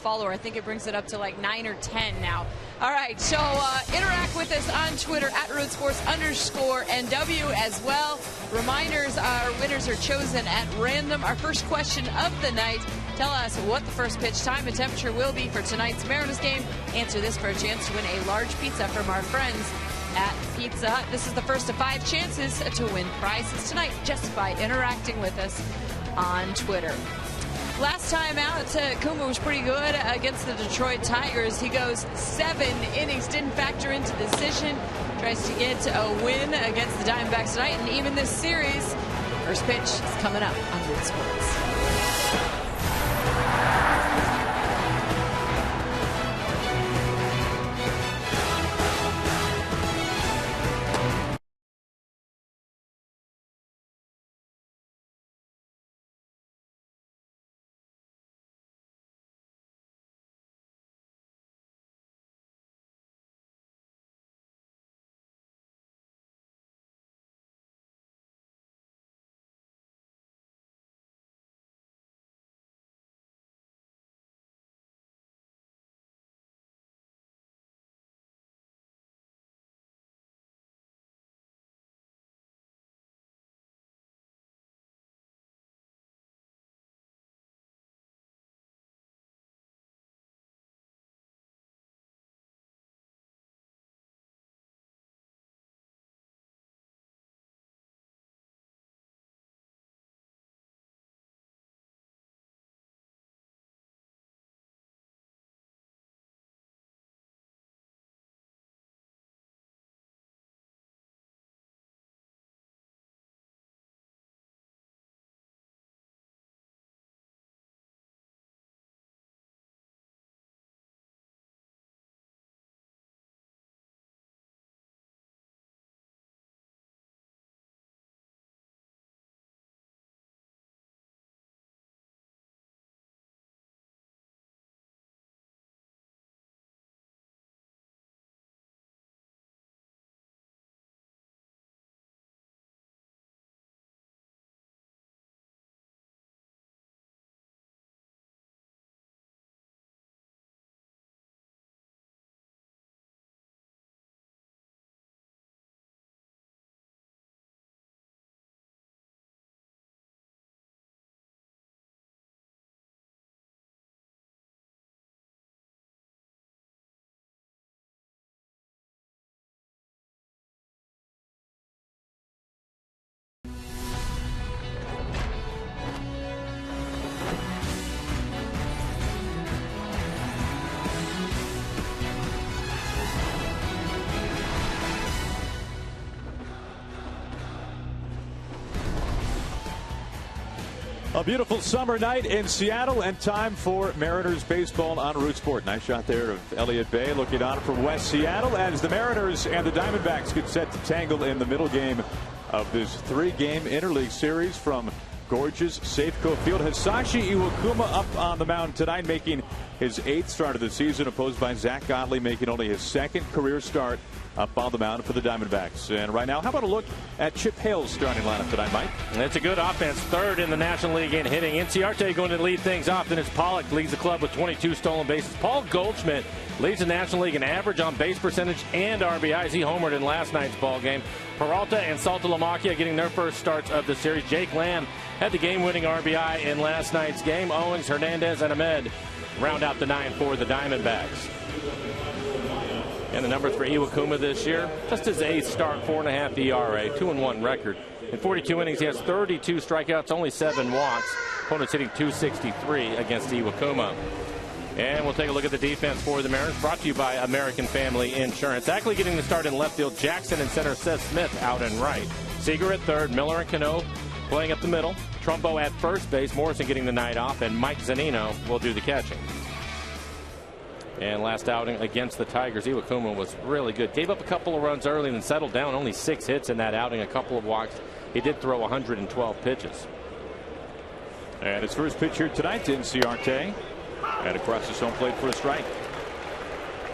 follower. I think it brings it up to like 9 or 10 now. All right, so interact with us on Twitter at @RoadSports_NW as well. Reminders, our winners are chosen at random. Our first question of the night: tell us what the first pitch time and temperature will be for tonight's Mariners game. Answer this for a chance to win a large pizza from our friends at Pizza Hut. This is the first of 5 chances to win prizes tonight just by interacting with us on Twitter. Last time out, Kuma was pretty good against the Detroit Tigers. He goes 7 innings, didn't factor into the decision. Tries to get a win against the Diamondbacks tonight, and even this series, first pitch is coming up on Root Sports. A beautiful summer night in Seattle, and time for Mariners baseball on Root Sport. Nice shot there of Elliott Bay looking on from West Seattle as the Mariners and the Diamondbacks get set to tangle in the middle game of this 3-game interleague series from gorgeous Safeco Field. Hisashi Iwakuma up on the mound tonight, making his 8th start of the season, opposed by Zach Godley, making only his 2nd career start up on the mound for the Diamondbacks. And right now, how about a look at Chip Hale's starting lineup tonight, Mike? It's a good offense. 3rd in the National League in hitting. Inciarte going to lead things off. Then it's Pollock leads the club with 22 stolen bases. Paul Goldschmidt leads the National League in average on base percentage and RBIs. He homered in last night's ball game. Peralta and Saltalamacchia getting their first starts of the series. Jake Lamb had the game-winning RBI in last night's game. Owings, Hernandez, and Ahmed round out the 9 for the Diamondbacks. And the numbers for Iwakuma this year, just his 8th start, 4.5 ERA, 2-1 record. In 42 innings, he has 32 strikeouts, only 7 walks. Opponents hitting .263 against Iwakuma. And we'll take a look at the defense for the Mariners, brought to you by American Family Insurance. Actually getting the start in left field, Jackson in center, Seth Smith out and right. Seager at 3rd, Miller and Cano playing up the middle. Trumbo at first base, Morrison getting the night off, and Mike Zunino will do the catching. And last outing against the Tigers, Iwakuma was really good. Gave up a couple of runs early and then settled down. Only 6 hits in that outing, a couple of walks. He did throw 112 pitches. And his first pitch here tonight, Inciarte. And across his home plate for a strike.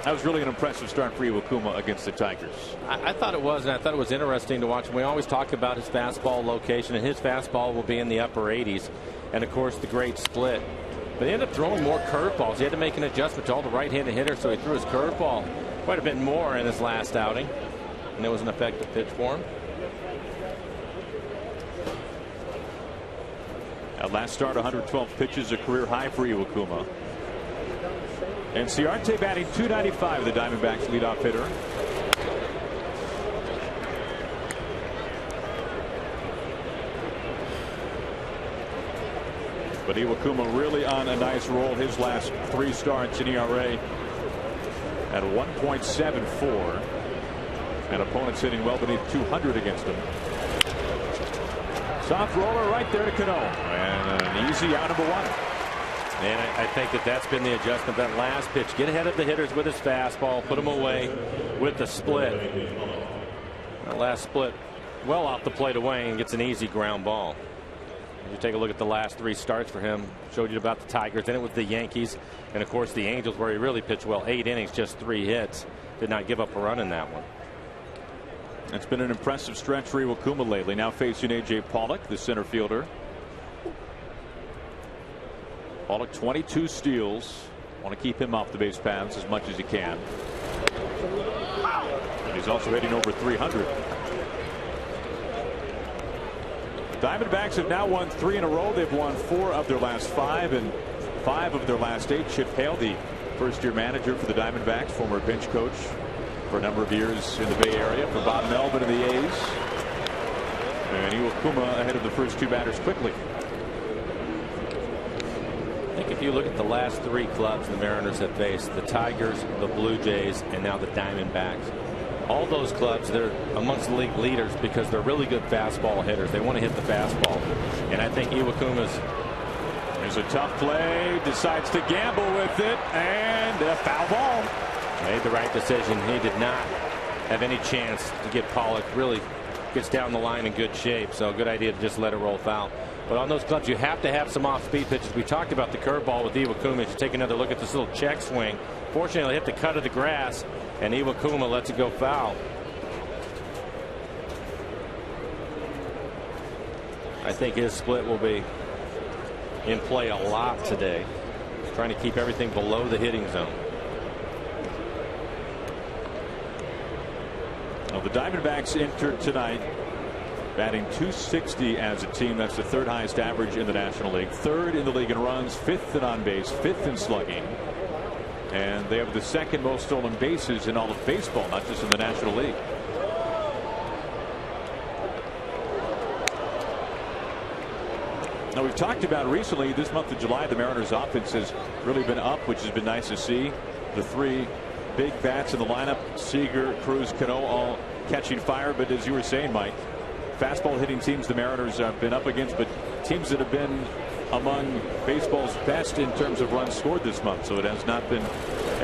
That was really an impressive start for Iwakuma against the Tigers. I thought it was, and I thought it was interesting to watch him. We always talk about his fastball location, and his fastball will be in the upper 80s. And, of course, the great split But he ended up throwing more curveballs. He had to make an adjustment to all the right-handed hitters, so he threw his curveball quite a bit more in his last outing. And it was an effective pitch for him. At last start, 112 pitches, a career high for Iwakuma. And Ciarte batting .295, the Diamondbacks leadoff hitter. But Iwakuma really on a nice roll. His last 3 starts in ERA at 1.74. And opponents hitting well beneath 200 against him. Soft roller right there to Cano. And an easy out, number 1. And I think that's been the adjustment. That last pitch, get ahead of the hitters with his fastball, put them away with the split. That last split well off the plate away and gets an easy ground ball. You take a look at the last 3 starts for him. Showed you about the Tigers. Then it was the Yankees. And, of course, the Angels, where he really pitched well. 8 innings, just 3 hits. Did not give up a run in that one. It's been an impressive stretch for Iwakuma lately. Now facing A.J. Pollock, the center fielder. Pollock 22 steals. Want to keep him off the base paths as much as he can. And he's also hitting over 300. Diamondbacks have now won 3 in a row. They've won 4 of their last 5 and 5 of their last 8. Chip Hale, the first-year manager for the Diamondbacks, former bench coach for a number of years in the Bay Area for Bob Melvin and the A's. And Iwakuma ahead of the first 2 batters quickly. I think if you look at the last 3 clubs the Mariners have faced, the Tigers, the Blue Jays, and now the Diamondbacks, all those clubs, they're amongst the league leaders because they're really good fastball hitters. They want to hit the fastball. And I think Iwakuma's. There's a tough play, decides to gamble with it, and a foul ball. Made the right decision. He did not have any chance to get Pollock. Really gets down the line in good shape. So good idea to just let it roll foul. But on those clubs, you have to have some off-speed pitches. We talked about the curveball with Iwakuma. If you take another look at this little check swing, fortunately, hit the cut of the grass, and Iwakuma lets it go foul. I think his split will be in play a lot today. Trying to keep everything below the hitting zone. Well, the Diamondbacks entered tonight batting .260 as a team. That's the 3rd highest average in the National League. 3rd in the league in runs, 5th in on base, 5th in slugging. And they have the 2nd most stolen bases in all of baseball, not just in the National League. Now, we've talked about recently this month of July, the Mariners offense has really been up, which has been nice to see. The 3 big bats in the lineup, Seager, Cruz, Cano, all catching fire. But as you were saying, Mike, fastball hitting teams the Mariners have been up against, but teams that have been among baseball's best in terms of runs scored this month. So it has not been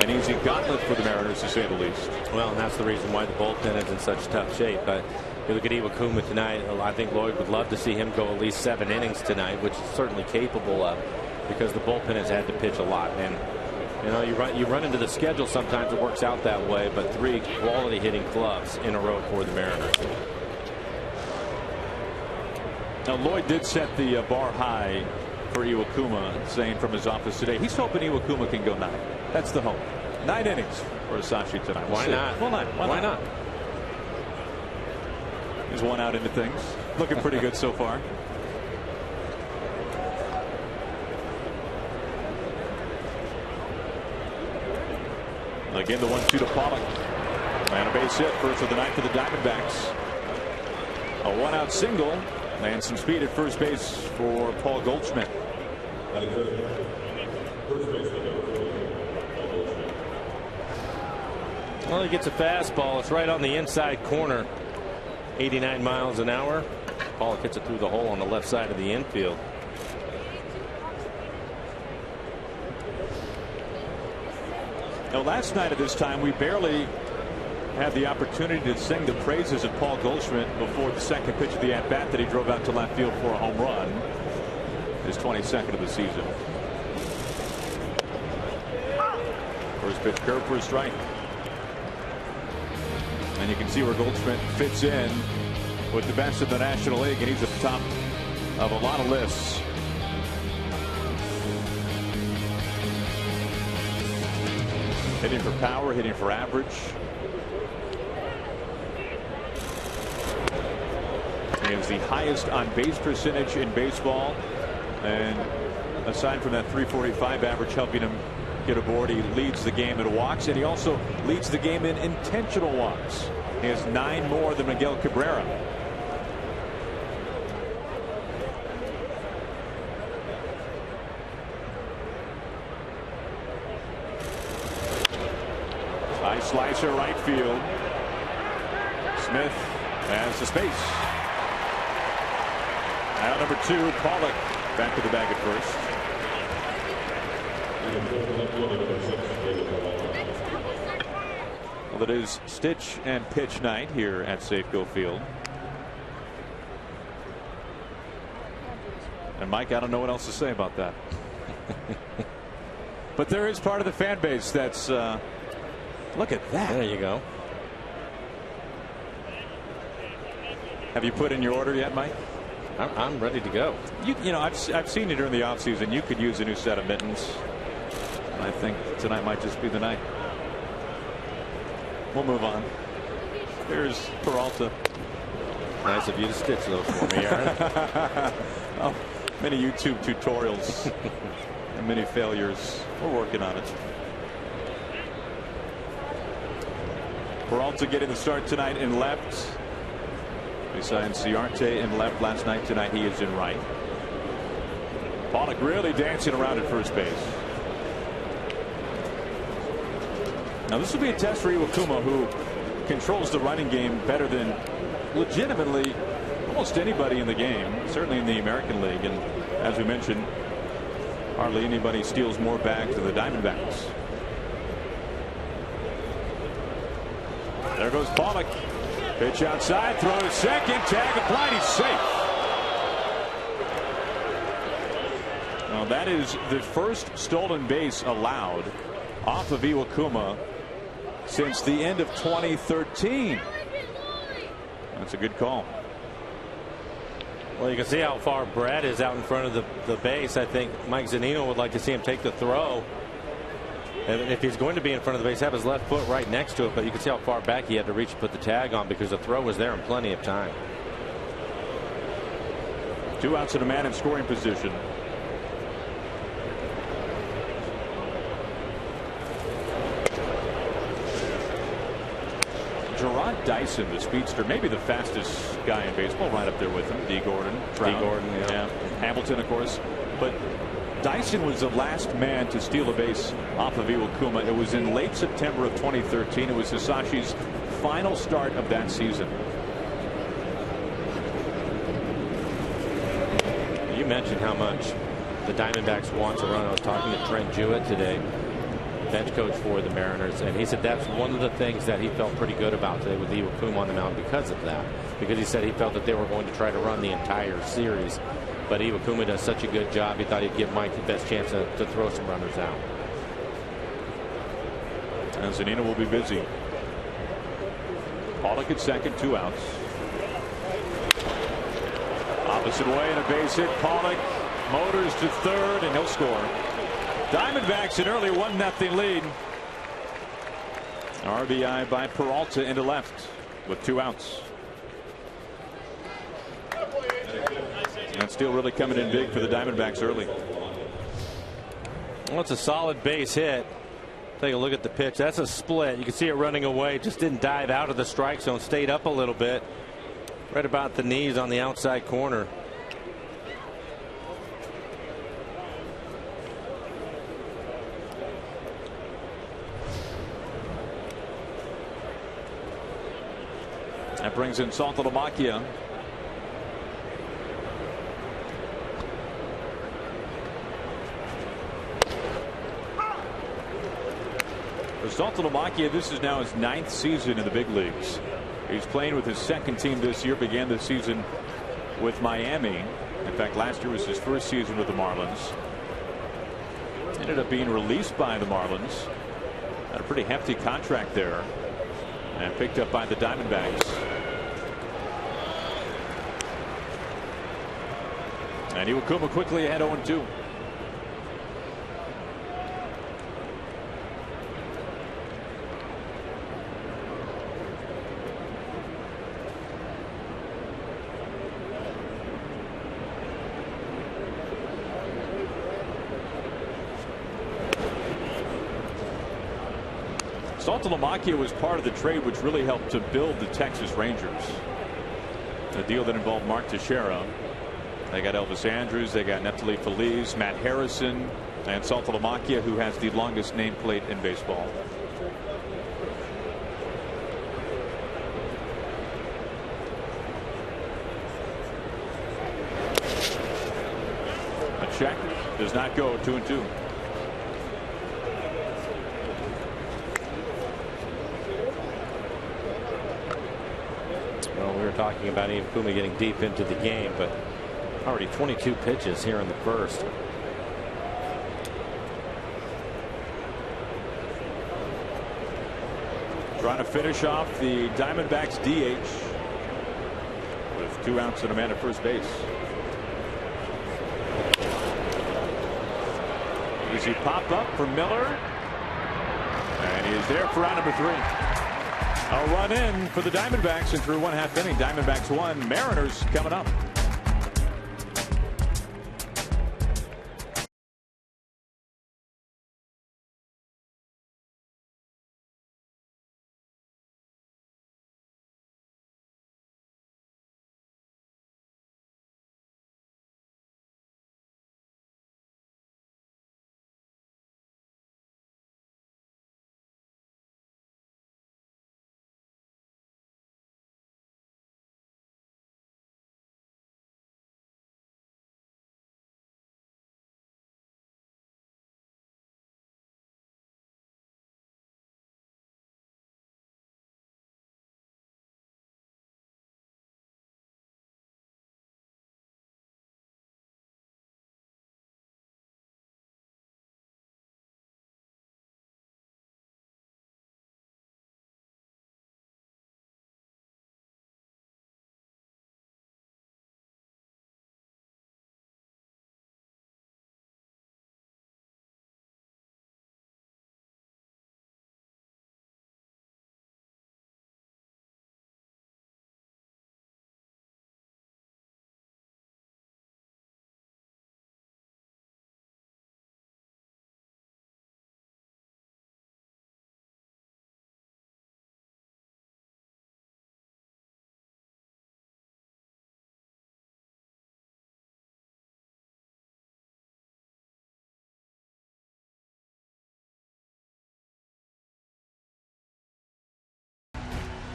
an easy gauntlet for the Mariners, to say the least. Well, and that's the reason why the bullpen is in such tough shape. But you look at Iwakuma tonight, I think Lloyd would love to see him go at least 7 innings tonight, which he's certainly capable of, because the bullpen has had to pitch a lot. And you know, you run into the schedule sometimes it works out that way, but 3 quality hitting clubs in a row for the Mariners. Now, Lloyd did set the bar high for Iwakuma, saying from his office today he's hoping Iwakuma can go 9. That's the hope. 9 innings for Asashi tonight. Why not? Why not? He's 1 out into things. Looking pretty good so far. Again, the 1-2 to Pollock. And a base hit, first of the night for the Diamondbacks. A 1-out single and some speed at first base for Paul Goldschmidt. Well, he gets a fastball. It's right on the inside corner. 89 miles an hour. Pollock hits it through the hole on the left side of the infield. Now, last night at this time, we barely had the opportunity to sing the praises of Paul Goldschmidt before the 2nd pitch of the at-bat that he drove out to left field for a home run. His 22nd of the season. First pitch curve for a strike. And you can see where Goldschmidt fits in with the best of the National League, and he's at the top of a lot of lists. Hitting for power, hitting for average. He has the highest on base percentage in baseball, and aside from that .345 average helping him get aboard, he leads the game in walks, and he also leads the game in intentional walks. He has 9 more than Miguel Cabrera. High slicer right field. Smith has the space. Out number 2, Pollock back to the bag at first. Well, it is stitch and pitch night here at Safeco Field. And Mike, I don't know what else to say about that. But there is part of the fan base that's look at that. There you go. Have you put in your order yet, Mike? I'm ready to go. You know, I've seen you during the offseason. You could use a new set of mittens. And I think tonight might just be the night. We'll move on. Here's Peralta. Nice of you to stitch those for me, Aaron. Oh, many YouTube tutorials and many failures. We're working on it. Peralta getting the start tonight in left. Besides Ciarte in left last night, tonight he is in right. Pollock really dancing around at first base. Now this will be a test for Iwakuma, who controls the running game better than legitimately almost anybody in the game, certainly in the American League. And as we mentioned, hardly anybody steals more bags than the Diamondbacks. There goes Pollock. Pitch outside, throw to second, tag applied, he's safe. Well, that is the first stolen base allowed off of Iwakuma since the end of 2013. That's a good call. Well, you can see how far Brad is out in front of the base. I think Mike Zunino would like to see him take the throw. And if he's going to be in front of the base, have his left foot right next to it. But you can see how far back he had to reach to put the tag on, because the throw was there in plenty of time. 2 outs and a man in scoring position. Gerard Dyson, the speedster, maybe the fastest guy in baseball, right up there with him. D. Gordon. D. Gordon, yeah. Hamilton, of course. But Dyson was the last man to steal a base off of Iwakuma. It was in late September of 2013. It was Hisashi's final start of that season. You mentioned how much the Diamondbacks want to run. I was talking to Trent Jewett today, bench coach for the Mariners, and he said that's one of the things that he felt pretty good about today with Iwakuma on the mound because of that. Because he said he felt that they were going to try to run the entire series. But Iwakuma does such a good job, he thought he'd give Mike the best chance to throw some runners out. And Zunino will be busy. Pollock at second, 2 outs. Opposite way and a base hit. Pollock motors to third, and he'll score. Diamondbacks an early 1-0 lead. RBI by Peralta into left with 2 outs. And still really coming in big for the Diamondbacks early. Well, it's a solid base hit. Take a look at the pitch. That's a split. You can see it running away. Just didn't dive out of the strike zone. Stayed up a little bit. Right about the knees on the outside corner. That brings in Saltalamacchia. For Saltalamacchia, this is now his 9th season in the big leagues. He's playing with his second team this year. Began the season with Miami. In fact, last year was his first season with the Marlins. Ended up being released by the Marlins. Had a pretty hefty contract there. And picked up by the Diamondbacks. And Iwakuma quickly ahead 0-2. Saltalamacchia was part of the trade which really helped to build the Texas Rangers. A deal that involved Mark Teixeira. They got Elvis Andrews, they got Neftali Feliz, Matt Harrison, and Saltalamacchia, who has the longest nameplate in baseball. A check does not go. 2-2. Well, we were talking about Ian Puma getting deep into the game, but already 22 pitches here in the first. Trying to finish off the Diamondbacks DH with 2 outs and a man at first base. Easy pop up for Miller, and he is there for round number 3. A run in for the Diamondbacks, and through 1/2 inning, Diamondbacks 1, Mariners coming up.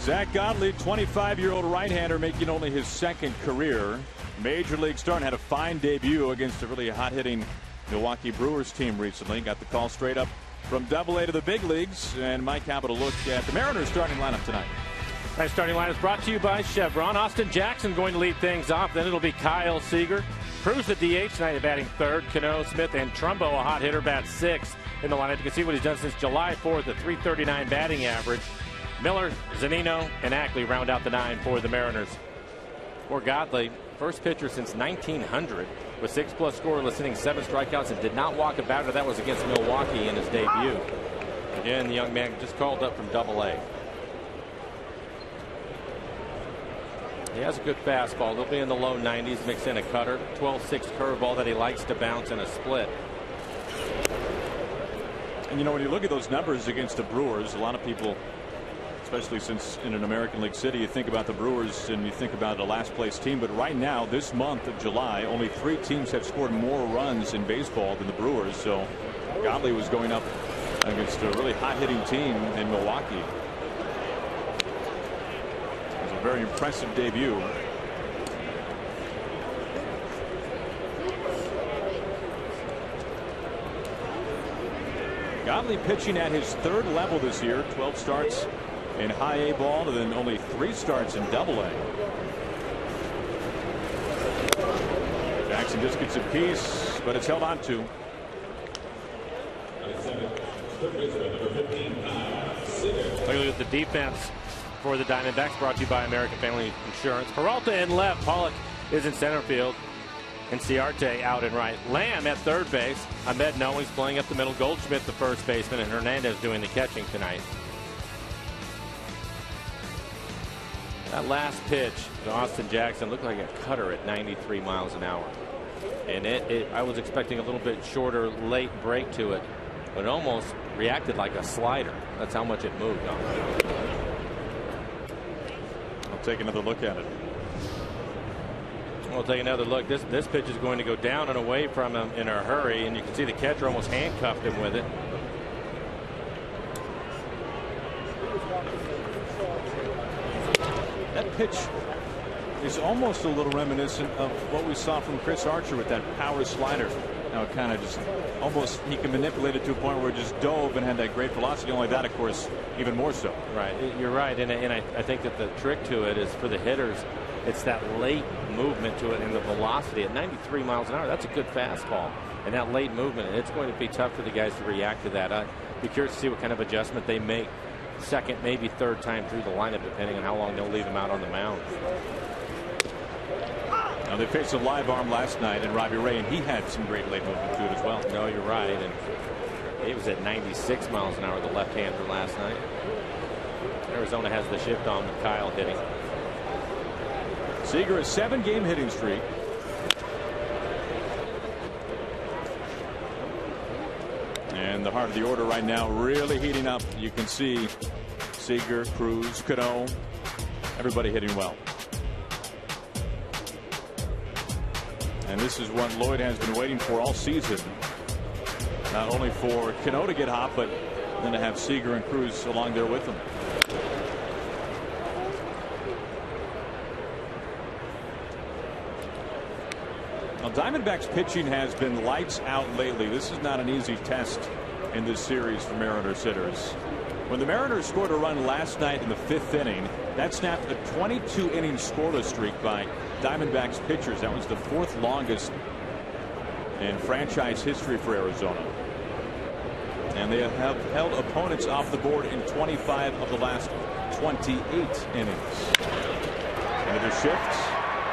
Zach Godley, 25-year-old right-hander, making only his 2nd career Major League start. Had a fine debut against a really hot-hitting Milwaukee Brewers team recently. Got the call straight up from Double-A to the big leagues. And Mike, how about a look at the Mariners starting lineup tonight? Our starting lineup is brought to you by Chevron. Austin Jackson going to lead things off. Then it'll be Kyle Seager. Cruz the DH tonight, batting 3rd. Cano, Smith, and Trumbo, a hot hitter, bats 6th in the lineup. You can see what he's done since July 4th, a .339 batting average. Miller, Zunino, and Ackley round out the 9 for the Mariners. For Godley, first pitcher since 1900 with 6+ scoreless innings, 7 strikeouts, and did not walk a batter. That was against Milwaukee in his debut. Again, the young man just called up from Double-A. He has a good fastball. They'll be in the low 90s, mix in a cutter, 12-6 curveball that he likes to bounce in a split. And you know, when you look at those numbers against the Brewers, a lot of people, especially since in an American League city, you think about the Brewers and you think about a last place team. But right now, this month of July, only 3 teams have scored more runs in baseball than the Brewers. So Godley was going up against a really hot hitting team in Milwaukee. It was a very impressive debut. Godley pitching at his 3rd level this year, 12 starts in high A ball, and then only 3 starts in Double-A. Jackson just gets a piece, but it's held on to. Look at the defense for the Diamondbacks, brought to you by American Family Insurance. Peralta in left, Pollock is in center field, and Ciarte out in right. Lamb at 3rd base. Ahmed Knowings playing up the middle. Goldschmidt the first baseman, and Hernandez doing the catching tonight. That last pitch to Austin Jackson looked like a cutter at 93 miles an hour. And I was expecting a little bit shorter late break to it, but almost reacted like a slider. That's how much it moved on. I'll take another look at it. We'll take another look. This pitch is going to go down and away from him in a hurry, and you can see the catcher almost handcuffed him with it. That pitch is almost a little reminiscent of what we saw from Chris Archer with that power slider. Now it kind of just almost, he can manipulate it to a point where it just dove and had that great velocity. Only that, of course, even more so. Right. You're right. And I think that the trick to it is for the hitters, it's that late movement to it and the velocity at 93 miles an hour. That's a good fastball. And that late movement, it's going to be tough for the guys to react to that. I'd be curious to see what kind of adjustment they make second, maybe third time through the lineup, depending on how long they'll leave him out on the mound. Now they faced a live arm last night in Robbie Ray, and he had some great late movement to it as well. No, you're right. And it was at 96 miles an hour, the left-hander last night. Arizona has the shift on with Kyle hitting. Seager, a 7-game hitting streak. And the heart of the order right now really heating up. You can see Seager, Cruz, Cano, everybody hitting well. And this is what Lloyd has been waiting for all season. Not only for Cano to get hot, but then to have Seager and Cruz along there with him. Now, Diamondbacks pitching has been lights out lately. This is not an easy test in this series for Mariners hitters. When the Mariners scored a run last night in the 5th inning, that snapped a 22-inning scoreless streak by Diamondbacks pitchers. That was the 4th longest in franchise history for Arizona. And they have held opponents off the board in 25 of the last 28 innings. Another shift.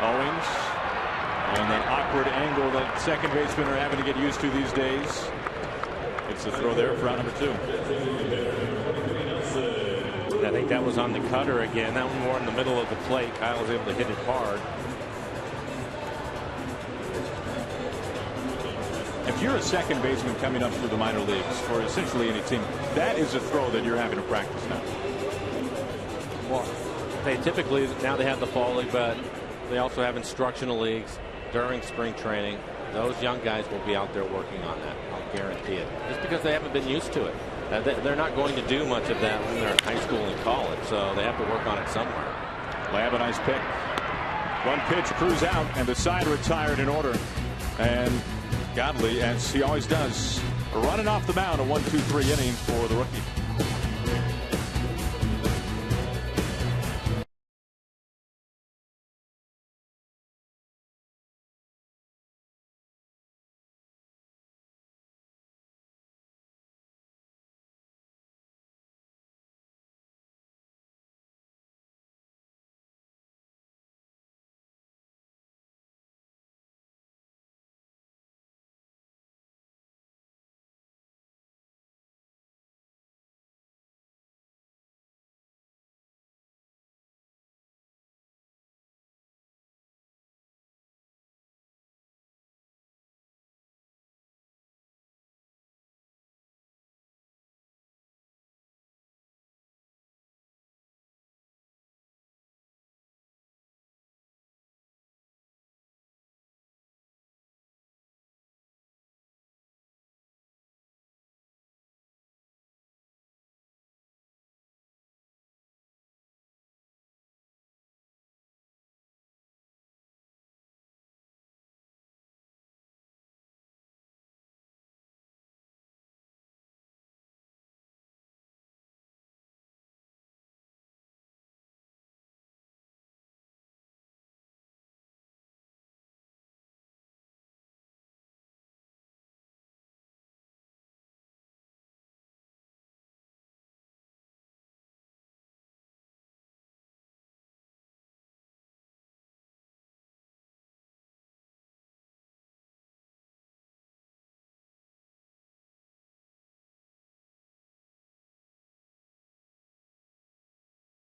Owings. And that awkward angle that second basemen are having to get used to these days. It's a throw there for out number 2. I think that was on the cutter again. That one more in the middle of the plate. Kyle was able to hit it hard. If you're a second baseman coming up through the minor leagues for essentially any team, that is a throw that you're having to practice now. Well, they typically, now they have the fall league, but they also have instructional leagues during spring training. Those young guys will be out there working on that. I'll guarantee it. Just because they haven't been used to it. They're not going to do much of that when they're in high school and college, so they have to work on it somewhere. Lamb, a nice pick. One pitch, Cruz out, and the side retired in order. And Godley, as he always does, running off the mound, a 1-2-3 inning for the rookie.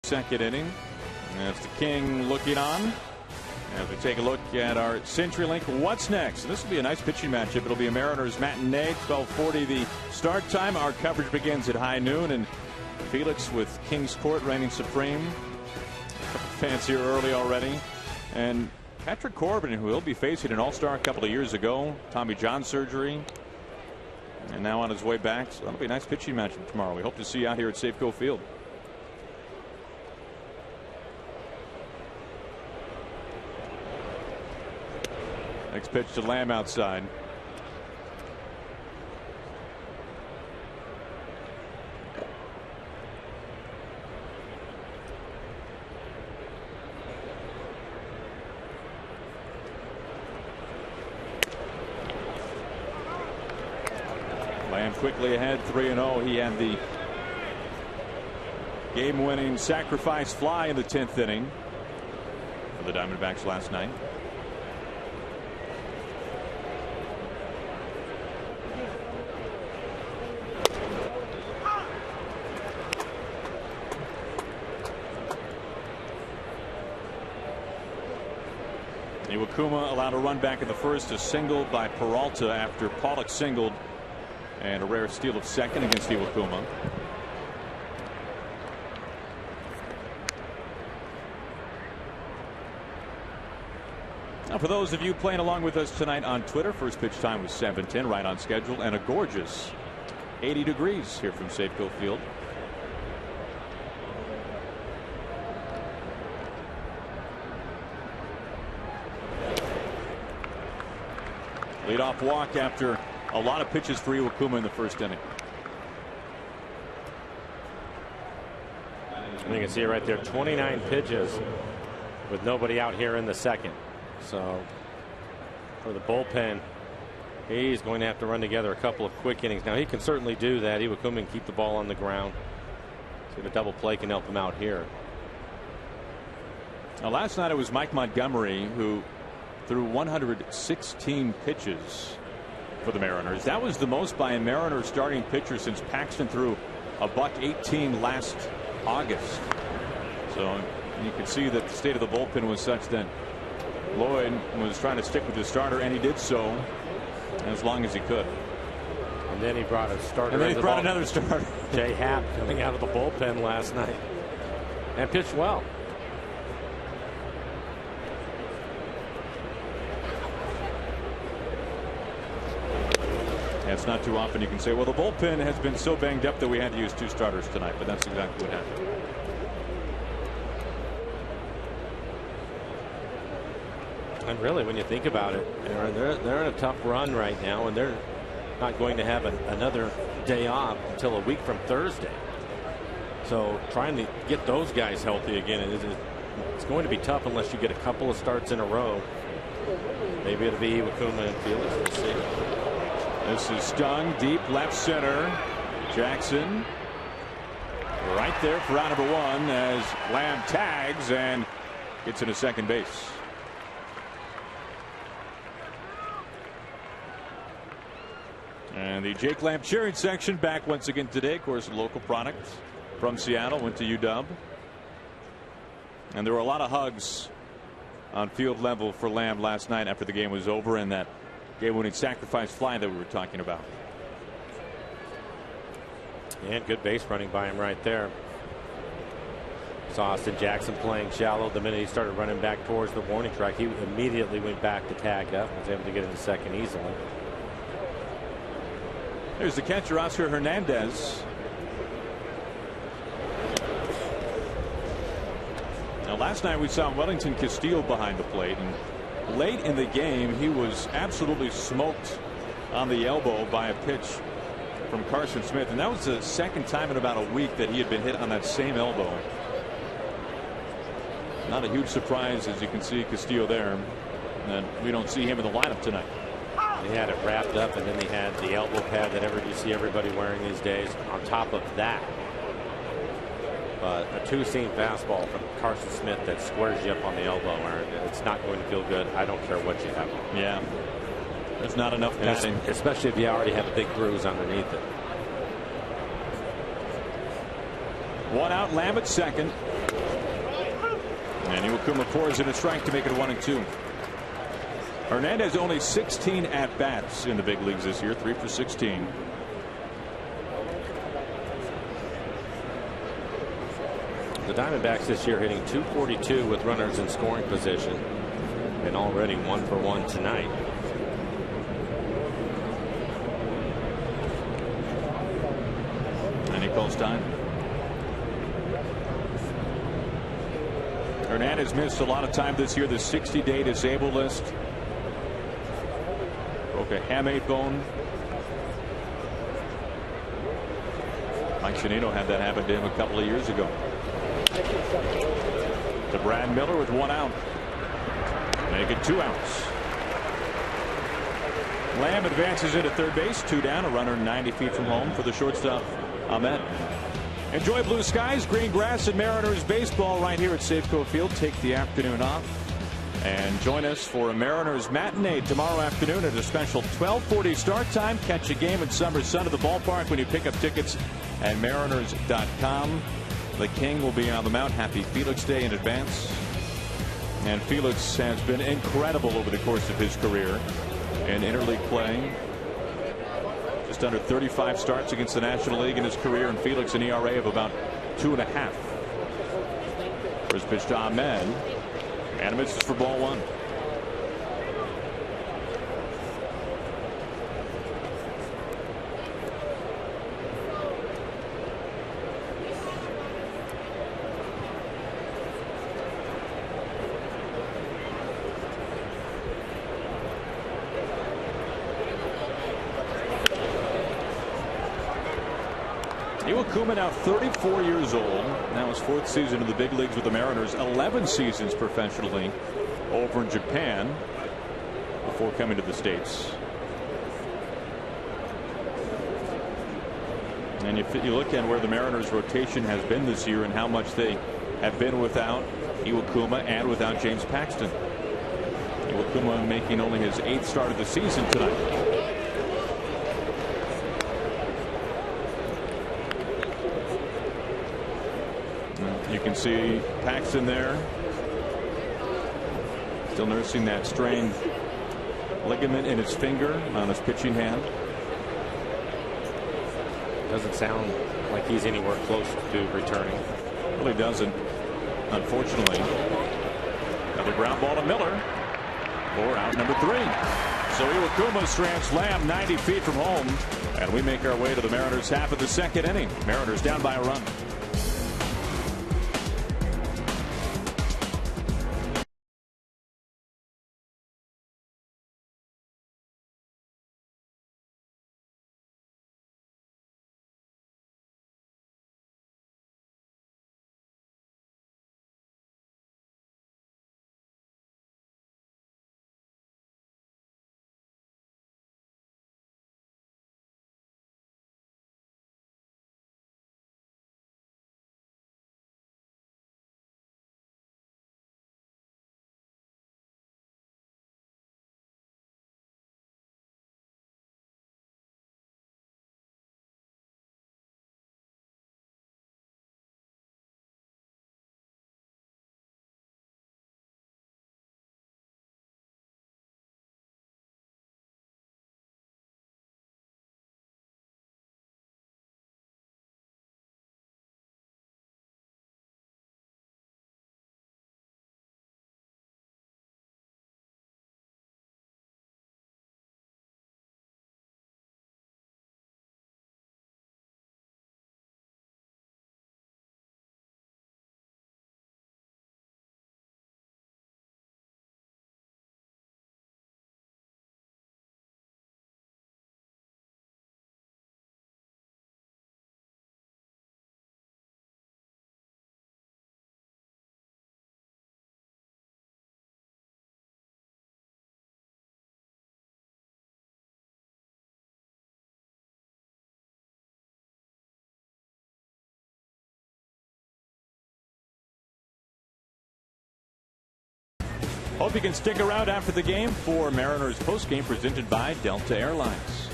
Second inning. That's the King looking on. As we take a look at our CenturyLink What's Next. This will be a nice pitching matchup. It'll be a Mariners matinee, 12:40 the start time. Our coverage begins at high noon, and Felix with Kings Court reigning supreme. A couple fans here early already. And Patrick Corbin, who will be facing an all-star a couple of years ago, Tommy John surgery, and now on his way back. So that'll be a nice pitching matchup tomorrow. We hope to see you out here at Safeco Field. Next pitch to Lamb outside. Lamb quickly ahead, 3-0. He had the game-winning sacrifice fly in the 10th inning for the Diamondbacks last night. Iwakuma allowed a run back in the first, a single by Peralta after Pollock singled, and a rare steal of second against Iwakuma. Now, for those of you playing along with us tonight on Twitter, first pitch time was 7:10, right on schedule, and a gorgeous 80 degrees here from Safeco Field. Leadoff walk after a lot of pitches for Iwakuma in the first inning. And you can see it right there, 29 pitches with nobody out here in the second. So for the bullpen, he's going to have to run together a couple of quick innings. Now he can certainly do that. Iwakuma can keep the ball on the ground. See if a double play can help him out here. Now, last night it was Mike Montgomery who threw 116 pitches for the Mariners. That was the most by a Mariners starting pitcher since Paxton threw a $118 last August. So you could see that the state of the bullpen was such that Lloyd was trying to stick with the starter, and he did so as long as he could. And then he brought a starter. And then he brought another starter. Jay Happ coming out of the bullpen last night and pitched well. It's not too often you can say, well, the bullpen has been so banged up that we had to use two starters tonight, but that's exactly what happened. And really, when you think about it, they're in a tough run right now, and they're not going to have another day off until a week from Thursday. So trying to get those guys healthy again, it's going to be tough unless you get a couple of starts in a row. Maybe it'll be Iwakuma and Felix. We'll see. This is stung deep left center. Jackson right there for out number one as Lamb tags and gets into second base. And the Jake Lamb cheering section back once again today. Of course, a local product from Seattle, went to UW. And there were a lot of hugs on field level for Lamb last night after the game was over, and that game-winning sacrifice fly that we were talking about. And good base running by him right there. Saw Austin Jackson playing shallow. The minute he started running back towards the warning track, he immediately went back to tag up and was able to get into second easily. There's the catcher, Oscar Hernandez. Now, last night we saw Wellington Castillo behind the plate, and late in the game he was absolutely smoked on the elbow by a pitch from Carson Smith, and that was the second time in about a week that he had been hit on that same elbow. Not a huge surprise, as you can see Castillo there, and we don't see him in the lineup tonight. He had it wrapped up, and then he had the elbow pad that you see everybody wearing these days on top of that. But a two-seam fastball from Carson Smith that squares you up on the elbow, Aaron, it's not going to feel good. I don't care what you have. Yeah, there's not enough padding, especially if you already have a big bruise underneath it. One out, Lamb at second. And Iwakuma pours in a strike to make it 1-2. Hernandez only 16 at-bats in the big leagues this year, 3 for 16. The Diamondbacks this year hitting .242 with runners in scoring position, and already 1 for 1 tonight. And he calls time. Hernandez missed a lot of time this year. The 60-day disabled list. Broke a hamate bone. Mike Zunino had that happen to him a couple of years ago. To Brad Miller with 1 out. Make it 2 outs. Lamb advances into third base. 2 down. A runner 90 feet from home for the shortstop, Ahmed. Enjoy blue skies, green grass, and Mariners baseball right here at Safeco Field. Take the afternoon off and join us for a Mariners matinee tomorrow afternoon at a special 12:40 start time. Catch a game in summer sun at the ballpark when you pick up tickets at mariners.com. The King will be on the mound. Happy Felix Day in advance. And Felix has been incredible over the course of his career in interleague play. Just under 35 starts against the National League in his career, and Felix an ERA of about 2.5. First pitch to Ahmed, and misses for ball 1. Iwakuma now 34 years old. Now his 4th season in the big leagues with the Mariners. 11 seasons professionally over in Japan before coming to the States. And if you look at where the Mariners rotation has been this year and how much they have been without Iwakuma and without James Paxton. Iwakuma making only his 8th start of the season tonight. You can see Paxton there, still nursing that strained ligament in his finger on his pitching hand. Doesn't sound like he's anywhere close to returning. Really doesn't, unfortunately. Another ground ball to Miller for out number 3. So Iwakuma strands Lamb 90 feet from home, and we make our way to the Mariners half of the 2nd inning. Mariners down by a run. Hope you can stick around after the game for Mariners postgame presented by Delta Airlines.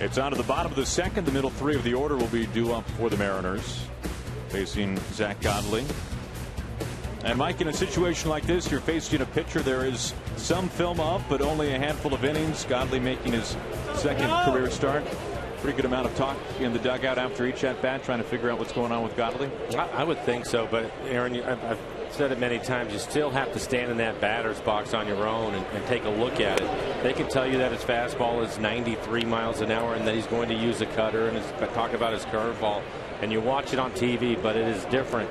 It's on to the bottom of the 2nd. The middle 3 of the order will be due up for the Mariners. facing Zach Godley. And Mike, in a situation like this, you're facing a pitcher there is some film up, but only a handful of innings. Godley making his second career start. Pretty good amount of talk in the dugout after each at bat, trying to figure out what's going on with Godley. I would think so, but Aaron, I've said it many times, you still have to stand in that batter's box on your own and take a look at it. They can tell you that his fastball is 93 miles an hour and that he's going to use a cutter and talk about his curveball, and you watch it on TV, but it is different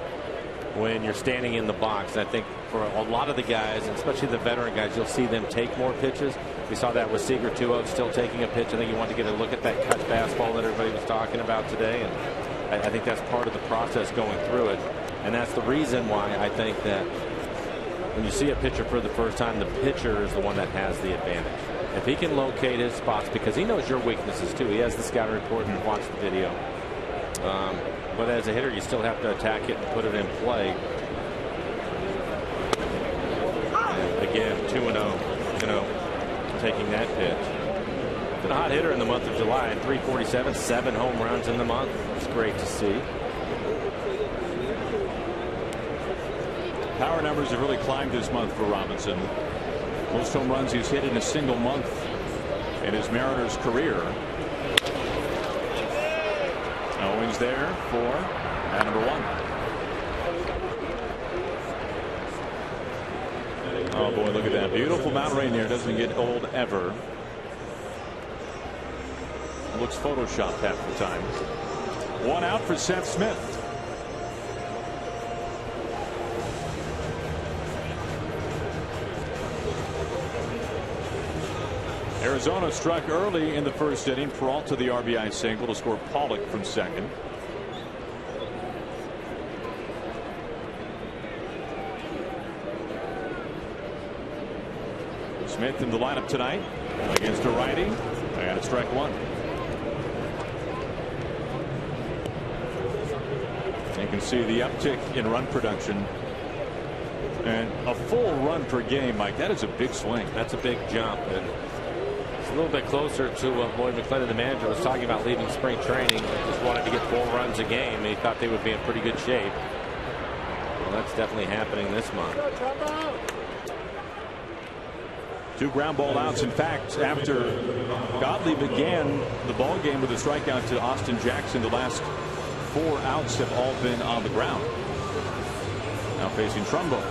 when you're standing in the box. I think for a lot of the guys, especially the veteran guys, you'll see them take more pitches. We saw that with Seager 2-0 still taking a pitch. I think you want to get a look at that cut fastball that everybody was talking about today, and I think that's part of the process going through it. And that's the reason why I think that when you see a pitcher for the first time, the pitcher is the one that has the advantage. If he can locate his spots, because he knows your weaknesses too. He has the scouting report and watch the video. But as a hitter, you still have to attack it and put it in play. And again, 2-0, taking that pitch. Been a hot hitter in the month of July, 347, 7 home runs in the month. It's great to see. Power numbers have really climbed this month for Robinson. Most home runs he's hit in a single month in his Mariners career. Owens there for at number 1. Oh boy, look at that beautiful mountain rain there. Doesn't get old ever. Looks photoshopped half the time. 1 out for Seth Smith. Arizona struck early in the first inning. Peralta the RBI single to score Pollock from second. Smith in the lineup tonight against a righty. I got a strike 1. You can see the uptick in run production. And a full run per game, Mike, that is a big swing. That's a big jump. And a little bit closer to what Lloyd McClendon, the manager, was talking about leaving spring training. Just wanted to get 4 runs a game, and he thought they would be in pretty good shape. Well, that's definitely happening this month. 2 ground ball outs. In fact, after Godley began the ball game with a strikeout to Austin Jackson, the last 4 outs have all been on the ground. Now facing Trumbo.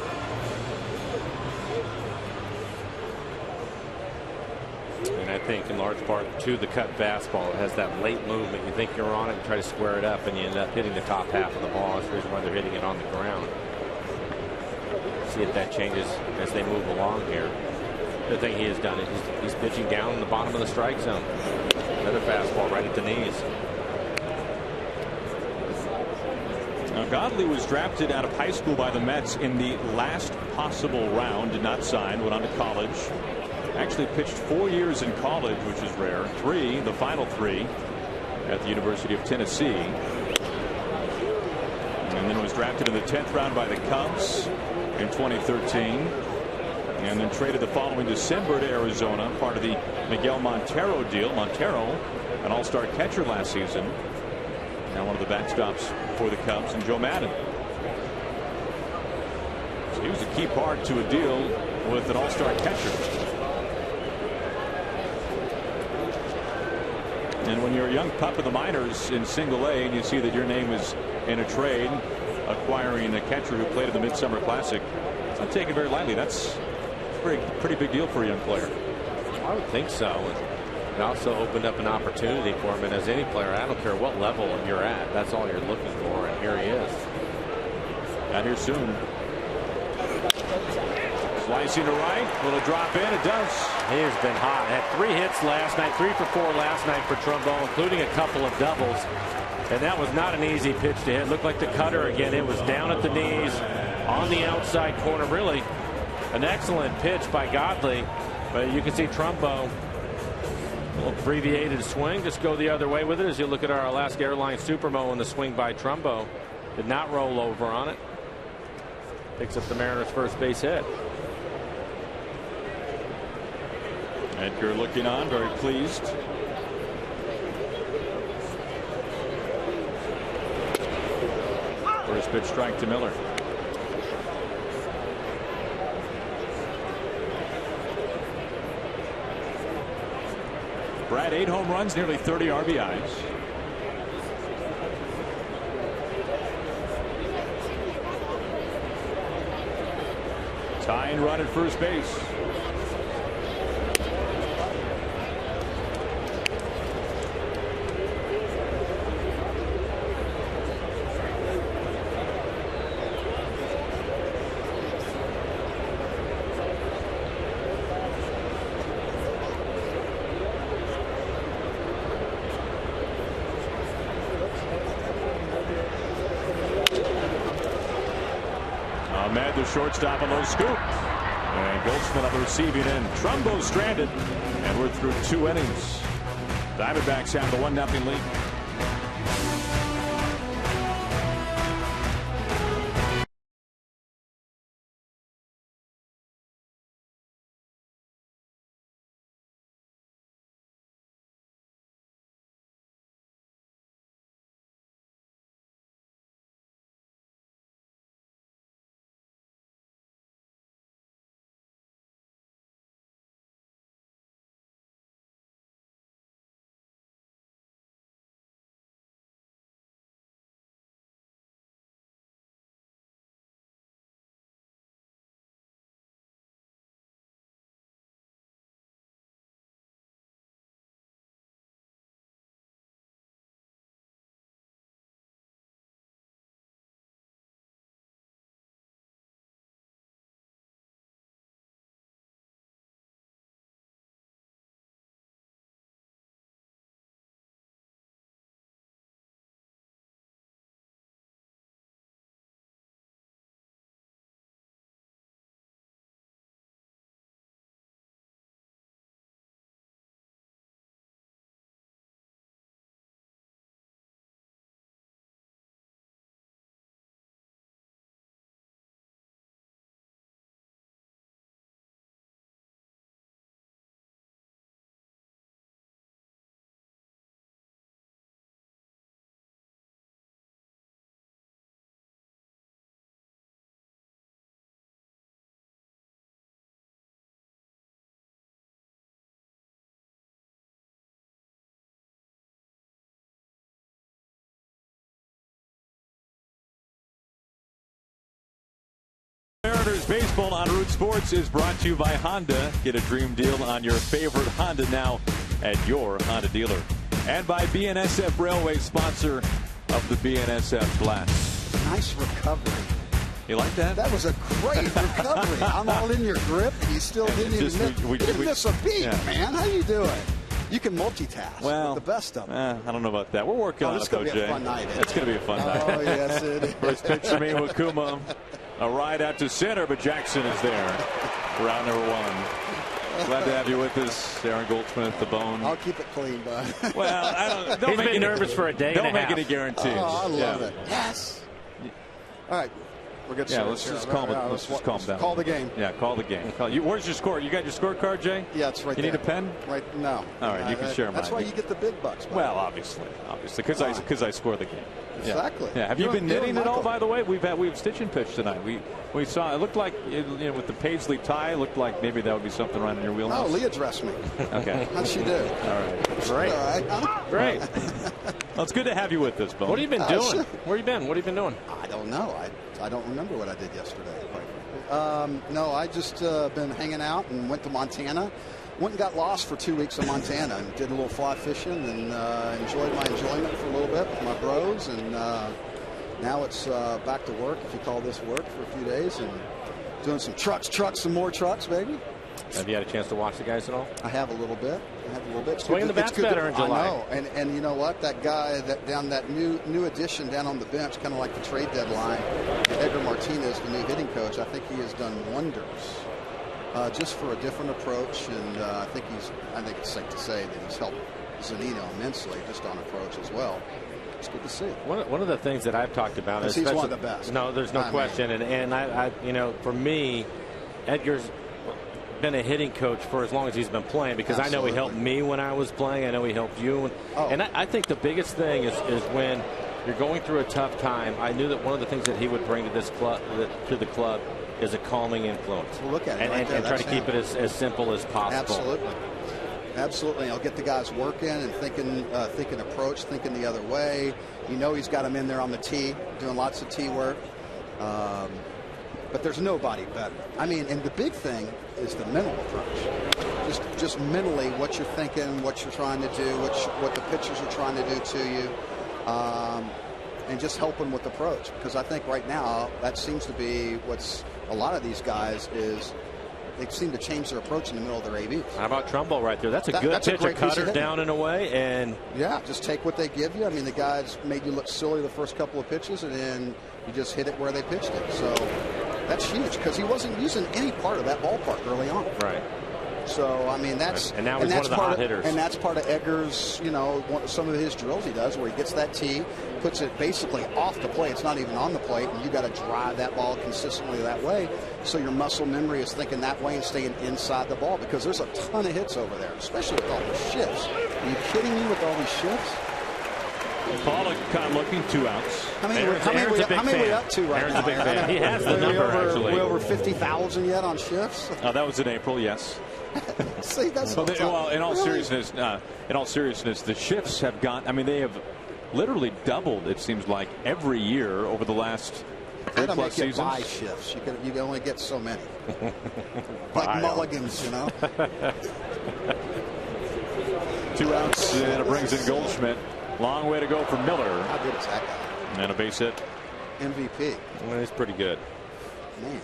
And I think in large part to the cut fastball, it has that late movement. You think you're on it and try to square it up, and you end up hitting the top half of the ball. That's the reason why they're hitting it on the ground. See if that changes as they move along here. The thing he has done is he's pitching down in the bottom of the strike zone. Another fastball right at the knees. Now, Godley was drafted out of high school by the Mets in the last possible round. Did not sign. Went on to college. Actually pitched 4 years in college, which is rare. 3, the final 3, at the University of Tennessee. And then was drafted in the 10th round by the Cubs in 2013. And then traded the following December to Arizona, part of the Miguel Montero deal. Montero, an all-star catcher last season. Now one of the backstops for the Cubs, and Joe Madden. So he was a key part to a deal with an all-star catcher. And when you're a young pup in the minors in Single A and you see that your name is in a trade acquiring a catcher who played in the Midsummer Classic, it's not taken very lightly. That's a pretty big deal for a young player. I would think so. It also opened up an opportunity for him. And as any player, I don't care what level you're at, that's all you're looking for. And here he is. Got here soon. Slicing to right. Will it drop in? It does. He has been hot. Had 3 hits last night, 3 for 4 last night for Trumbo, including a couple of doubles. And that was not an easy pitch to hit. Looked like the cutter again. It was down at the knees on the outside corner. Really an excellent pitch by Godley. But you can see Trumbo, a little abbreviated swing. Just go the other way with it as you look at our Alaska Airlines Supermo and the swing by Trumbo. Did not roll over on it. Picks up the Mariners' first base hit. Edgar looking on, very pleased. First pitch strike to Miller. Brad, 8 home runs, nearly 30 RBIs. Tying run at first base. Ahmed, the shortstop, a low scoop. And Goldschmidt on the receiving end. Trumbo stranded. And we're through 2 innings. Diamondbacks have the 1-0 lead. Mariners baseball on Root Sports is brought to you by Honda. Get a dream deal on your favorite Honda now at your Honda dealer. And by BNSF Railway, sponsor of the BNSF Blast. Nice recovery. You like that? That was a great recovery. I'm all in your grip, and you still didn't even miss a beat, man. How you doing? You can multitask with the best of them. I don't know about that. We're working on it, though, Jay. It's going to be a fun night. It's going to be a fun night. Oh, yes, it is. First pitch to Wakuma. A ride out to center, but Jackson is there. Round number 1. Glad to have you with us, Aaron Goldschmidt, the bone. I'll keep it clean, bud. Well, don't He's make been nervous for a day and a half. Don't make any guarantees. Oh, I love it. Yes. All right. We're good. Yeah, let's just calm it. Let's just calm down. Call the game. Yeah, call the game. Where's your score? You got your scorecard, Jay? Yeah, it's right there. You need a pen? Right. No. All right, you can share mine. That's why you get the big bucks. Buddy. Well, obviously, because I score the game. Exactly. Yeah. Have you been knitting at all? By the way, we've stitch and pitch tonight. We saw it looked like with the Paisley tie, it looked like maybe that would be something right in your wheelhouse. Oh, Leah dressed me. Okay. How'd she do? All right. Great. All right. Huh? Great. Well, it's good to have you with us, Bo. What have you been doing? Where you been? What have you been doing? I don't know. I don't remember what I did yesterday. No, I just been hanging out and went to Montana. Went and got lost for 2 weeks in Montana and did a little fly fishing and enjoyed my enjoyment for a little bit with my bros. And now it's back to work, if you call this work, for a few days and doing some some more trucks, baby. Have you had a chance to watch the guys at all? I have a little bit. Swinging the bats better in July. I know. And you know what? That guy that new addition down on the bench, kind of like the trade deadline, Edgar Martinez, the new hitting coach, I think he has done wonders just for a different approach. And I think it's safe to say that he's helped Zunino immensely just on approach as well. It's good to see. One of the things that I've talked about is he's one of the best. No, there's no question. And I for me, Edgar's been a hitting coach for as long as he's been playing, because I know he helped me when I was playing. I know he helped you. And I think the biggest thing is when you're going through a tough time. I knew that one of the things that he would bring to this club, to the club, is a calming influence. Well, look at it and try to keep it as simple as possible. Absolutely. Absolutely. I'll get the guys working and thinking approach, thinking the other way. You know, he's got them in there on the tee, doing lots of tee work. But there's nobody better. I mean, and the big thing is the mental approach. Just mentally, what you're thinking, what you're trying to do, what the pitchers are trying to do to you, and just helping with the approach. Because I think right now that seems to be what's a lot of these guys is. They seem to change their approach in the middle of their ABs. How about Trumbo right there? That's a good pitch, a cutter down and away, and yeah, just take what they give you. I mean, the guys made you look silly the first couple of pitches, and then you just hit it where they pitched it. So that's huge because he wasn't using any part of that ballpark early on. Right. So I mean that's and now he's one of the hot hitters. And that's part of Egger's, you know, some of his drills he does where he gets that tee, puts it basically off the plate. It's not even on the plate, and you got to drive that ball consistently that way. So your muscle memory is thinking that way and staying inside the ball because there's a ton of hits over there, especially with all these shifts. Are you kidding me with all these shifts? Pollock kind of looking 2 outs. How many are we up to right now? A big fan. He has the number, actually. We over 50,000 yet on shifts? That was in April, yes. See, that's well, in all seriousness, the shifts have gone. I mean, they have literally doubled. It seems like every year over the last 3+ seasons. Buy shifts. You can only get so many. Like mulligans, you know. 2 outs, and it brings in Goldschmidt. Long way to go for Miller. How good is that guy? And a base hit. MVP. Well, he's pretty good. Man.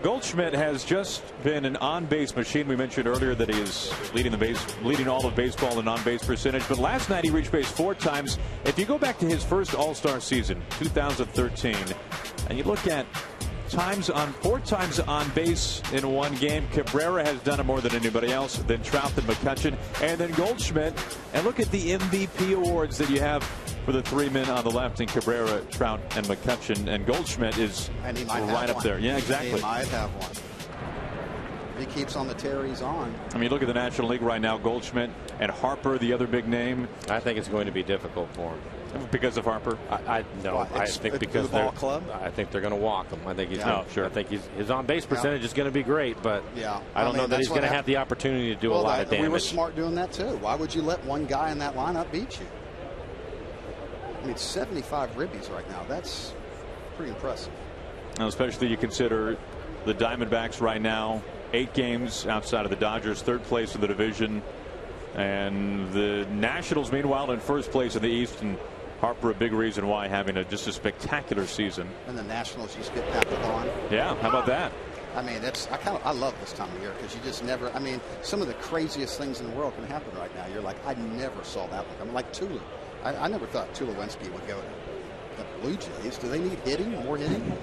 Goldschmidt has just been an on-base machine. We mentioned earlier that he is leading all of baseball in on-base percentage. But last night he reached base 4 times. If you go back to his first All-Star season, 2013, and you look at 4 times on base in one game, Cabrera has done it more than anybody else. Then Trout and McCutchen, and then Goldschmidt. And look at the MVP awards that you have for the 3 men on the left in Cabrera, Trout, and McCutchen. And Goldschmidt is right up there. Yeah, exactly. He might have one. He keeps on the tear he's on. I mean, look at the National League right now. Goldschmidt and Harper, the other big name. I think it's going to be difficult for him. Because of Harper? I think because the ball club. I think they're going to walk him. I think he's sure. I think his on base percentage is going to be great, but I don't know that he's going to have the opportunity to do a lot of damage. We were smart doing that too. Why would you let one guy in that lineup beat you? I mean, 75 ribbies right now. That's pretty impressive. Now, especially you consider the Diamondbacks right now, 8 games outside of the Dodgers, 3rd place in the division, and the Nationals, meanwhile, in 1st place in the East. And Harper, a big reason why, having just a spectacular season. And the Nationals just get tapped on. Yeah, how about that? I mean, I love this time of year because you just never. I mean, some of the craziest things in the world can happen right now. You're like, I never saw that one. I'm like Tula. I never thought Tulowitzki would go to the Blue Jays. Do they need hitting? More hitting?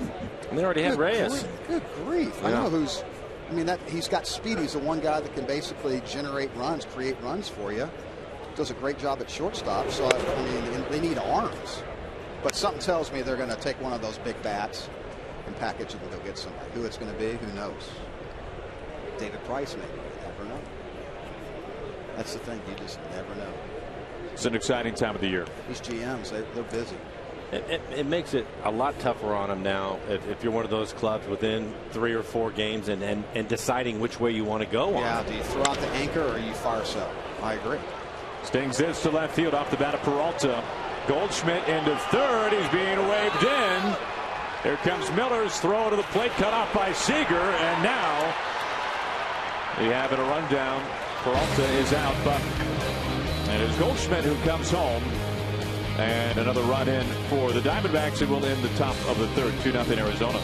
And they already had Reyes. Good grief! Yeah. I know who's. I mean, he's got speed. He's the one guy that can basically generate runs, create runs for you. Does a great job at shortstop. So I mean, they need arms. But something tells me they're going to take one of those big bats and package it and go get somebody. Who it's going to be, who knows? David Price, maybe. You never know. That's the thing. You just never know. It's an exciting time of the year. These GMs, they're busy. It makes it a lot tougher on them now if you're one of those clubs within 3 or 4 games and deciding which way you want to go on. Yeah, do you throw out the anchor or you fire sell? I agree. Stings this to left field off the bat of Peralta. Goldschmidt into 3rd. He's being waved in. Here comes Miller's throw to the plate, cut off by Seager, and now we have it a rundown. Peralta is out, but and it's Goldschmidt who comes home. And another run in for the Diamondbacks. It will end the top of the 3rd, 2-0 Arizona.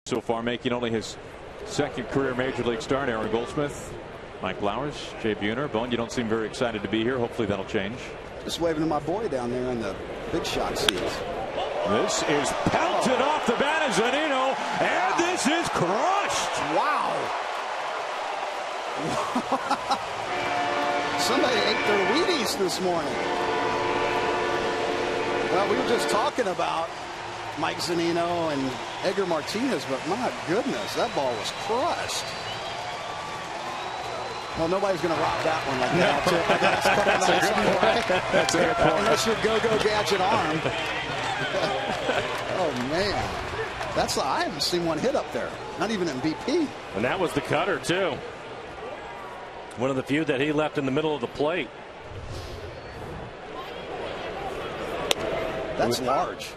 So far, making only his second career Major League start. Aaron Goldsmith, Mike Blowers, Jay Buhner. Bone, you don't seem very excited to be here. Hopefully that'll change. Just waving to my boy down there in the big shot seats. This is pelted off the bat of Zunino, and this is crushed. Wow. Somebody ate their Wheaties this morning. Well, we were just talking about Mike Zunino and Edgar Martinez, but my goodness, that ball was crushed. Well, nobody's going to rock that one like that. That's a good point. Unless your go-go gadget arm. Oh, man. I haven't seen one hit up there. Not even in BP. And that was the cutter, too. One of the few that he left in the middle of the plate. That's large.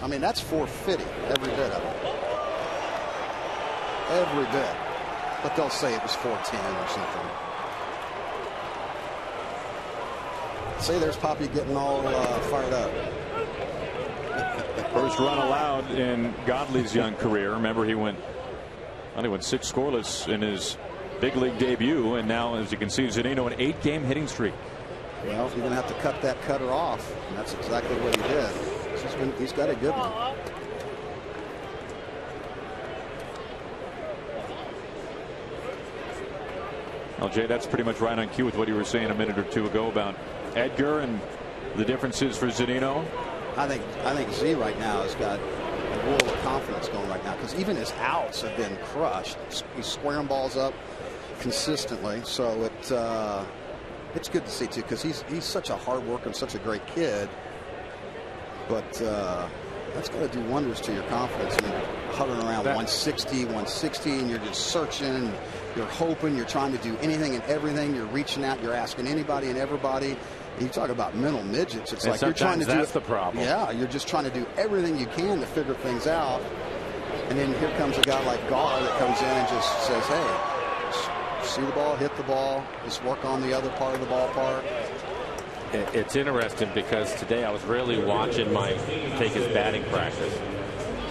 I mean, that's 450, every bit of it. Every bit. But they'll say it was 410 or something. See, there's Poppy getting all fired up. First run allowed in Godley's young career. Remember, he went 6 scoreless in his big league debut, and now, as you can see, Zunino an 8-game hitting streak. Well, you're going to have to cut that cutter off, and that's exactly what he did. He's got a good one. Well, Jay, that's pretty much right on cue with what you were saying a minute or two ago about Edgar and the differences for Zunino. I think Z right now has got a world of confidence going right now, because even his outs have been crushed. He's squaring balls up consistently, so it's good to see too, because he's such a hard worker and such a great kid. But that's going to do wonders to your confidence. I mean, hovering around 160, and you're just searching, you're hoping, you're trying to do anything and everything. You're reaching out, you're asking anybody and everybody. And you talk about mental midgets. It's like you're trying to do. That's the problem. Yeah, you're just trying to do everything you can to figure things out. And then here comes a guy like Gar that comes in and just says, "Hey, see the ball, hit the ball, just work on the other part of the ballpark." It's interesting because today I was really watching Mike take his batting practice.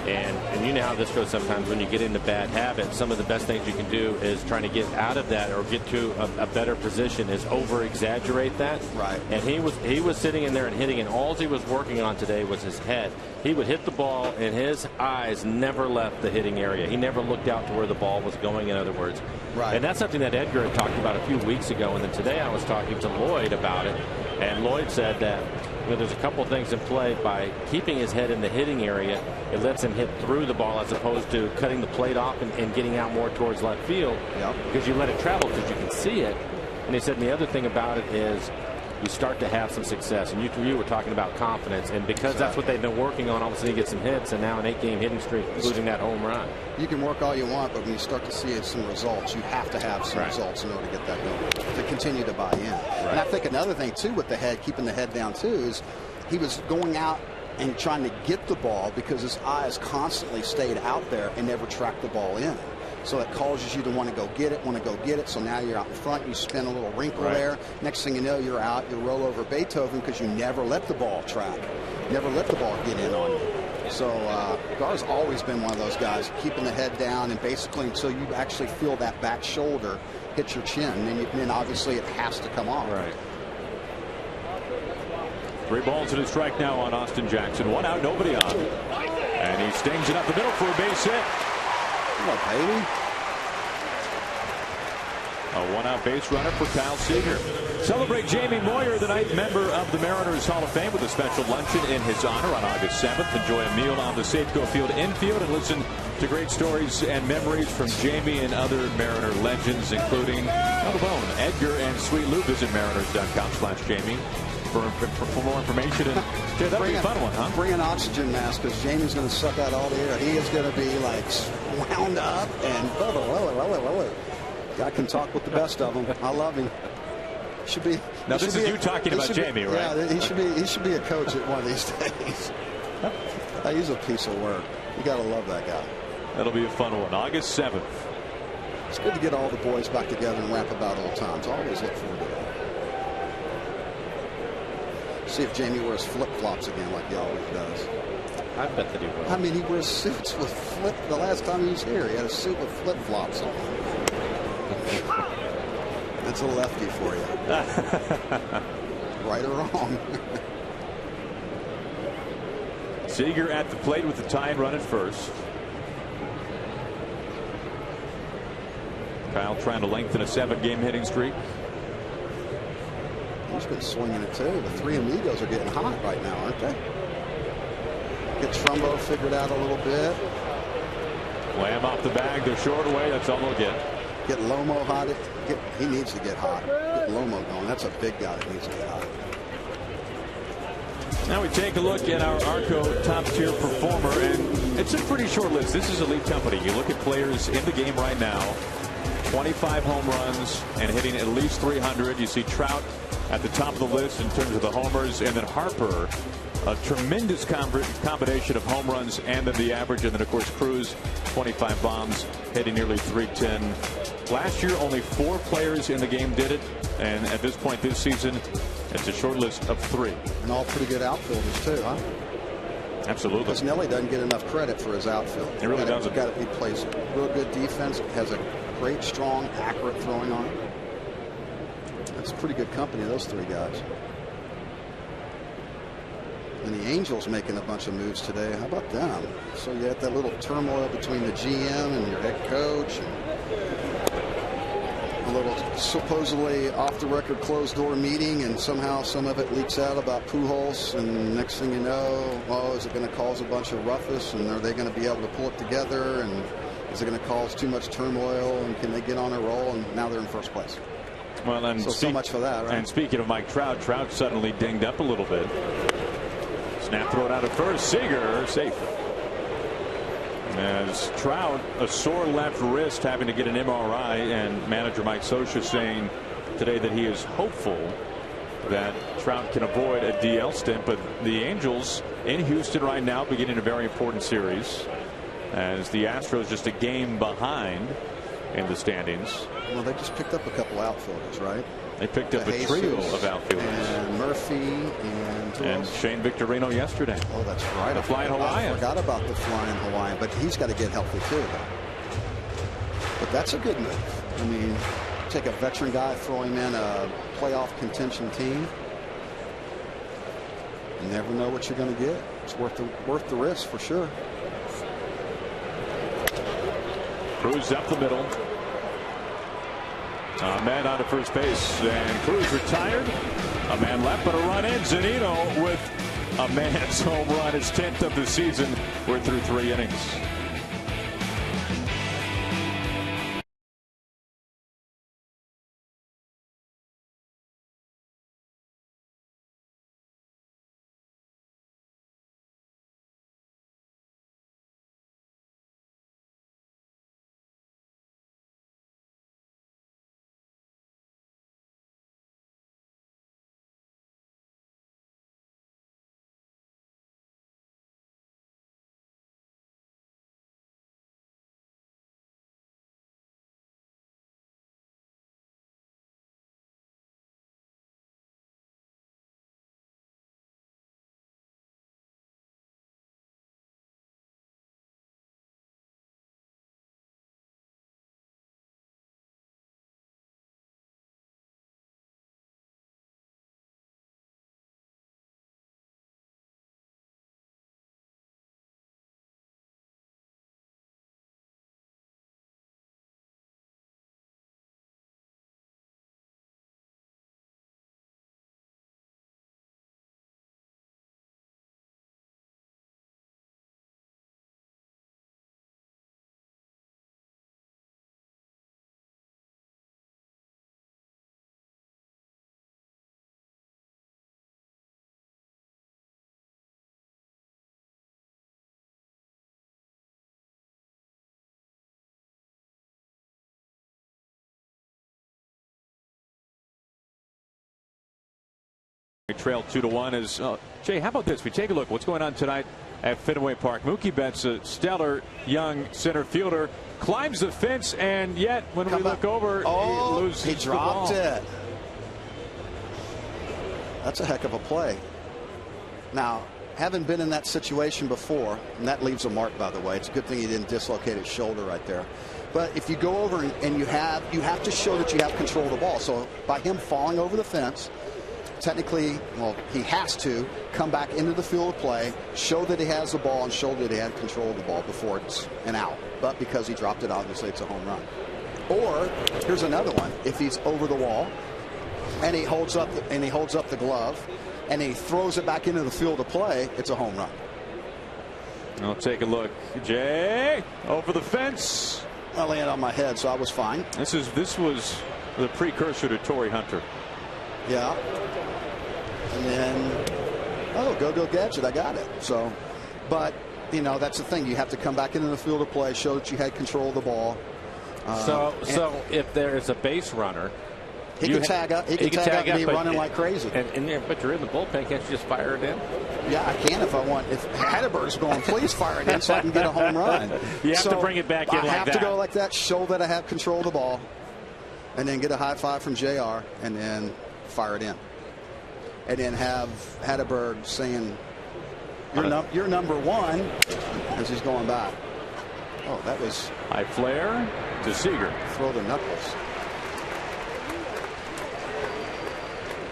And you know how this goes sometimes when you get into bad habits. Some of the best things you can do is trying to get out of that or get to a better position is over-exaggerate that. Right. And he was sitting in there and hitting, and all he was working on today was his head. He would hit the ball, and his eyes never left the hitting area. He never looked out to where the ball was going, in other words. Right. And that's something that Edgar had talked about a few weeks ago. And then today I was talking to Lloyd about it. And Lloyd said that there's a couple things in play. By keeping his head in the hitting area, it lets him hit through the ball as opposed to cutting the plate off and getting out more towards left field. Yep. Because you let it travel because you can see it. And he said, and the other thing about it is you start to have some success. And you were talking about confidence. And because that's what they've been working on, all of a sudden he gets some hits, and now an 8-game hitting streak, including that home run. You can work all you want, but when you start to see some results, you have to have some results in order to get that going, to continue to buy in. Right. And I think another thing, too, with the head, keeping the head down, too, is he was going out and trying to get the ball because his eyes constantly stayed out there and never tracked the ball in. So it causes you to want to go get it, So now you're out in front, you spin a little wrinkle there. Next thing you know, you're out, you roll over Beethoven because you never let the ball track. Never let the ball get in on you. So Gar's always been one of those guys, keeping the head down, and basically until you actually feel that back shoulder hit your chin. And then obviously it has to come off. Right. 3 balls and a strike now on Austin Jackson. 1 out, nobody on. And he stings it up the middle for a base hit. Come on, baby. A 1-out base runner for Kyle Seager. Celebrate Jamie Moyer tonight, member of the Mariners Hall of Fame, with a special luncheon in his honor on August 7th. Enjoy a meal on the Safeco Field infield and listen to great stories and memories from Jamie and other Mariner legends, including on the bone, Edgar and Sweet Lou. Visit Mariners.com/Jamie for more information. And yeah, that'll be a fun one, huh? Bring an oxygen mask, because Jamie's going to suck out all the air. He is going to be like wound up and I can talk with the best of them. I love him. Should be. Now this is you talking about Jamie, right? Yeah, he should be a coach at one of these days. He's a piece of work. You got to love that guy. That'll be a fun one. August 7th. It's good to get all the boys back together and rap about old times. I always look forward to that. See if Jamie wears flip-flops again like he always does. I bet that he will. I mean, he wears suits with the last time he was here, he had a suit with flip-flops on. That's a lefty for you. Right or wrong. Seager at the plate with the tying run at first. Kyle trying to lengthen a 7-game hitting streak. He's been swinging it too. The three amigos are getting hot right now, aren't they? Get Trumbo figured out a little bit. Lamb off the bag. They're short away. That's all they'll get. Get Lomo hot. He needs to get hot. Get Lomo going. That's a big guy that needs to get hot. Now we take a look at our Arco top tier performer, and it's a pretty short list. This is elite company. You look at players in the game right now. 25 home runs and hitting at least 300. You see Trout at the top of the list in terms of the homers, and then Harper, a tremendous combination of home runs and then the average, and then of course Cruz, 25 bombs, hitting nearly 310. Last year only 4 players in the game did it, and at this point this season it's a short list of 3. And all pretty good outfielders too, huh? Absolutely. Because Nelly doesn't get enough credit for his outfield. He really doesn't. He plays real good defense, has a great, strong, accurate throwing arm. That's pretty good company, those 3 guys. And the Angels making a bunch of moves today. How about them? So you had that little turmoil between the GM and your head coach. And a little supposedly off-the-record closed-door meeting, and somehow some of it leaks out about Pujols, and next thing you know, oh, is it going to cause a bunch of ruckus, and are they going to be able to pull it together, and is it going to cause too much turmoil, and can they get on a roll, and now they're in first place. Well, and so much for that, right? And speaking of Mike Trout, Trout suddenly dinged up a little bit. Snap throw it out at first. Seager safe. As Trout, a sore left wrist, having to get an MRI, and manager Mike Scioscia saying today that he is hopeful that Trout can avoid a DL stint. But the Angels in Houston right now beginning a very important series, as the Astros just a game behind in the standings. Well, they just picked up a couple outfielders, right? They picked up a trio of outfielders. And Murphy and Shane Victorino yesterday. Oh, that's right. The Flying Hawaiian. I forgot about the Flying Hawaiian, but he's got to get healthy too, though. But that's a good move. I mean, take a veteran guy, throw him in a playoff contention team. You never know what you're going to get. It's worth the risk for sure. Cruz up the middle. A man on to first base, and Cruz retired. A man left, but a run in. Zunino with a man's home run, his 10th of the season. We're through 3 innings. We trail 2-1 as Jay, how about this? We take a look what's going on tonight at Fenway Park. Mookie Betts, a stellar young center fielder, climbs the fence, and yet when we look over, he loses he dropped the ball. it. That's a heck of a play. Now, having been in that situation before, and that leaves a mark, by the way. It's a good thing he didn't dislocate his shoulder right there. But if you go over and you have to show that you have control of the ball. So by him falling over the fence, technically, well, he has to come back into the field of play, show that he has the ball, and show that he had control of the ball before it's an out. But because he dropped it, obviously it's a home run. Or here's another one: if he's over the wall and he holds up the glove and he throws it back into the field of play, it's a home run. I'll take a look. Jay, over the fence. I landed on my head, so I was fine. This was the precursor to Torrey Hunter. Yeah. And then, go gadget, I got it. So, but you know, that's the thing. You have to come back into the field of play, show that you had control of the ball. So if there is a base runner, he can tag up. He can tag up and be running like crazy. But you're in the bullpen. Can't you just fire it in? Yeah, I can if I want. If Hatterberg's going, please fire it in so I can get a home run. You have to bring it back in like that. I have to go like that, show that I have control of the ball, and then get a high five from JR, and then fire it in. And then have Hatterberg saying, you're number one, as he's going back. Oh, that was high flare to Seager. Throw the knuckles.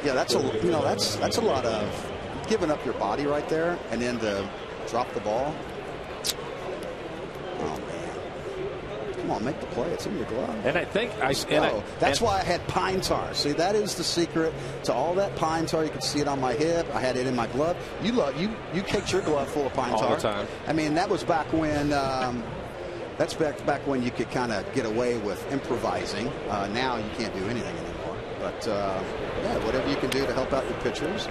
Yeah, that's a lot of giving up your body right there, and then to drop the ball. Oh man, come on, make the play. It's in your glove. And I think that's why I had pine tar. See, that is the secret to all that pine tar. You can see it on my hip. I had it in my glove. You caked your glove full of pine tar all the time. I mean, that was back when. That's back when you could kind of get away with improvising. Now you can't do anything anymore. But yeah, whatever you can do to help out your pitchers.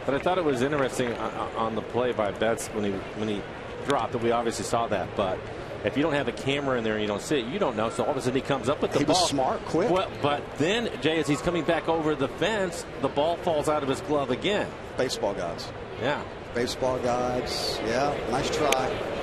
But I thought it was interesting on the play by Betts when he dropped it. We obviously saw that, but if you don't have a camera in there and you don't see it, you don't know. So all of a sudden he comes up with the ball. He was smart, quick. Well, but then, Jay, as he's coming back over the fence, the ball falls out of his glove again. Baseball gods. Yeah. Baseball gods. Yeah, nice try.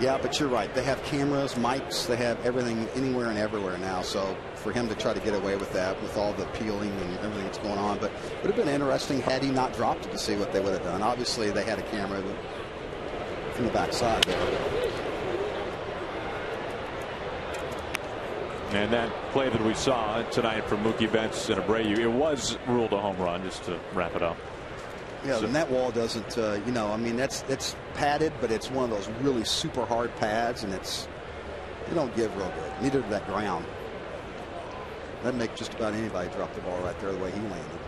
Yeah, but you're right. They have cameras, mics. They have everything anywhere and everywhere now. So for him to try to get away with that, with all the peeling and everything that's going on, but it would have been interesting had he not dropped it to see what they would have done. Obviously, they had a camera from the backside there. And that play that we saw tonight from Mookie Betts and Abreu, it was ruled a home run, just to wrap it up. Yeah, and that wall doesn't, I mean, it's padded, but it's one of those really super hard pads, and you don't give real good. Neither did that ground. That'd make just about anybody drop the ball right there the way he landed.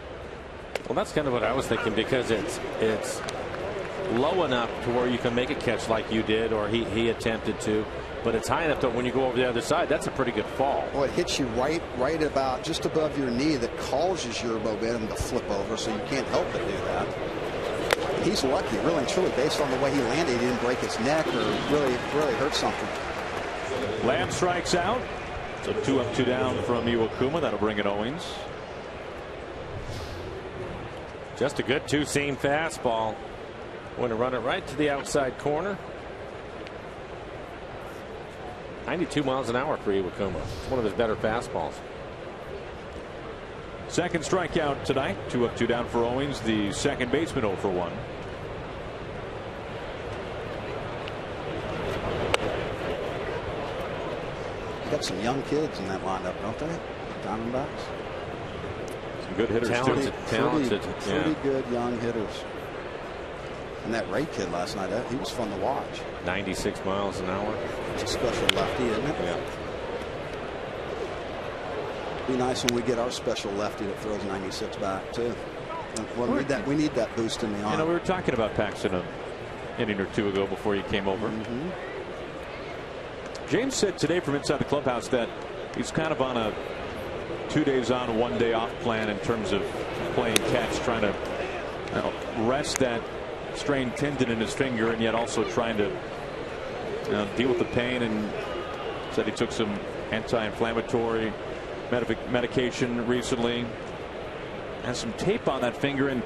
Well, that's kind of what I was thinking, because it's low enough to where you can make a catch like you did, or he attempted to, but it's high enough that when you go over the other side, that's a pretty good fall. Well, it hits you right about just above your knee, that causes your momentum to flip over, so you can't help but do that. He's lucky, really and truly, based on the way he landed. He didn't break his neck or really hurt something. Lamb strikes out. So 2 up, 2 down from Iwakuma. That'll bring it Owings. Just a good two-seam fastball. Going to run it right to the outside corner. 92 miles an hour for Iwakuma. It's one of his better fastballs. Second strikeout tonight. 2 up, 2 down for Owings. The second baseman 0 for 1. You got some young kids in that lineup, don't they? Diamondbacks. Some good hitters, talented, pretty good young hitters. And that Ray kid last night, he was fun to watch. 96 miles an hour. It's a special lefty, isn't it? Yeah. Be nice when we get our special lefty that throws 96 back too. Well, we need that boost in the arm. We were talking about Paxton an inning or two ago before you came over. Mm-hmm. James said today from inside the clubhouse that he's kind of on a 2 days on, 1 day off plan in terms of playing catch, trying to rest that strained tendon in his finger, and yet also trying to deal with the pain. And said he took some anti-inflammatory medication recently, has some tape on that finger, and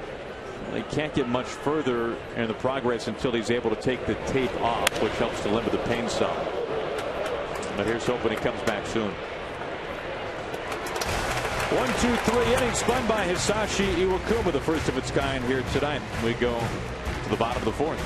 he can't get much further in the progress until he's able to take the tape off, which helps to limit the pain some. But here's hoping he comes back soon. 1, 2, 3 innings spun by Hisashi Iwakuma, the first of its kind here tonight. We go to the bottom of the fourth.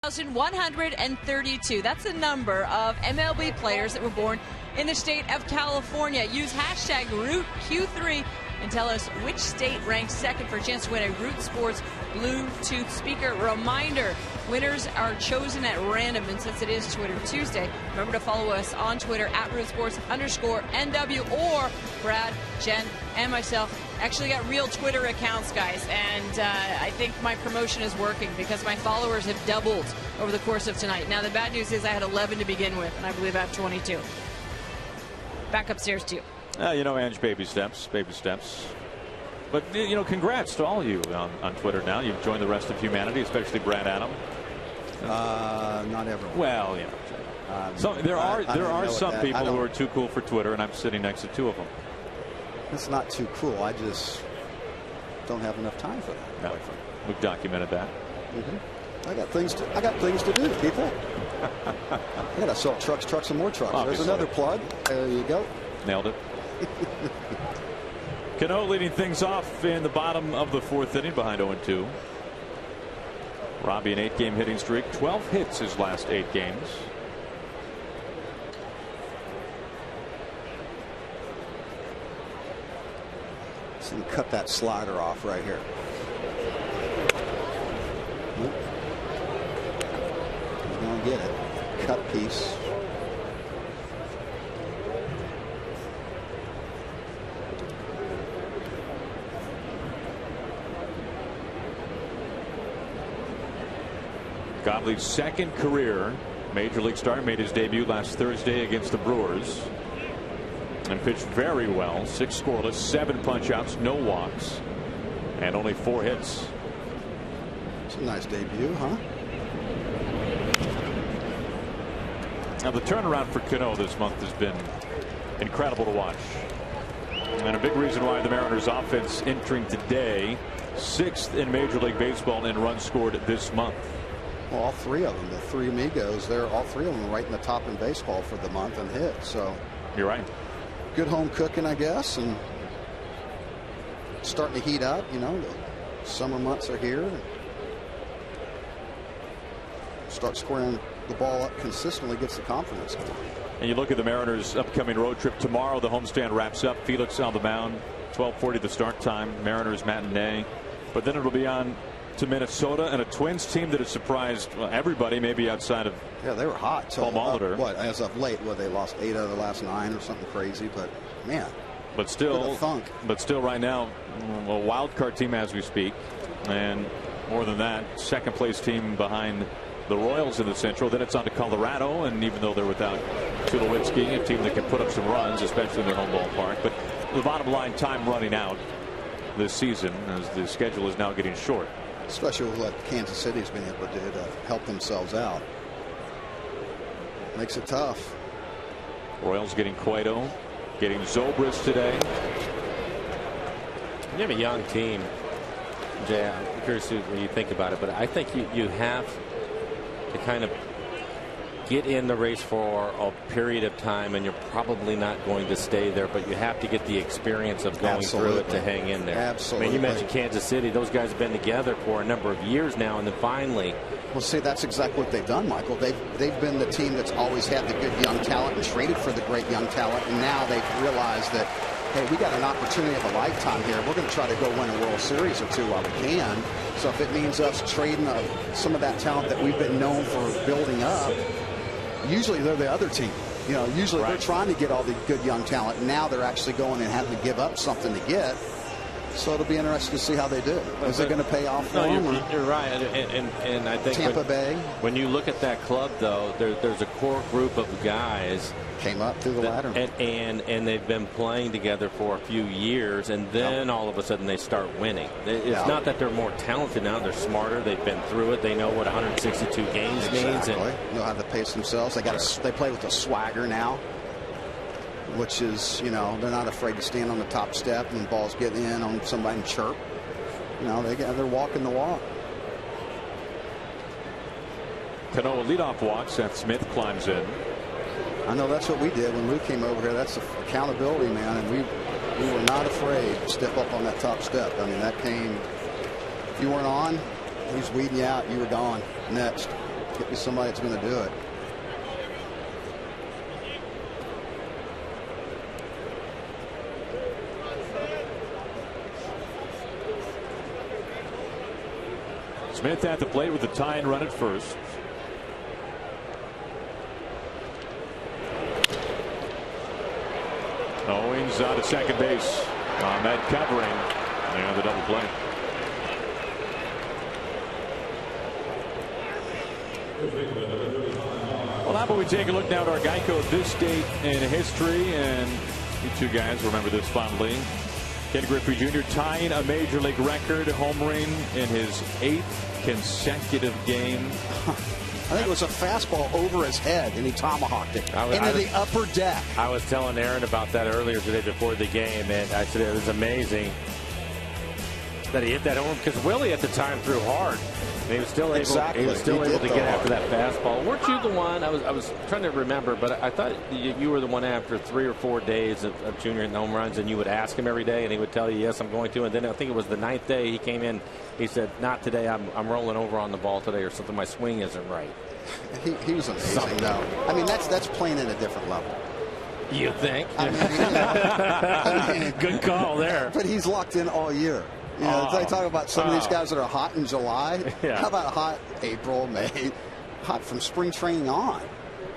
$1,132. That's the number of MLB players that were born in the state of California. Use hashtag RootQ3 and tell us which state ranks second for a chance to win a Root Sports Bluetooth speaker. Reminder, winners are chosen at random, and since it is Twitter Tuesday, remember to follow us on Twitter at RootSports_NW, or Brad, Jen, and myself actually got real Twitter accounts, guys, and I think my promotion is working because my followers have doubled over the course of tonight. Now, the bad news is I had 11 to begin with, and I believe I have 22. Back upstairs to you. You know, Ange, baby steps, baby steps. But, you know, congrats to all of you on Twitter now. You've joined the rest of humanity, especially Brad Adam. Not everyone. Well, you know. So there are some people who are too cool for Twitter, and I'm sitting next to two of them. It's not too cool. I just don't have enough time for that. No, we've documented that. I got things to do, people. I got to sell trucks, and more trucks. Obviously. There's another plug. There you go. Nailed it. Cano leading things off in the bottom of the fourth inning behind 0-2. Robbie, an 8-game hitting streak, 12 hits his last 8 games. So cut that slider off right here. He's going to get it. Cut piece. Godley's second career major league start, made his debut last Thursday against the Brewers and pitched very well. 6 scoreless, 7 punch-outs, no walks, and only 4 hits. It's a nice debut, huh? Now the turnaround for Cano this month has been incredible to watch, and a big reason why the Mariners offense entering today 6th in Major League Baseball in runs scored this month. Well, all 3 of them, the 3 amigos, they're all 3 of them right in the top in baseball for the month and hit. So you're right. Good home cooking, I guess, and starting to heat up. You know, the summer months are here. Start squaring the ball up consistently, gets the confidence going. And you look at the Mariners' upcoming road trip tomorrow. The homestand wraps up. Felix on the mound, 12:40 the start time. Mariners matinee, but then it'll be on to Minnesota and a Twins team that has surprised everybody, maybe outside of they were hot. Paul Molitor. What, as of late, they lost 8 out of the last 9 or something crazy, but man. But still, right now, a wild card team as we speak, and more than that, second place team behind the Royals in the Central. Then it's on to Colorado, and even though they're without Tulowitzki, a team that can put up some runs, especially in their home ballpark. But the bottom line, time running out. this season as the schedule is now getting short. Especially with what Kansas City's been able to do to help themselves out. Makes it tough. Royals getting Cueto, getting Zobrist today. You have a young team, Jay. I'm curious what you think about it, but I think you have to kind of get in the race for a period of time, and you're probably not going to stay there, but you have to get the experience of going through it to hang in there. Absolutely. I mean, you mentioned Kansas City. Those guys have been together for a number of years now, and then finally. Well, see, that's exactly what they've done, Michael. They've been the team that's always had the good young talent and traded for the great young talent, and now they've realized that, hey, we got an opportunity of a lifetime here. We're going to try to go win a World Series or two while we can. So if it means us trading some of that talent that we've been known for building up, usually they're the other team. You know, usually they're trying to get all the good young talent. Now they're actually going and having to give up something to get. So it'll be interesting to see how they do. Is it going to pay off for them? You're right. And I think Tampa Bay. When you look at that club, though, there's a core group of guys came up through the ladder, and they've been playing together for a few years, and then all of a sudden they start winning. It's not that they're more talented now; they're smarter. They've been through it. They know what 162 games means, and know how to pace themselves. They play with a swagger now, which is, you know, they're not afraid to stand on the top step and the ball's getting in on somebody and chirp. You know, they're walking the walk. Cano, a leadoff walk. Seth Smith climbs in. I know that's what we did when Lou came over here. That's accountability, man, and we were not afraid to step up on that top step. I mean, that came. If you weren't on, he was weeding you out. You were gone. Next, get me somebody that's going to do it. Smith at the plate with the tying run at first. Owings out at second base on that covering and the double play. Well, how about we take a look now at our Geico this date in history, and you two guys remember this fondly. Ken Griffey Jr. tying a major league record, homering in his 8th consecutive game. I think it was a fastball over his head, and he tomahawked it into the upper deck. I was telling Aaron about that earlier today before the game, and I said it was amazing that he hit that home because Willie at the time threw hard. And he was still able. He was still able to get after that fastball. Weren't you the one? I was trying to remember, but I thought you were the one after 3 or 4 days of Junior hitting home runs, and you would ask him every day, and he would tell you, "Yes, I'm going to." And then I think it was the 9th day he came in. He said, "Not today. I'm rolling over on the ball today, or something. My swing isn't right." He was amazing, though. I mean, that's playing at a different level. You think? I mean, you know, good call there. But he's locked in all year. You know, they talk about some of these guys that are hot in July. Yeah. How about hot April, May? Hot from spring training on,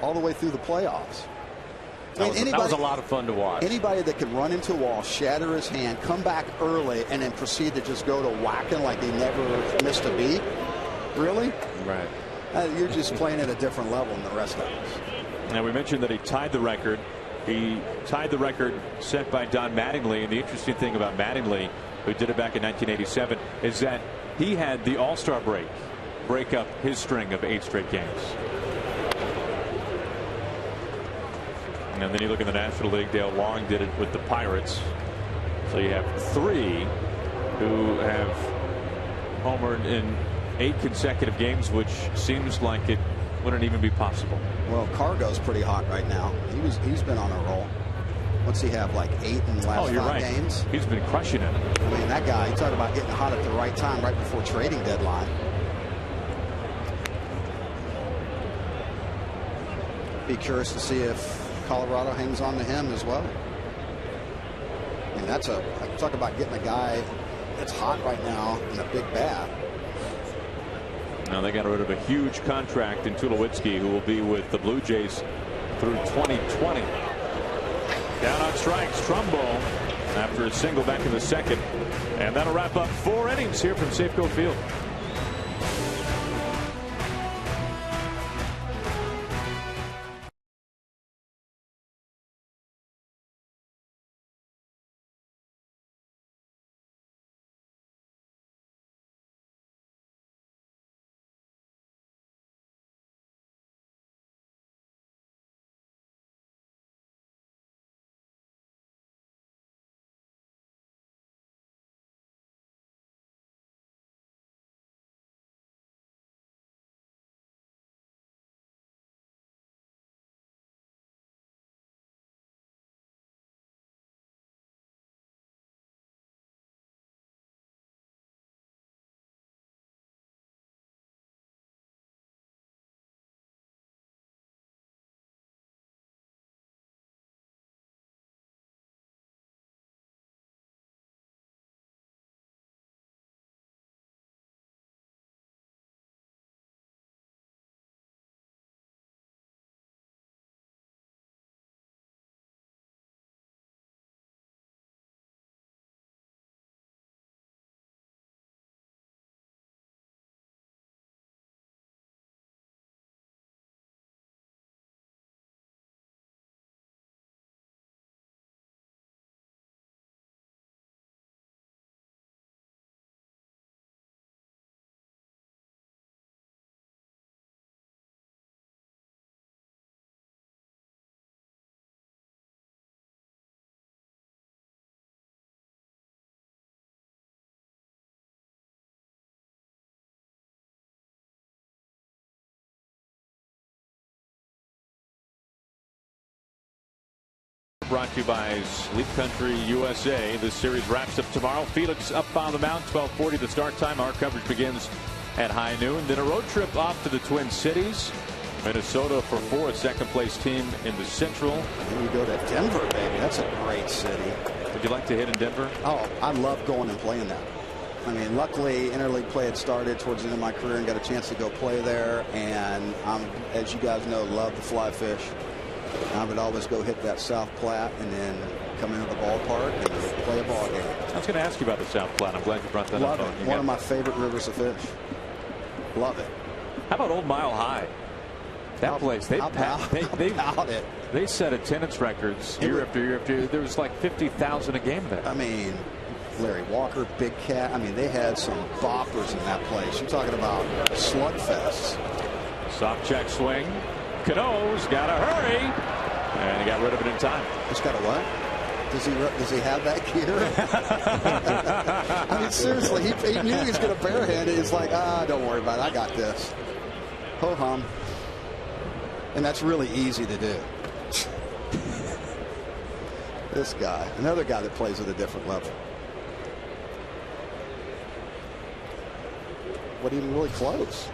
all the way through the playoffs. That was a lot of fun to watch. Anybody that can run into a wall, shatter his hand, come back early, and then proceed to just go to whacking like he never missed a beat. Really? Right. You're just playing at a different level than the rest of us. Now, we mentioned that he tied the record. He tied the record set by Don Mattingly. And the interesting thing about Mattingly, who did it back in 1987, is that he had the All-Star break up his string of 8 straight games. And then you look in the National League, Dale Long did it with the Pirates. So you have 3 who have homered in 8 consecutive games, which seems like it wouldn't even be possible. Well, Cargo's pretty hot right now. He's been on a roll. What's he have, like 8 in the last 5 games? He's been crushing it. I mean, that guy, you talk about getting hot at the right time, right before trading deadline. Be curious to see if Colorado hangs on to him as well. I mean, talk about getting a guy that's hot right now in a big bat. Now they got rid of a huge contract in Tulowitzki, who will be with the Blue Jays through 2020. Down on strikes, Trumbo after a single back in the 2nd. And that'll wrap up 4 innings here from Safeco Field. brought to you by Sleep Country USA. This series wraps up tomorrow. Felix up on the mound, 12:40 the start time. Our coverage begins at high noon. Then a road trip off to the Twin Cities. Minnesota for 4, second place team in the Central. Then we go to Denver, baby. That's a great city. Would you like to hit in Denver? Oh, I love going and playing that. I mean, luckily, interleague play had started towards the end of my career and got a chance to go play there. And as you guys know, love the fly fish. I would always go hit that South Platte and then come into the ballpark and play a ball game. I was going to ask you about the South Platte. I'm glad you brought that up. Love it. One of my favorite rivers to fish. Love it. How about Old Mile High? That place, they set attendance records year after year after year. There was like 50,000 a game there. I mean, Larry Walker, Big Cat. I mean, they had some boppers in that place. You're talking about slugfests. Soft check swing. Cano's got to hurry, and he got rid of it in time. He's got a what? Does he have that gear? I mean, seriously, he knew he was going to barehand it. He's like, don't worry about it. I got this. Ho hum. And that's really easy to do. This guy, another guy that plays at a different level. What even really close?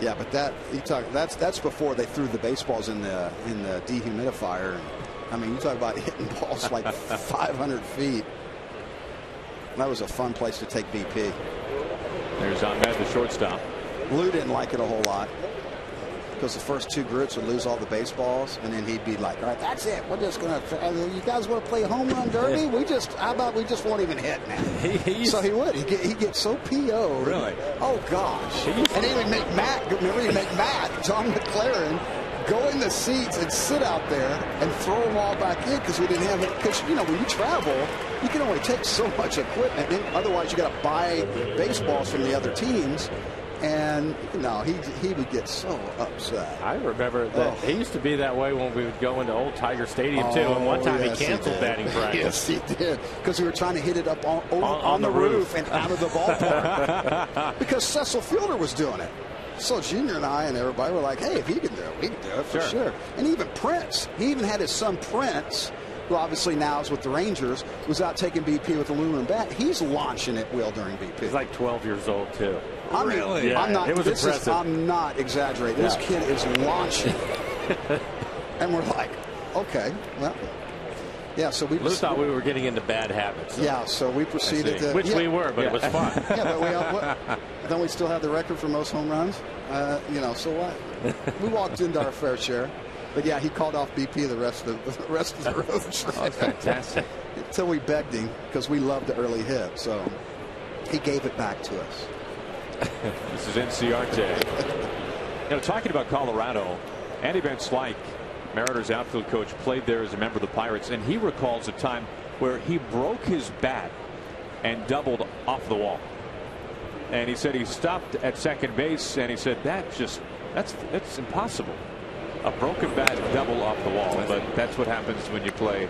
Yeah, but that's before they threw the baseballs in the dehumidifier. I mean, you talk about hitting balls like 500 feet. That was a fun place to take BP. There's Ahmed, the shortstop. Lou didn't like it a whole lot because the first 2 groups would lose all the baseballs, and then he'd be like, all right, that's it. We're just going to, you guys want to play home run derby? How about we just won't even hit now? So he would. He'd get so PO'd. Really? Oh, gosh. And he would make Matt, remember, he'd make Matt, John McLaren, go in the seats and sit out there and throw them all back in because we didn't have it. Because, you know, when you travel, you can only take so much equipment. And otherwise, you got to buy baseballs from the other teams. And, you know, he would get so upset. I remember that he used to be that way when we would go into Old Tiger Stadium, too. And one time he canceled batting practice. Yes, he did. Because we were trying to hit it up on the roof and out of the ballpark. Because Cecil Fielder was doing it. So Junior and I and everybody were like, hey, if he can do it, we can do it for sure. And even Prince, he even had his son Prince, who obviously now is with the Rangers, was out taking BP with aluminum bat. He's launching at will during BP. He's like 12 years old, too. Really? Yeah, I'm not, it was impressive. I'm not exaggerating. This kid is launching. And we're like, okay, well. Yeah, so we thought we were getting into bad habits. Yeah, so we proceeded to. Which we were, but it was fun. Yeah, but don't we still have the record for most home runs? You know, so what? We walked into our fair share. But yeah, he called off BP the rest of the road. Oh, that's fantastic. Until we begged him because we loved the early hit. So he gave it back to us. This is Inciarte. You know, talking about Colorado, Andy Van Slyke, Mariners outfield coach, played there as a member of the Pirates, and he recalls a time where he broke his bat and doubled off the wall. And he said he stopped at second base, and he said that's impossible. A broken bat double off the wall, but that's what happens when you play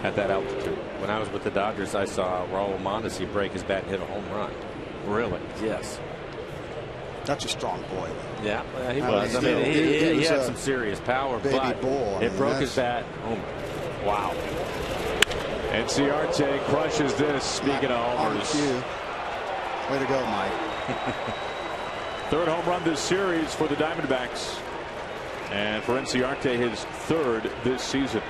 at that altitude. When I was with the Dodgers, I saw Raul Mondesi break his bat and hit a home run. Really? Yes. That's a strong boy. Yeah, he was. I mean, he had some serious power, but it broke his bat. Oh, my. Wow. Inciarte crushes this. Speaking of homers. Way to go, Mike. Third home run this series for the Diamondbacks. And for Inciarte, his 3rd this season.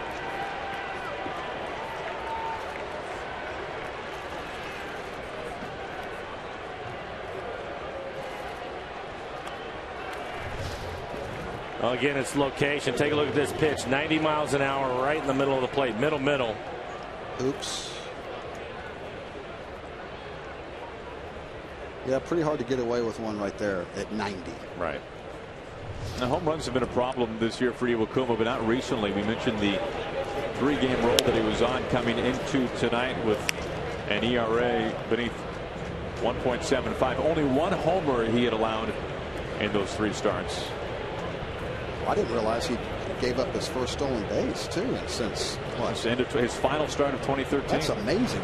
Well, again, it's location. Take a look at this pitch. 90 miles an hour right in the middle of the plate. Middle. Oops. Yeah, pretty hard to get away with one right there at 90. Right. Now, home runs have been a problem this year for Iwakuma, but not recently. We mentioned the 3-game roll that he was on coming into tonight with an ERA beneath 1.75. Only 1 homer he had allowed in those 3 starts. Well, I didn't realize he gave up his first stolen base, too, since what? His final start of 2013. That's amazing.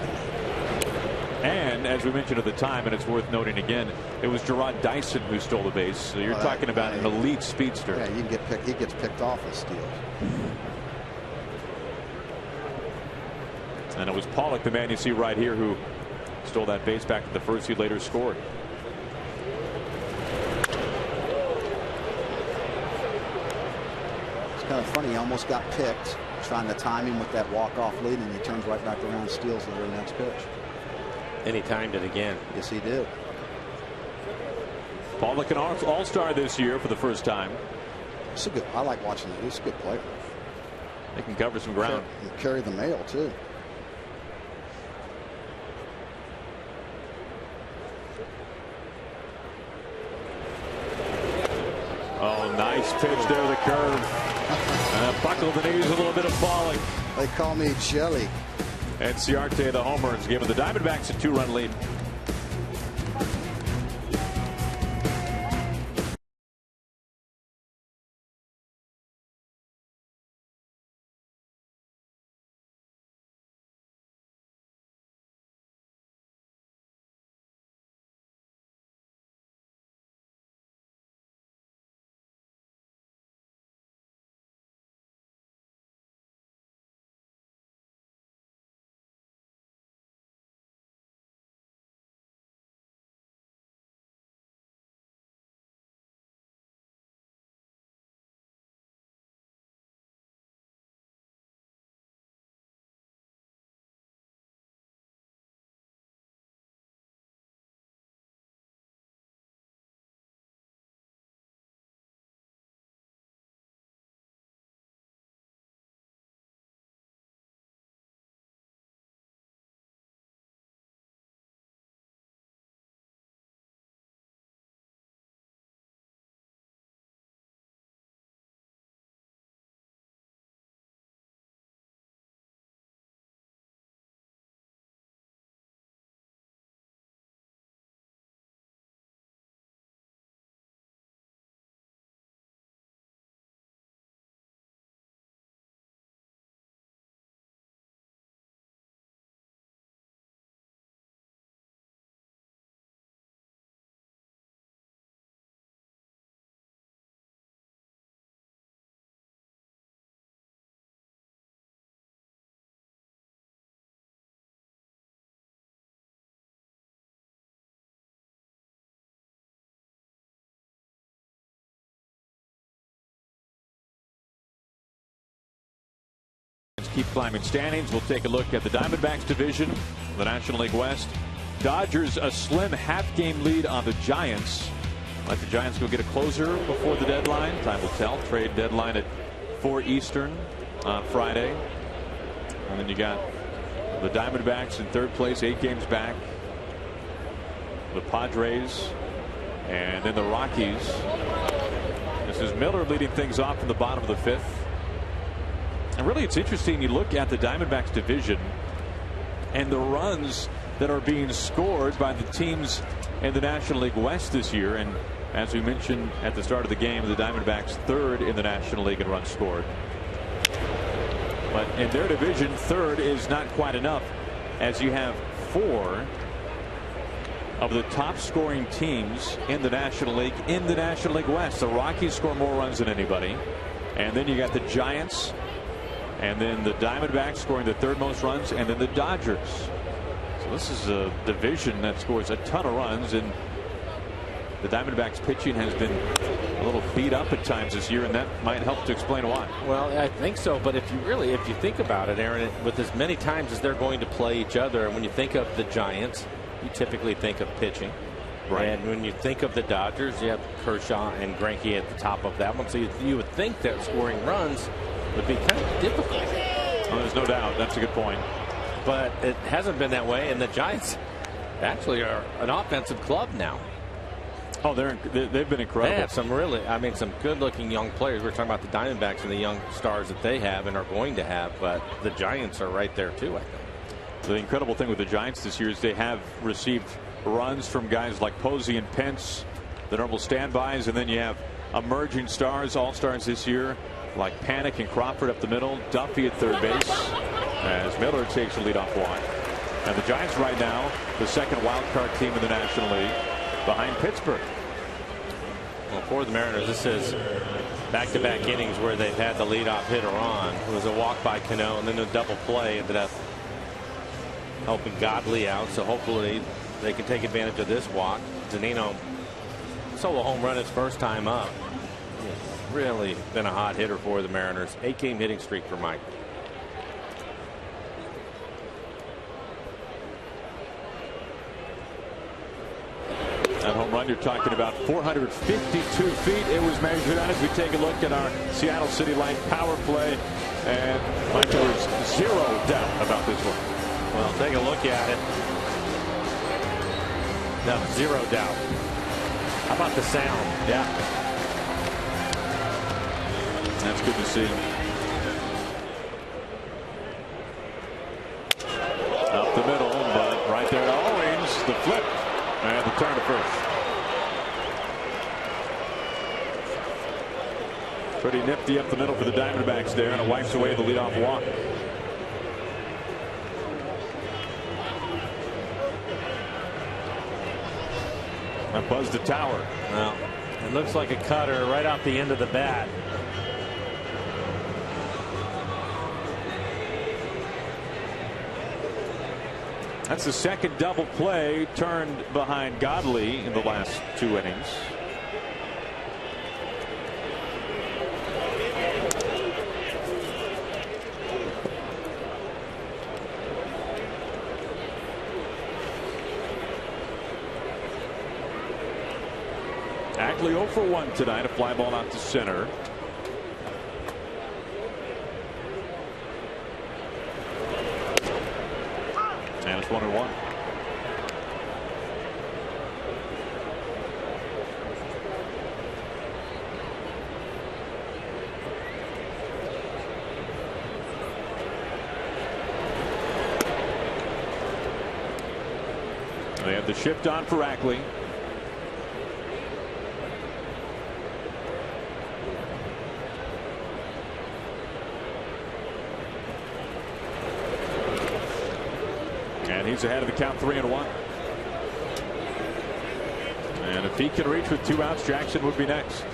And as we mentioned at the time, and it's worth noting again, it was Gerard Dyson who stole the base. So you're talking about an elite speedster. Yeah, he gets picked off and steals. And it was Pollock, the man you see right here, who stole that base back to the first. He later scored. It's kind of funny. He almost got picked, trying to time him with that walk-off lead, and he turns right back around and steals the very next pitch. And he timed it again. Yes, he did. Pollock, an all-star this year for the first time. It's a good. I like watching it. He's a good player. They can cover some ground. And carry the mail too. Oh, nice pitch there, the curve. Buckled the knees, a little bit of Pollock. They call me Jelly. And Ciarte, the homer, is giving the Diamondbacks a 2-run lead. Keep climbing standings. We'll take a look at the Diamondbacks division, the National League West. Dodgers a slim half-game lead on the Giants. Let the Giants go get a closer before the deadline. Time will tell. Trade deadline at 4 Eastern on Friday. And then you got the Diamondbacks in third place, 8 games back. The Padres and then the Rockies. This is Miller leading things off in the bottom of the 5th. And really, it's interesting. You look at the Diamondbacks division and the runs that are being scored by the teams in the National League West this year. And as we mentioned at the start of the game, the Diamondbacks third in the National League in runs scored. But in their division, third is not quite enough, as you have 4 of the top scoring teams in the National League West. The Rockies score more runs than anybody. And then you got the Giants. And then the Diamondbacks scoring the 3rd most runs, and then the Dodgers. So this is a division that scores a ton of runs, and the Diamondbacks pitching has been a little beat up at times this year, and that might help to explain why. Well, I think so, but if you think about it, Aaron, with as many times as they're going to play each other, and when you think of the Giants, you typically think of pitching. Right. And when you think of the Dodgers, you have Kershaw and Greinke at the top of that one. So you would think that scoring runs would be kind of difficult. Oh, there's no doubt. That's a good point. But it hasn't been that way, and the Giants actually are an offensive club now. Oh, they've been incredible. They have some good-looking young players. We're talking about the Diamondbacks and the young stars that they have and are going to have, but the Giants are right there too, I think. The incredible thing with the Giants this year is they have received runs from guys like Posey and Pence, the normal standbys, and then you have emerging stars, all-stars this year, like Panic and Crawford up the middle, Duffy at third base, as Miller takes a leadoff walk. And the Giants right now, the second wild card team in the National League, behind Pittsburgh. Well, for the Mariners, this is back-to-back innings where they've had the leadoff hitter on. It was a walk by Cano, and then a double play ended up helping Godley out, so hopefully they can take advantage of this walk. Zunino solo home run his first time up. He's really been a hot hitter for the Mariners. 8-game hitting streak for Mike. That home run you're talking about, 452 feet it was measured on. As we take a look at our Seattle City Light power play, and Mike, there's zero doubt about this one. Well, take a look at it. No, zero doubt. How about the sound? Yeah. That's good to see. Up the middle, but right there to Owens, the flip. And the turn to first. Pretty nifty up the middle for the Diamondbacks there, and it wipes away the leadoff walk. That buzzed the tower. Well, it looks like a cutter right off the end of the bat. That's the second double play turned behind Godley in the last 2 innings. Ackley 0 for 1 tonight, a fly ball out to center. And it's 1-1. They have the shift on for Ackley. And he's ahead of the count, 3-1. And if he can reach with 2 outs, Jackson would be next.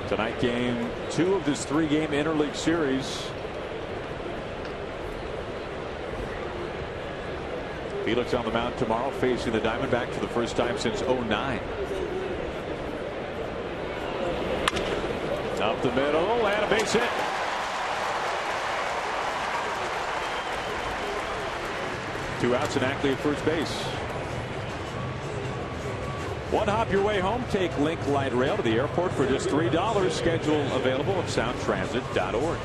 Tonight, game 2 of this 3-game interleague series. Felix on the mound tomorrow, facing the Diamondbacks for the first time since '09. Up the middle and a base hit. Two outs and Ackley at first base. One hop your way home. Take Link Light Rail to the airport for just $3. Schedule available at soundtransit.org.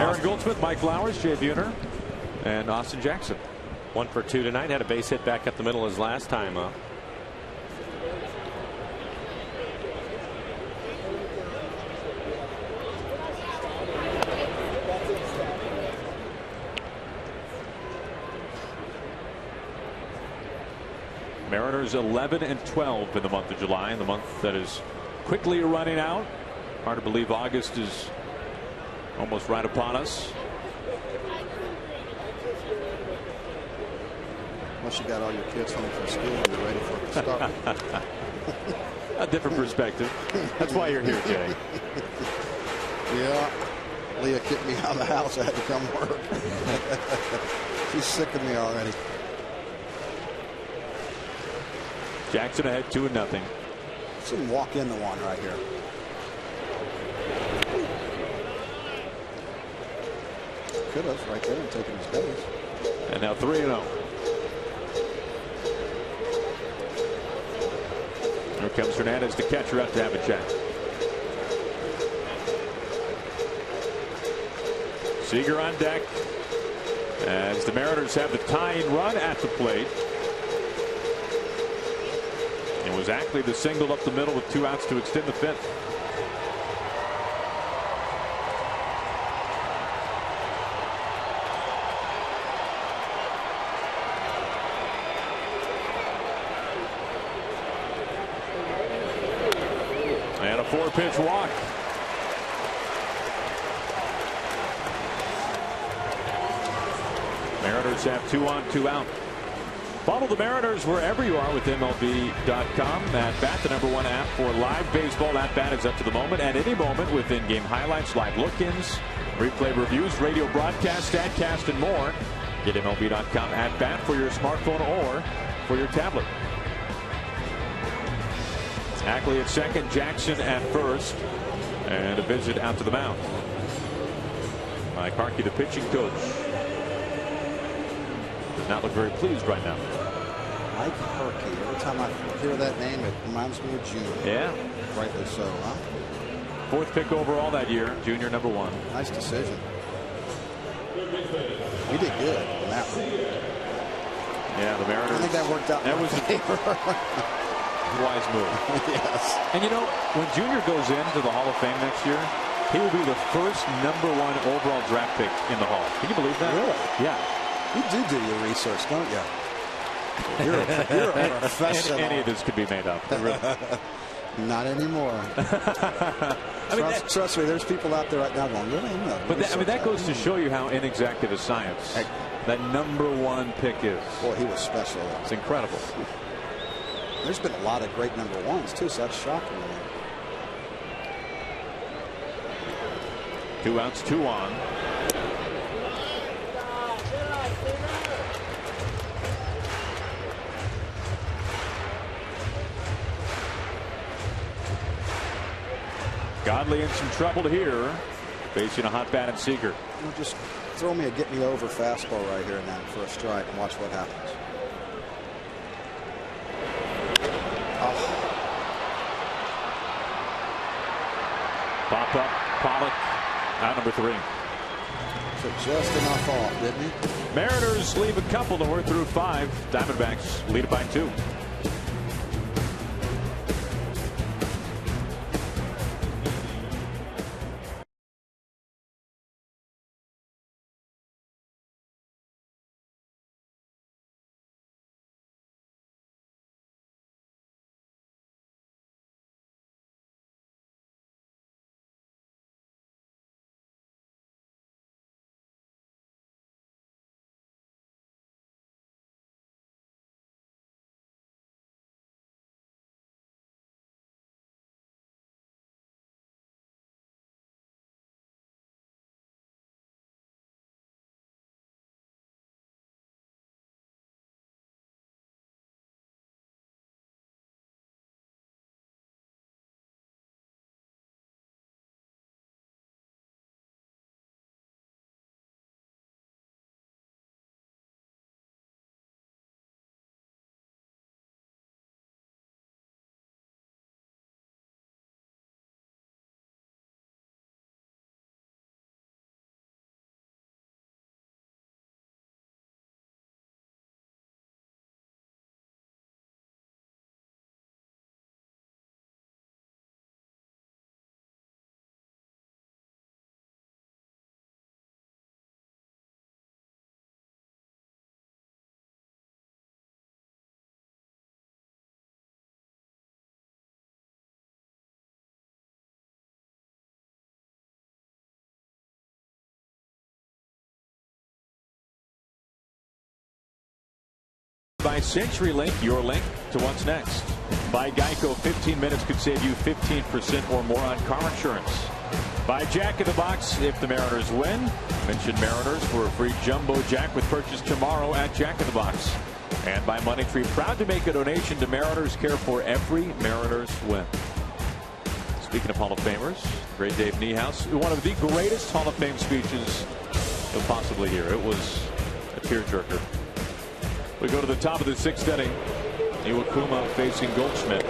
Aaron Goldsmith, Mike Flowers, Jay Buhner, and Austin Jackson. 1 for 2 tonight. Had a base hit back up the middle his last time up. Mariners 11-12 in the month of July, in the month that is quickly running out. Hard to believe August is almost right upon us. Once you got all your kids home from school and you're ready for it to start. A different perspective. That's why you're here, Jay. Yeah. Leah kicked me out of the house. I had to come work. She's sick of me already. Jackson ahead 2-0. See him walk into one right here. Could have right there and taken his base. And now 3-0. Here comes Hernandez, the catcher, out to have a check. Seager on deck as the Mariners have the tying run at the plate. It was Ackley that singled up the middle with 2 outs to extend the 5th. And a 4-pitch walk. Mariners have 2 on, 2 out. Follow the Mariners wherever you are with MLB.com. At Bat, the #1 app for live baseball. At Bat is up to the moment. At any moment with in-game highlights, live look-ins, replay reviews, radio broadcast, statcast, and more. Get MLB.com at Bat for your smartphone or for your tablet. Ackley at second, Jackson at first, and a visit out to the mound. Mike Harkey, the pitching coach, does not look very pleased right now. Mike Harkey. Every time I hear that name, it reminds me of Junior. Yeah. Rightly so, huh? 4th pick overall that year, Junior #1. Nice decision. We did good on that one. Yeah, the Mariners. I think that worked out. That was a wise move. Yes. And you know, when Junior goes into the Hall of Fame next year, he will be the first #1 overall draft pick in the Hall. Can you believe that? Really? Yeah. You do your research, don't you? You're a professional. Any of this could be made up. Really. Not anymore. Trust me, there's people out there right now going, really? No, but that goes to show you how inexactive a science that #1 pick is. Boy, he was special. It's incredible. There's been a lot of great #1s too, so that's shocking to me. 2 outs, 2 on. Godley in some trouble here, facing a hot bat and Seager. Just throw me a get-me-over fastball right here and then for a strike and watch what happens. Oh. Pop up, Pollock, out #3. Took just enough off, didn't he? Mariners leave a couple to work through 5. Diamondbacks lead it by 2. By CenturyLink, your link to what's next. By Geico, 15 minutes could save you 15% or more on car insurance. By Jack in the Box, if the Mariners win, mention Mariners for a free jumbo jack with purchase tomorrow at Jack in the Box. And by Money Tree, proud to make a donation to Mariners Care for every Mariners win. Speaking of Hall of Famers, great Dave Niehaus, one of the greatest Hall of Fame speeches you'll possibly hear. It was a tearjerker. We go to the top of the 6th inning. Iwakuma facing Goldschmidt.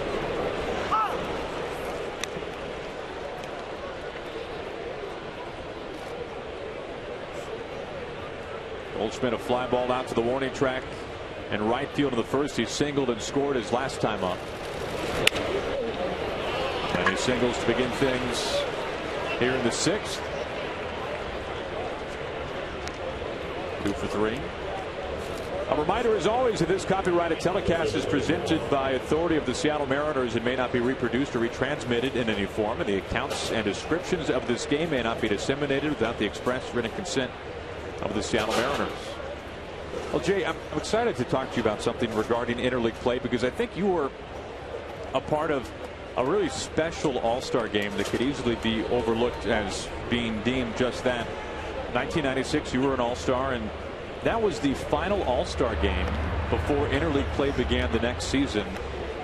Goldschmidt, a fly ball out to the warning track and right field in the first. He singled and scored his last time up. And he singles to begin things here in the 6th. 2 for 3. A reminder, as always, that this copyrighted telecast is presented by authority of the Seattle Mariners and may not be reproduced or retransmitted in any form. And the accounts and descriptions of this game may not be disseminated without the express written consent of the Seattle Mariners. Well, Jay, I'm excited to talk to you about something regarding interleague play, because I think you were a part of a really special all-star game that could easily be overlooked as being deemed just that. 1996, you were an all-star, and that was the final all-star game before interleague play began the next season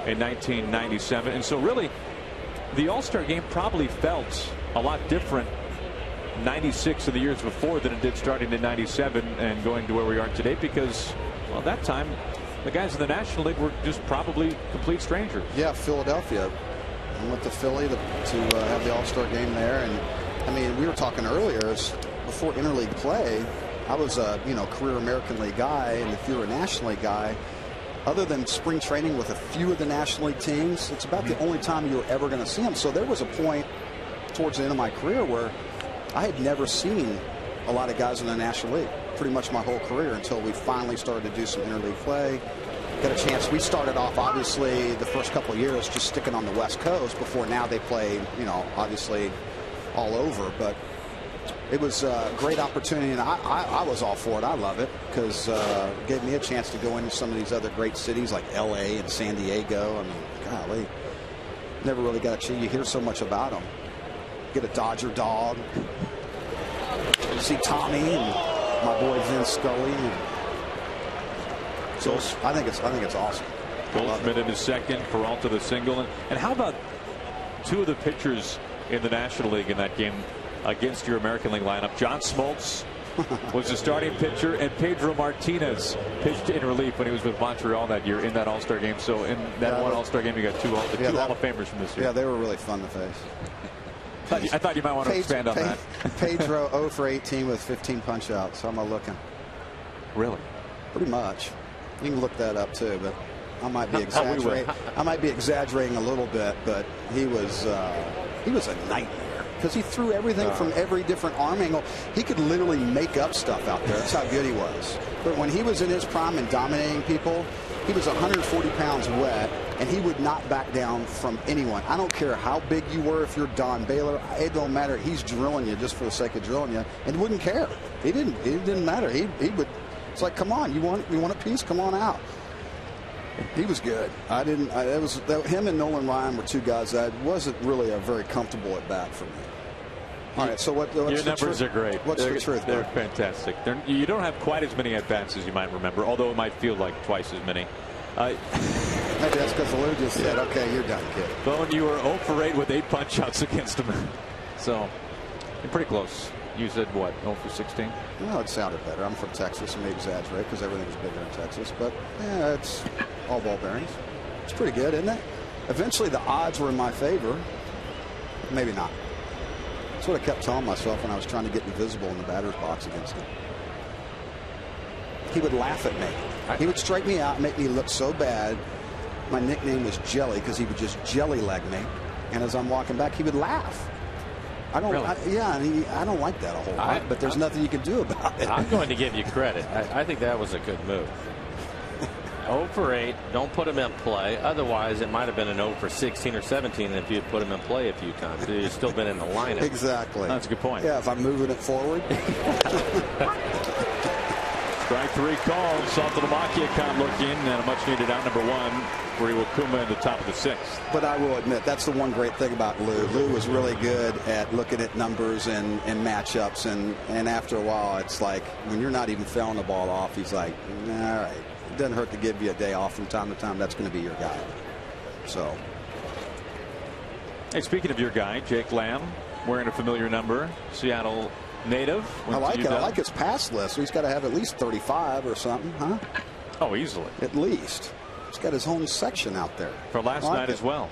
in 1997. And so really, the all-star game probably felt a lot different 96 of the years before than it did starting in 97 and going to where we are today, because, well, that time the guys in the National League were just probably complete strangers. Yeah, Philadelphia. I went to Philly to have the all-star game there. And I mean, we were talking earlier, before interleague play, I was a career American League guy, and if you're a National League guy, other than spring training with a few of the National League teams, it's about the only time you were ever going to see them. So there was a point towards the end of my career where I had never seen a lot of guys in the National League pretty much my whole career until we finally started to do some interleague play. Got a chance. We started off, obviously, the first couple of years just sticking on the West Coast before now they play, obviously all over. But it was a great opportunity, and I was all for it. I love it because it gave me a chance to go into some of these other great cities like L.A. and San Diego. I mean, golly, never really got a chance. You hear so much about them. Get a Dodger dog. See Tommy and my boy Vin Scully. So I think it's awesome. Goldschmidt in his second, Peralta the single, and how about two of the pitchers in the National League in that game against your American League lineup? John Smoltz was the starting pitcher, and Pedro Martinez pitched in relief when he was with Montreal that year in that All-Star game. So in that one All-Star game, you got two Hall of Famers from this year. Yeah, they were really fun to face. I thought you might want to expand on that. Pedro 0 for 18 with 15 punch outs. How am I looking? Really? Pretty much. You can look that up too, but I might be exaggerating. I might be exaggerating a little bit, but he was a nightmare because he threw everything from every different arm angle. He could literally make up stuff out there. That's how good he was. But when he was in his prime and dominating people, he was 140 pounds wet, and he would not back down from anyone. I don't care how big you were. If you're Don Baylor, it don't matter. He's drilling you just for the sake of drilling you, and wouldn't care. It didn't matter. He would. It's like, come on, you want a piece? Come on out. He was good. Him and Nolan Ryan were two guys that wasn't really a very comfortable at bat for me. All right, so what's your numbers are great. What's the truth? They're fantastic. You don't have quite as many at bats as you might remember, although it might feel like twice as many. Maybe that's because Lou just said, "Okay, you're done, kid." Bone, you were 0 for 8 with 8 punch outs against him, so you're pretty close. You said what? 0 for 16? No, it sounded better. I'm from Texas, and may exaggerate because everything's bigger in Texas. But yeah, it's all ball bearings. It's pretty good, isn't it? Eventually, the odds were in my favor. Maybe not. That's what I kept telling myself when I was trying to get invisible in the batter's box against him. He would laugh at me. He would strike me out and make me look so bad. My nickname was Jelly because he would just jelly leg me. And as I'm walking back, he would laugh. I don't. Really? I don't like that a whole lot. But there's nothing you can do about it. I'm going to give you credit. I think that was a good move. 0 for 8. Don't put him in play. Otherwise, it might have been an 0 for 16 or 17 if you had put him in play a few times. He'd still been in the lineup. Exactly. That's a good point. Yeah, if I'm moving it forward. Strike 3 called. Saltalamacchia can't look in, and a much-needed out number 1 for Iwakuma in the top of the 6th. But I will admit, that's the one great thing about Lou. Lou was really good at looking at numbers and matchups, and after a while, it's like when you're not even fouling the ball off, he's like, all right. It doesn't hurt to give you a day off from time to time. That's going to be your guy. So. Hey, speaking of your guy, Jake Lamb, wearing a familiar number, Seattle native. I like it. I like his pass list. So he's got to have at least 35 or something, huh? Oh, easily. At least. He's got his own section out there. For last night as well.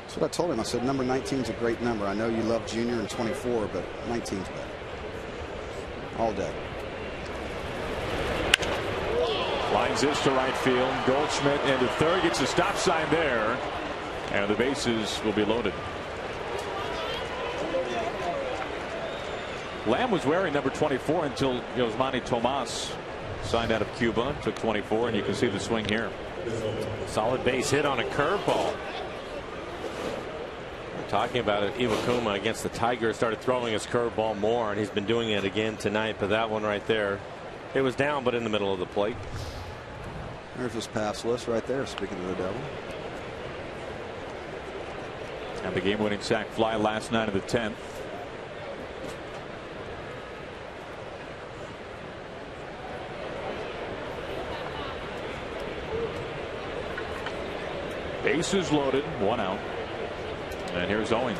That's what I told him. I said, number 19 is a great number. I know you love junior and 24, but 19's better. All day. Lines this to right field. Goldschmidt into third. Gets a stop sign there. And the bases will be loaded. Lamb was wearing number 24 until Yosmani Tomas signed out of Cuba. Took 24, and you can see the swing here. Solid base hit on a curveball. We're talking about it. Iwakuma against the Tigers started throwing his curveball more, and he's been doing it again tonight. But that one right there, It was down, but in the middle of the plate. There's his pass list right there, speaking of the devil. And the game-winning sac fly last night of the 10th. Bases loaded, 1 out. And here's Owens.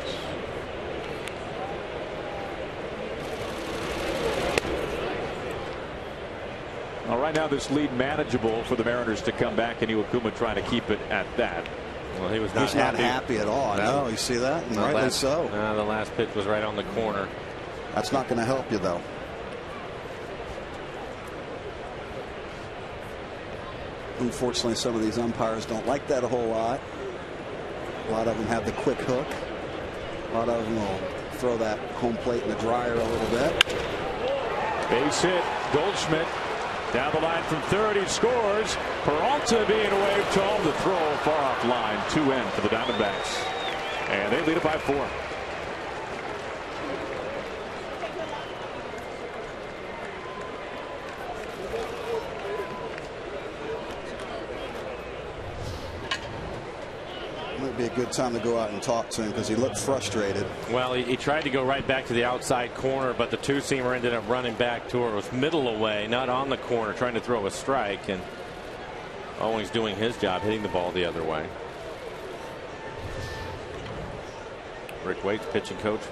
Well, right now this lead manageable for the Mariners to come back, and Iwakuma trying to keep it at that. Well, he's not happy at all. No, you see that? And rightly so. The last pitch was right on the corner. That's not going to help you, though. Unfortunately, some of these umpires don't like that a whole lot. A lot of them have the quick hook. A lot of them will throw that home plate in the dryer a little bit. Base hit. Goldschmidt down the line from third. He scores. Peralta being waved to home. The throw far off line. 2 in for the Diamondbacks. And they lead it by 4. Might be a good time to go out and talk to him because he looked frustrated. Well, he tried to go right back to the outside corner, but the two-seamer ended up running back to her. It was middle away, not on the corner, trying to throw a strike, and Owens doing his job, hitting the ball the other way. Rick Waite's pitching coach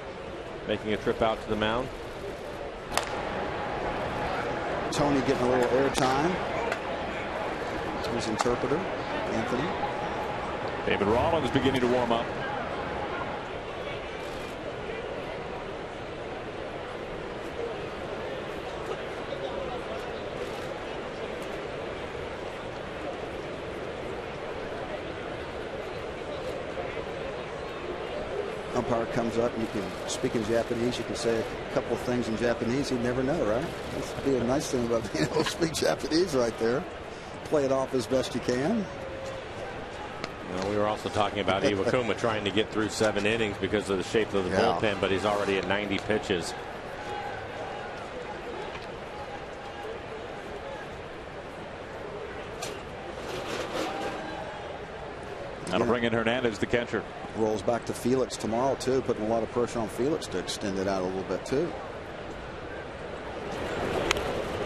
making a trip out to the mound. Tony getting a little airtime. His interpreter, Anthony. David Rollins beginning to warm up. Umpire comes up and you can speak in Japanese. You can say a couple of things in Japanese. You never know, right? That's be a nice thing about being able to speak Japanese right there. Play it off as best you can. Well, we were also talking about Iwakuma trying to get through 7 innings because of the shape of the bullpen, but he's already at 90 pitches. That'll bring in Hernandez, the catcher. Rolls back to Felix tomorrow, too, putting a lot of pressure on Felix to extend it out a little bit, too.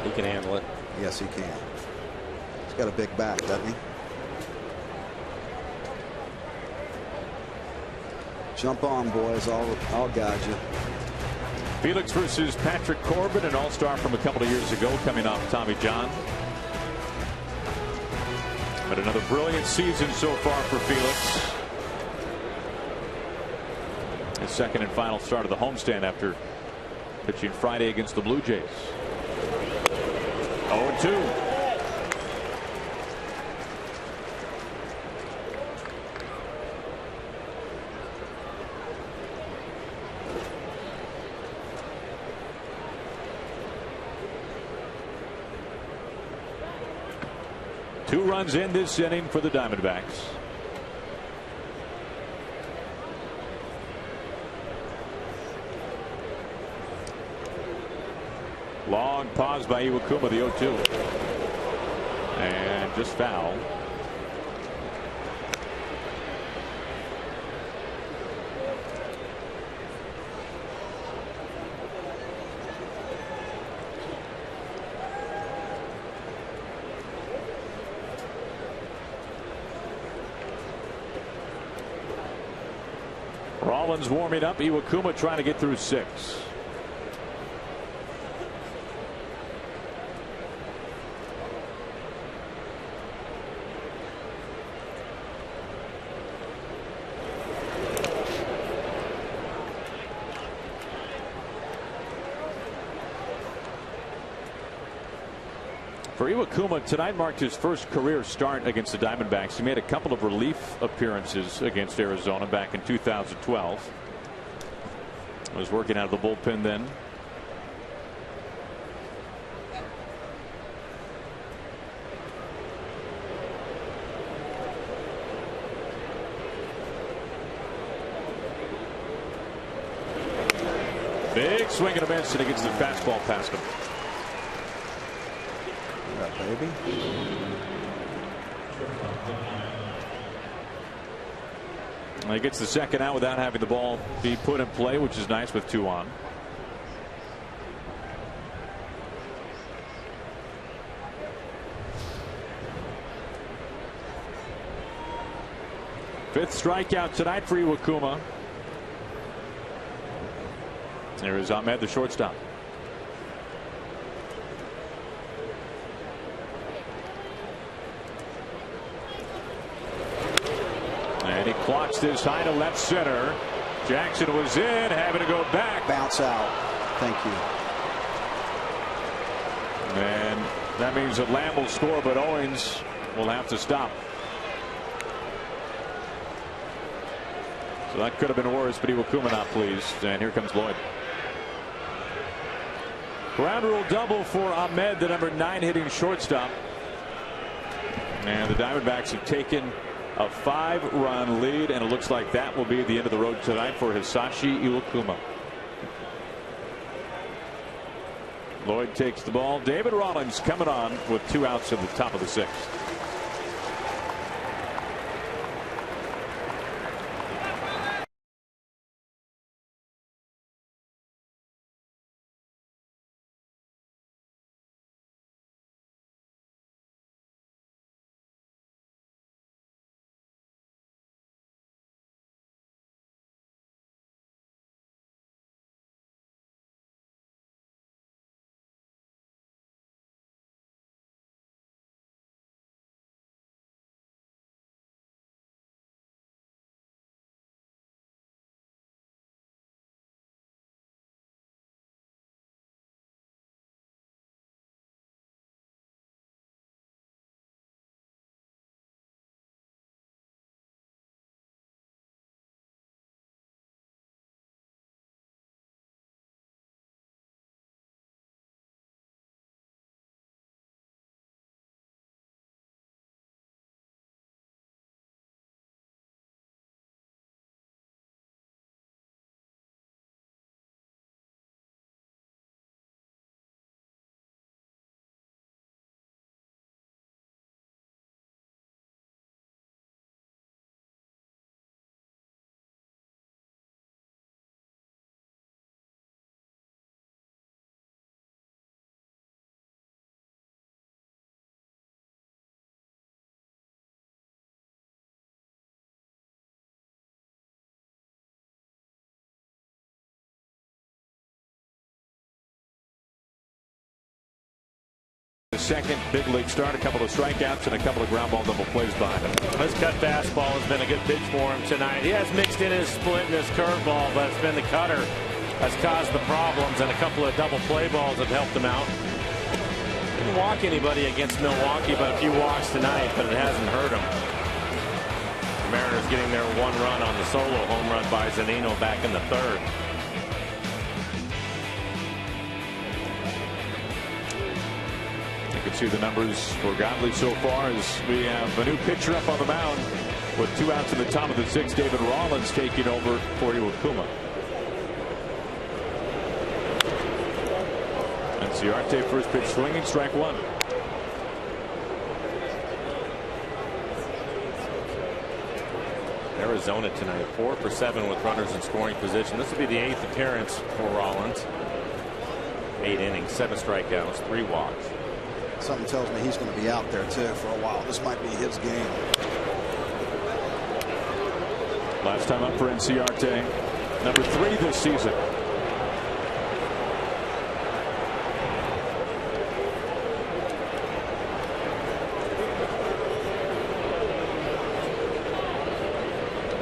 He can handle it. Yes, he can. He's got a big bat, doesn't he? Jump on, boys. I'll guide you. Felix versus Patrick Corbin, an all-star from a couple of years ago, coming off Tommy John. But another brilliant season so far for Felix. His second and final start of the homestand after pitching Friday against the Blue Jays. 0-2. Two runs in this inning for the Diamondbacks. Long pause by Iwakuma, the 0-2. And just foul. Rollins warming up. Iwakuma trying to get through 6. For Iwakuma, tonight marked his first career start against the Diamondbacks. He made a couple of relief appearances against Arizona back in 2012. Was working out of the bullpen then. Big swing and a miss, and he gets the fastball past him. Yeah, baby. He gets the second out without having the ball be put in play, which is nice with 2 on. Fifth strikeout tonight for Iwakuma. There is Ahmed, the shortstop. And he clocks this high to left center. Jackson was in, having to go back. Bounce out. Thank you. And that means that Lamb will score, but Owens will have to stop. So that could have been worse, but Iwakuma not pleased. And here comes Lloyd. Ground rule double for Ahmed, the number 9 hitting shortstop. And the Diamondbacks have taken a 5-run lead, and it looks like that will be the end of the road tonight for Hisashi Iwakuma. Lloyd takes the ball. David Rollins coming on with 2 outs in the top of the 6th. The second big league start, a couple of strikeouts and a couple of ground ball double plays behind him. His cut fastball has been a good pitch for him tonight. He has mixed in his split and his curveball, but it's been the cutter has caused the problems, and a couple of double play balls have helped him out. Didn't walk anybody against Milwaukee, but a few walks tonight, but it hasn't hurt him. The Mariners getting their 1 run on the solo home run by Zunino back in the 3rd. You can see the numbers for Godley so far as we have a new pitcher up on the mound with 2 outs in the top of the 6th. David Rollins taking over for Iwakuma. And Ciarte first pitch swinging, strike 1. Arizona tonight 4 for 7 with runners in scoring position. This will be the 8th appearance for Rollins. 8 innings, 7 strikeouts, 3 walks. Something tells me he's going to be out there too for a while. This might be his game. Last time up for Ciarte, number 3 this season.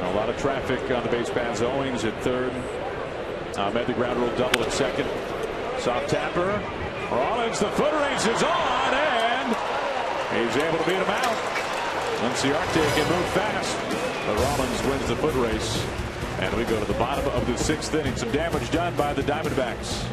A lot of traffic on the base paths. Owens at 3rd. Ahmed, the ground rule double at 2nd. Soft tapper. Rollins, the foot race is on, and he's able to beat him out. Ciarte can move fast, but Rollins wins the foot race. And we go to the bottom of the 6th inning. Some damage done by the Diamondbacks.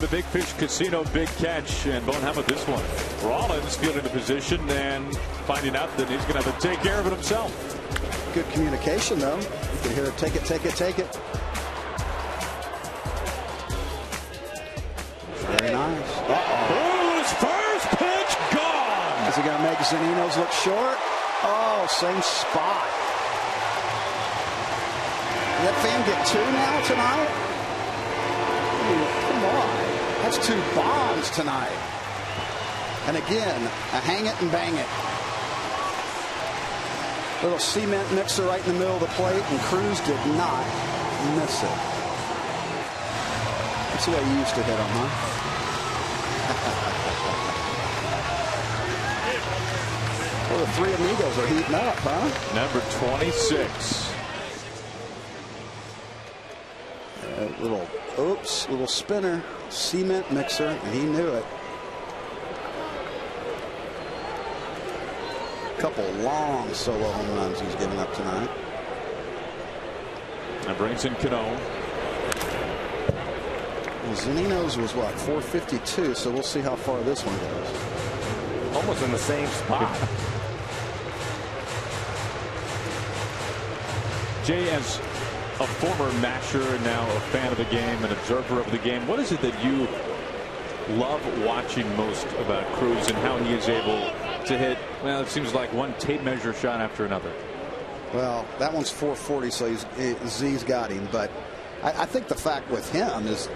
The Big Fish Casino Big Catch, and Bone, how about this one? Rollins fielding the position and finding out that he's going to have to take care of it himself. Good communication, though. You can hear it, take it, take it, take it. Very nice. Who's first pitch gone? Is he going to make Zunino's look short? Oh, same spot. Did that fan get 2 now tonight? Come on. That's 2 bombs tonight. And again, a hang it and bang it. Little cement mixer right in the middle of the plate, and Cruz did not miss it. That's the way you used to hit them, huh? Well, the 3 amigos are heating up, huh? Number 26. Little spinner, cement mixer, and he knew it. Couple long solo home runs he's giving up tonight. That brings in Cano. Well, Zunino's was what, 452, so we'll see how far this one goes. Almost in the same spot. Jay, as a former masher, now a fan of the game, an observer of the game, what is it that you love watching most about Cruz and how he is able to hit, well, it seems like one tape measure shot after another? Well, that one's 440, so Z's got him. But I think the fact with him is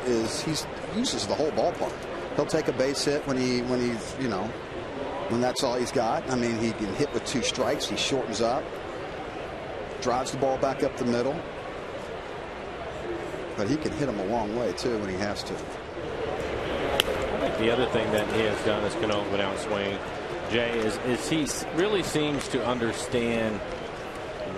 he uses the whole ballpark. He'll take a base hit when that's all he's got. I mean, he can hit with 2 strikes. He shortens up, drives the ball back up the middle. But he can hit him a long way, too, when he has to. I think the other thing that he has done is Cano go down swing, Jay, is he really seems to understand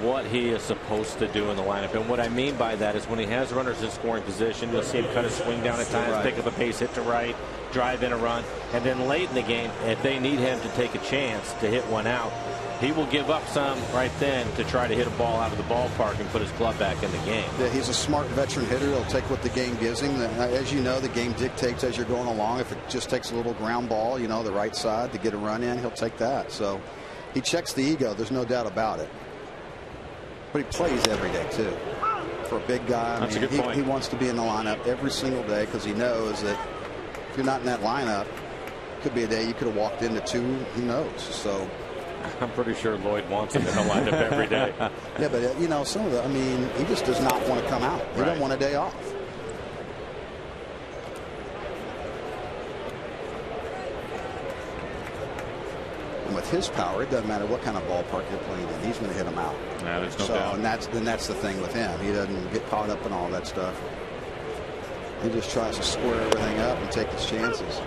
what he is supposed to do in the lineup. And what I mean by that is when he has runners in scoring position, you'll see him kind of swing down at times, pick up a base hit to right, drive in a run. And then late in the game, if they need him to take a chance to hit one out, he will give up some right then to try to hit a ball out of the ballpark and put his club back in the game. Yeah, he's a smart veteran hitter. He'll take what the game gives him. As you know, the game dictates as you're going along. If it just takes a little ground ball, the right side to get a run in, he'll take that. So he checks the ego. There's no doubt about it. But he plays every day, too. For a big guy, That's a good point. He wants to be in the lineup every single day because he knows that if you're not in that lineup, it could be a day you could have walked into 2. Who knows? So I'm pretty sure Lloyd wants him in the lineup every day. Yeah, but some of the, he just does not want to come out. He doesn't want a day off. And with his power, it doesn't matter what kind of ballpark you're playing in. He's going to hit them out. Yeah, there's no doubt. And that's the thing with him. He doesn't get caught up in all that stuff. He just tries to square everything up and take his chances.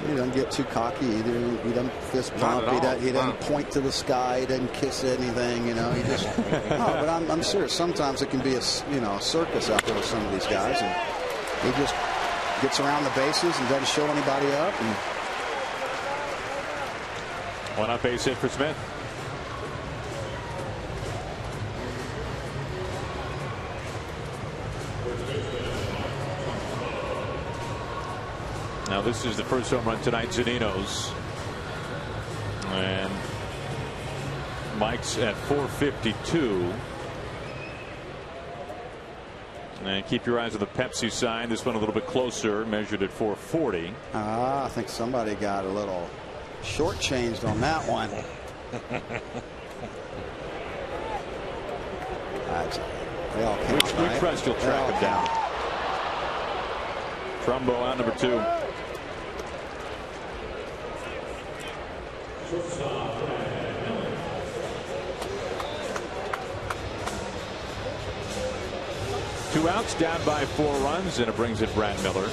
He doesn't get too cocky either. He doesn't fist pump. He doesn't point to the sky. He doesn't kiss anything. He just. No, but I'm sure sometimes it can be a circus out there with some of these guys, and he just gets around the bases and doesn't show anybody up. And one up base hit for Smith. Now this is the first home run tonight, Zunino's. And Mike's at 452. And keep your eyes on the Pepsi sign. This one a little bit closer, measured at 440. I think somebody got a little shortchanged on that one. They all count, We trust you'll track him down. Trumbo out, number 2. Two outs, down by 4 runs, and it brings in Brad Miller.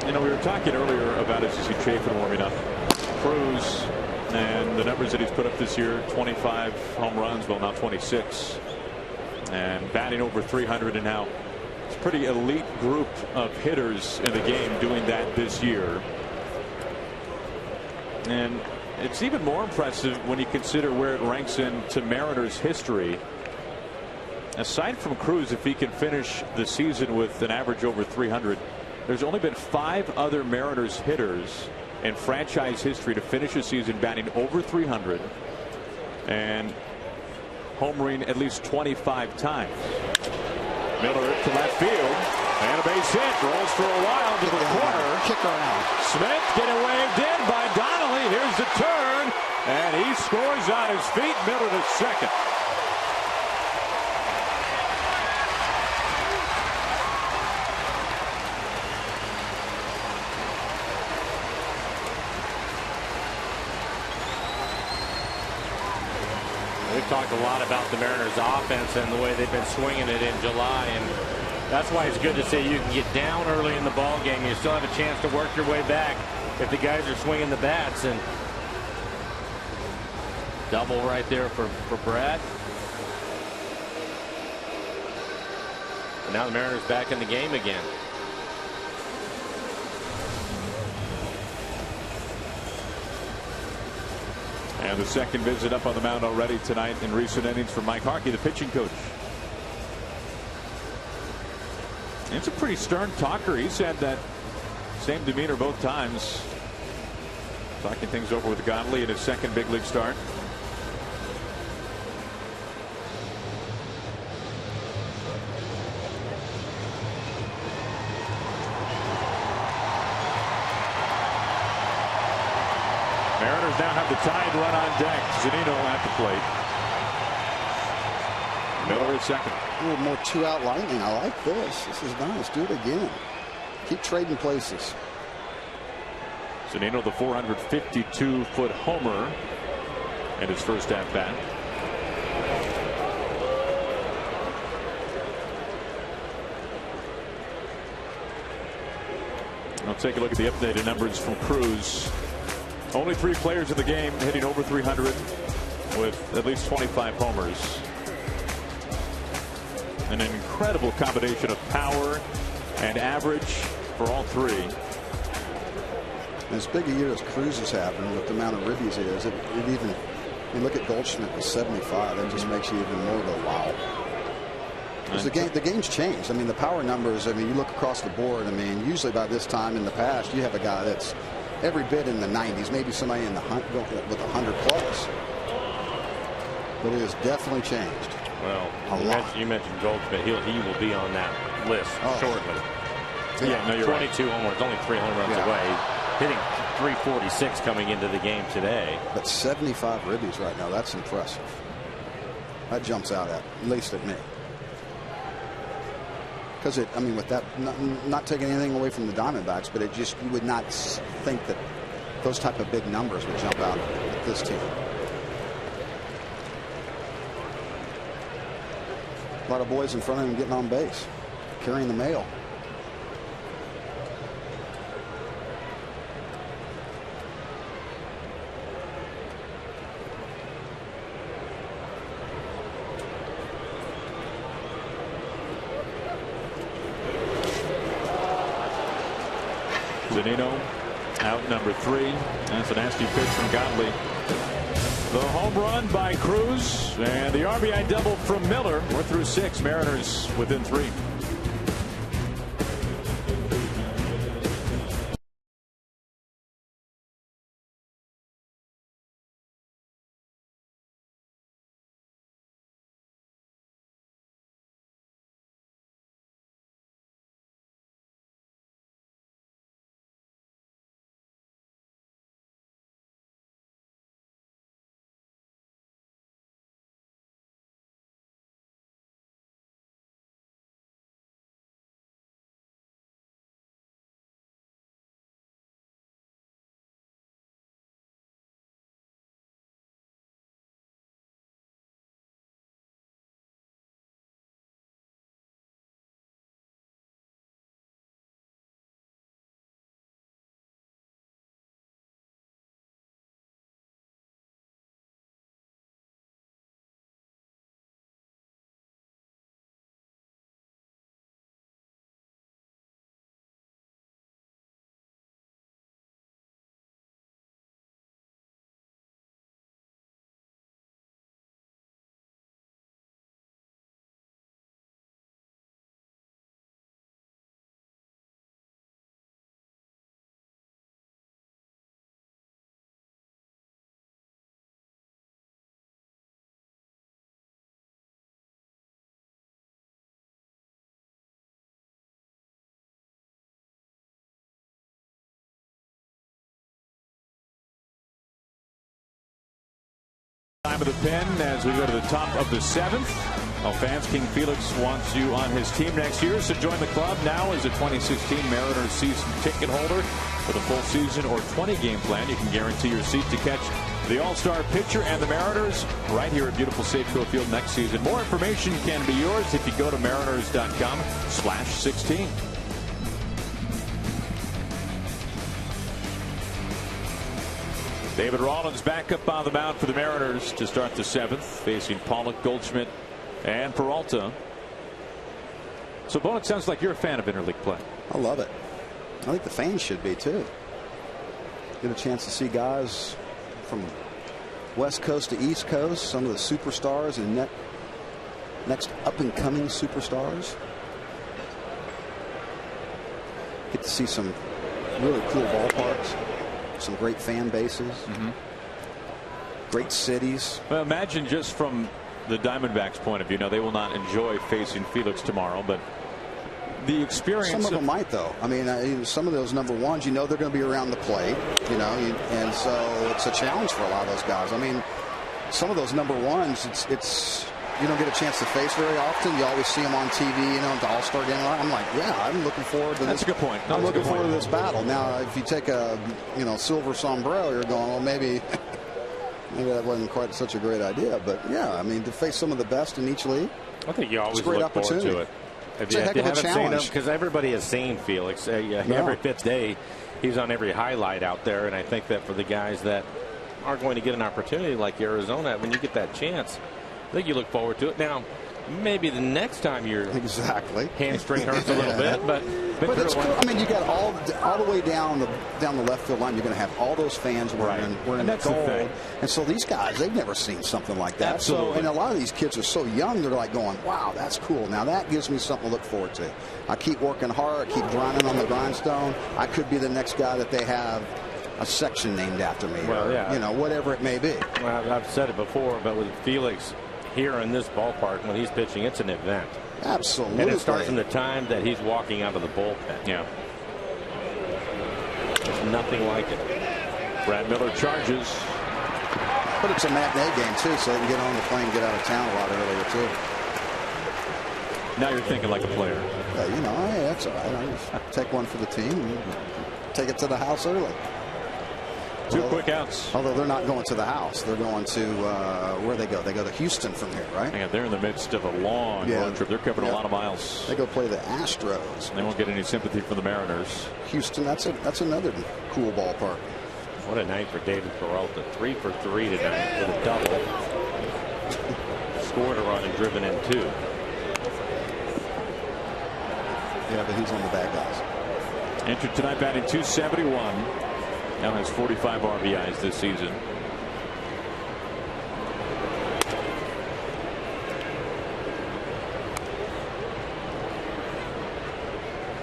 You know, we were talking earlier about Jesse Chafin warming up. Cruz and the numbers that he's put up this year, 25 home runs, well now 26, and batting over 300, and now it's a pretty elite group of hitters in the game doing that this year. And it's even more impressive when you consider where it ranks into Mariners history. Aside from Cruz, if he can finish the season with an average over 300, there's only been 5 other Mariners hitters in franchise history to finish a season batting over 300 and homering at least 25 times. Miller to left field, and a base hit. Rolls for a while to the corner. Kick around. Smith getting waved in by Donnelly. Here's the turn, and he scores on his feet. Miller to second. We've talked a lot about the Mariners offense and the way they've been swinging it in July, and that's why it's good to see you can get down early in the ball game. You still have a chance to work your way back if the guys are swinging the bats. And double right there for Brad. And now the Mariners back in the game again. And the second visit up on the mound already tonight in recent innings for Mike Harkey, the pitching coach. It's a pretty stern talker. He's had that same demeanor both times. Talking things over with Godley in his second big league start. Mariners now have the tying run on deck. Zunino at the plate. Miller at second. A little more 2-out lightning. I like this. This is nice. Do it again. Keep trading places. Zunino, the 452-foot homer in his first at bat. I'll take a look at the updated numbers from Cruz. Only 3 players in the game hitting over 300 with at least 25 homers. An incredible combination of power and average for all 3. As big a year as Cruz has happened with the amount of ribbies he is, it even, you look at Goldschmidt with 75, that just makes you even more go, wow. Because the game's changed. I mean, the power numbers, I mean, you look across the board, I mean, usually by this time in the past, you have a guy that's every bit in the 90s, maybe somebody in the with 100 plus. But it has definitely changed. Well, you mentioned Goldschmidt. He will be on that list shortly. Yeah, no, you're 22 homers, only 3 home runs away. Hitting 346 coming into the game today. But 75 ribbies right now, that's impressive. That jumps out at least at me. Because I mean, with that, not taking anything away from the Diamondbacks, but it just, you would not think that those type of big numbers would jump out at this team. A lot of boys in front of him getting on base, carrying the mail. Zunino out number 3. That's a nasty pitch from Godley. The home run by Cruz and the RBI double from Miller. We're through 6. Mariners within 3. Time of the pen as we go to the top of the 7th. Well, fans, King Felix wants you on his team next year, so join the club now as a 2016 Mariners season ticket holder. With a full season or 20-game plan, you can guarantee your seat to catch the All-Star pitcher and the Mariners right here at beautiful Safeco Field next season. More information can be yours if you go to mariners.com/16. David Rawlins back up on the mound for the Mariners to start the 7th, facing Pollock, Goldschmidt, and Peralta. So, Bo, it sounds like you're a fan of interleague play. I love it. I think the fans should be too. Get a chance to see guys from West Coast to East Coast, some of the superstars and next up-and-coming superstars. Get to see some really cool ballparks. Some great fan bases, great cities. Well, imagine just from the Diamondbacks' point of view. Now, they will not enjoy facing Felix tomorrow, but the experience. Some of them might, though. I mean, some of those number ones, they're going to be around the plate, and so it's a challenge for a lot of those guys. I mean, some of those number ones, it's you don't get a chance to face very often. You always see them on TV, at the All-Star game. I'm like, yeah, I'm looking forward to this. That's a good point. I'm looking forward to this battle. Now, if you take a, silver sombrero, you're going, well, maybe that wasn't quite such a great idea. But, yeah, I mean, to face some of the best in each league, I think you always look forward to it. It's a heck of a challenge. Because everybody has seen Felix. Every 5th day, he's on every highlight out there. And I think that for the guys that are going to get an opportunity like Arizona, when you get that chance, I think you look forward to it. Now, maybe the next time your hamstring hurts a little bit, but it's cool. I mean, you got all the way down the left field line. You're going to have all those fans wearing gold, and so these guys, they've never seen something like that. Absolutely. So, and a lot of these kids are so young, they're like going, "Wow, that's cool." Now that gives me something to look forward to. I keep working hard. I keep grinding on the grindstone. I could be the next guy that they have a section named after me, whatever it may be. Well, I've said it before, but with Felix here in this ballpark, when he's pitching, it's an event. Absolutely. And it starts from the time that he's walking out of the bullpen. Yeah. There's nothing like it. Brad Miller charges. But it's a matinee game, too, so they can get on the plane and get out of town a lot earlier, too. Now you're thinking like a player. Yeah, hey, that's all right. I just take one for the team and take it to the house early. Two quick outs. Although they're not going to the house. They're going to where they go. They go to Houston from here, right? Yeah, they're in the midst of a long road trip. They're covering a lot of miles. They go play the Astros. They won't get any sympathy from the Mariners. Houston, that's another cool ballpark. What a night for David Peralta. 3 for 3 tonight with a double. Scored a run and driven in 2. Yeah, but he's on the bad guys. Entered tonight batting .271. Now has 45 RBIs this season.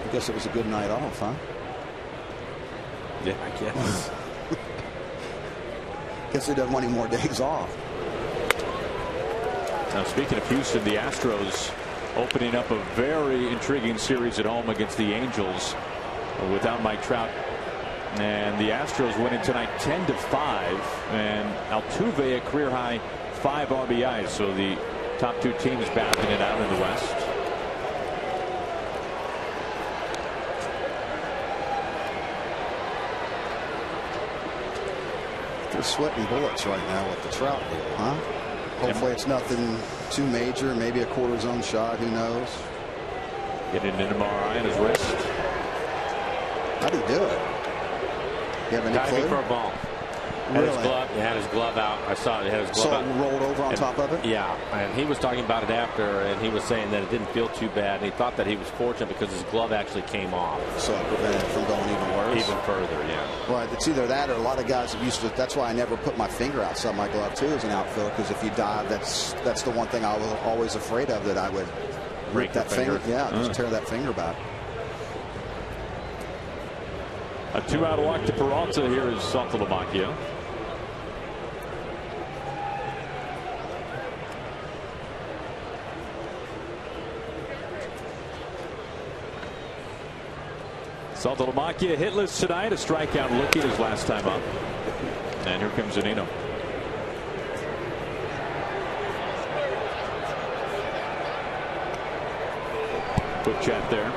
I guess it was a good night off, huh? Yeah, I guess. Guess he doesn't want any more days off. Now, speaking of Houston, the Astros opening up a very intriguing series at home against the Angels without Mike Trout. And the Astros winning tonight 10-5, and Altuve a career high 5 RBIs. So the top 2 teams battling it out in the West. They're sweating bullets right now with the Trout deal, huh? Hopefully it's nothing too major. Maybe a quarter zone shot. Who knows? Getting an MRI on his wrist. How'd he do it? You have any diving clue? for a ball. Had his glove, he had his glove out. I saw it. He had his glove out. So it rolled over on top of it? Yeah. And he was talking about it after, and he was saying that it didn't feel too bad. And he thought that he was fortunate because his glove actually came off. So it prevented it from going even worse? Even further, yeah. Well, it's either that or a lot of guys have used to. That's why I never put my finger outside my glove, too, as an outfielder, because if you dive, that's the one thing I was always afraid of, that I would break that finger. Yeah, just tear that finger back. A 2-out walk to Peralta. Here is Saltalamacchia. Saltalamacchia hitless tonight. A strikeout looking his last time up. And here comes Zunino. Quick chat there.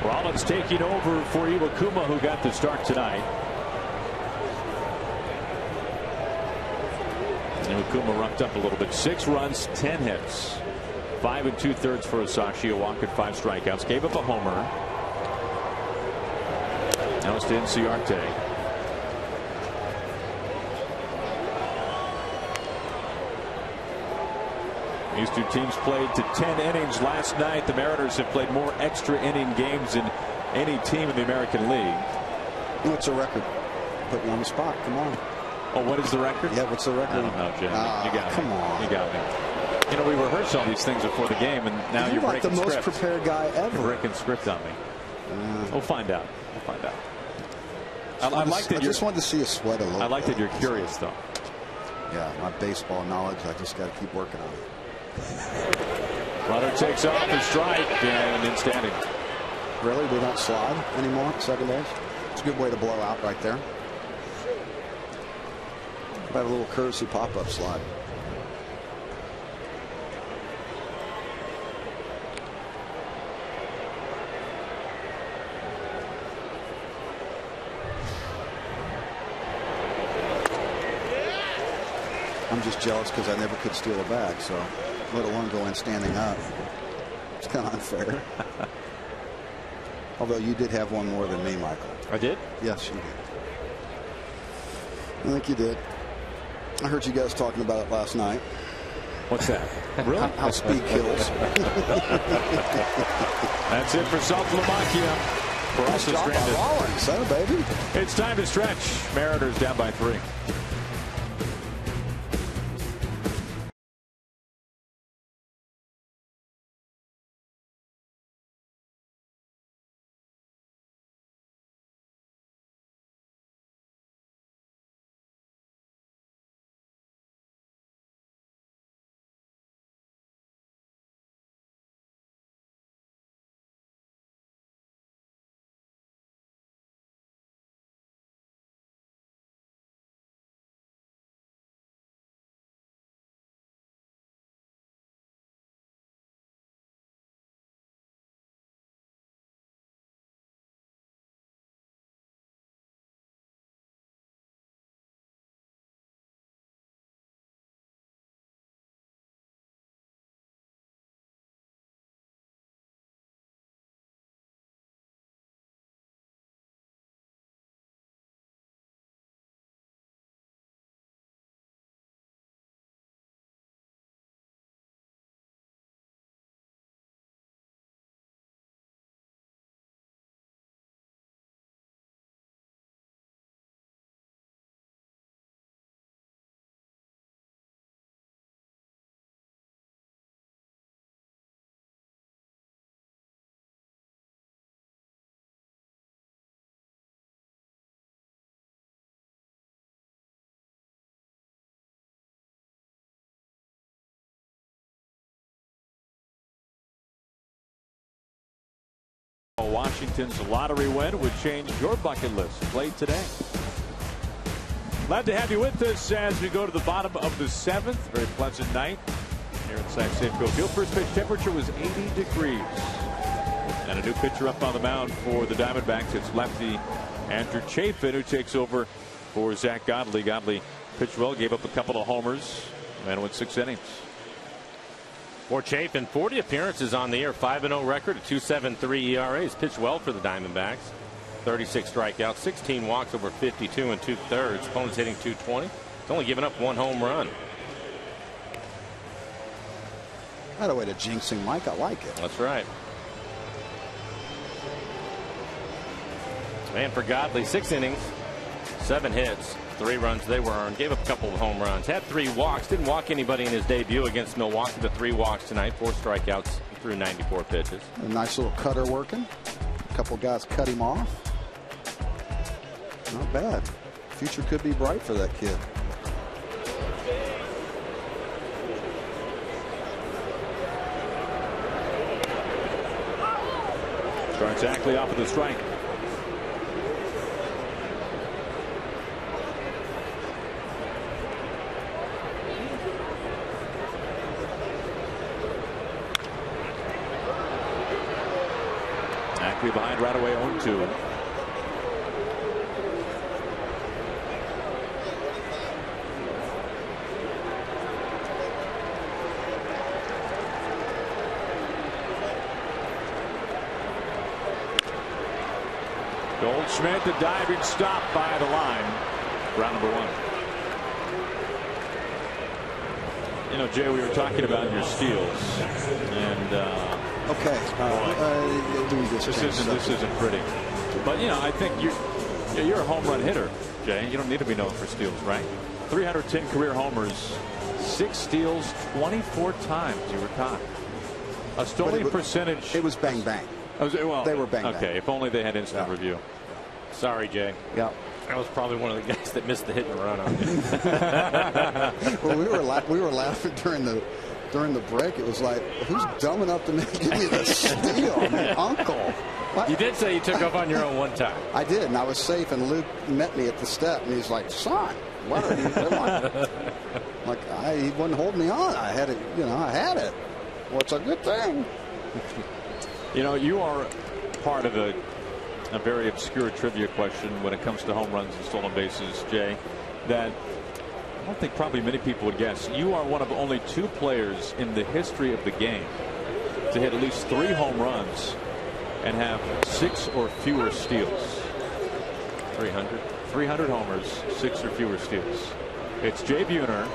Rollins taking over for Iwakuma, who got the start tonight. Iwakuma rucked up a little bit. 6 runs, 10 hits. 5 2/3 for Asashi. A walk and 5 strikeouts. Gave up a homer. Now it's to Inciarte. These two teams played to 10 innings last night. The Mariners have played more extra inning games than any team in the American League. What's the record? Put you on the spot. Come on. Oh, what is the record? Yeah, what's the record? I don't know, Jim. You got me. Come on. You got me. You know, we rehearse all these things before the game, and now you're like breaking the most script. prepared guy ever. You're breaking script on me. We'll find out. We'll find out. I just wanted to see you sweat a little. I like that you're curious, though. Yeah, my baseball knowledge, I just got to keep working on it. Runner takes off a strike and in standing. Really? We don't slide anymore at second base? It's a good way to blow out right there. About a little courtesy pop-up slide. I'm just jealous because I never could steal a bag, so let alone go in standing up. It's kind of unfair. Although you did have one more than me, Michael. I did? Yes, you did. I think you did. I heard you guys talking about it last night. What's that? Really? How speed kills. That's it for South Lamakia. For us, Nice job by Rollins, huh, baby? It's time to stretch. Mariners down by 3. Washington's lottery win would change your bucket list. Play today. Glad to have you with us as we go to the bottom of the 7th. Very pleasant night here inside Safeco Field. First pitch temperature was 80 degrees. And a new pitcher up on the mound for the Diamondbacks. It's lefty Andrew Chafin, who takes over for Zach Godley. Godley pitched well, gave up a couple of homers, and went 6 innings. For Chafin, 40 appearances on the year, 5-0 record, a 2.73 ERA. He's pitched well for the Diamondbacks. 36 strikeouts, 16 walks over 52 2/3. Opponents hitting .220. He's only given up 1 home run. Not a way to jinxing Mike. I like it. That's right. And for Godley, 6 innings, 7 hits, 3 runs they were earned. Gave up a couple of home runs. Had 3 walks. Didn't walk anybody in his debut against Milwaukee. The 3 walks tonight. 4 strikeouts. He threw 94 pitches. A nice little cutter working. A couple guys cut him off. Not bad. Future could be bright for that kid. Starts Ackley off with a strike. Ackley behind right away, 0-2. Goldschmidt, the diving stop by the line. Round number 1. You know, Jay, we were talking about your steals, and okay, this isn't pretty. But you know, I think you're a home run hitter, Jay. You don't need to be known for steals, right? 310 career homers, 6 steals, 24 times you were tied. A stolen percentage. It was bang bang. Well, they were bang bang. Okay, if only they had instant review. Sorry, Jay. Yeah. I was probably one of the guys that missed the hit and run on you. Well, we were laughing during the break. It was like, who's dumb enough to give me the steal? My uncle. What? You did say you took off on your own one time. I did, and I was safe. And Luke met me at the step, and he's like, "Son, what are you doing?" Like, he wouldn't hold me on. I had it. You know, I had it. Well, it's a good thing. You know, you are part of a very obscure trivia question when it comes to home runs and stolen bases, Jay, that I don't think probably many people would guess. You are one of only 2 players in the history of the game to hit at least 3 home runs and have 6 or fewer steals. 300 homers, 6 or fewer steals. It's Jay Buhner,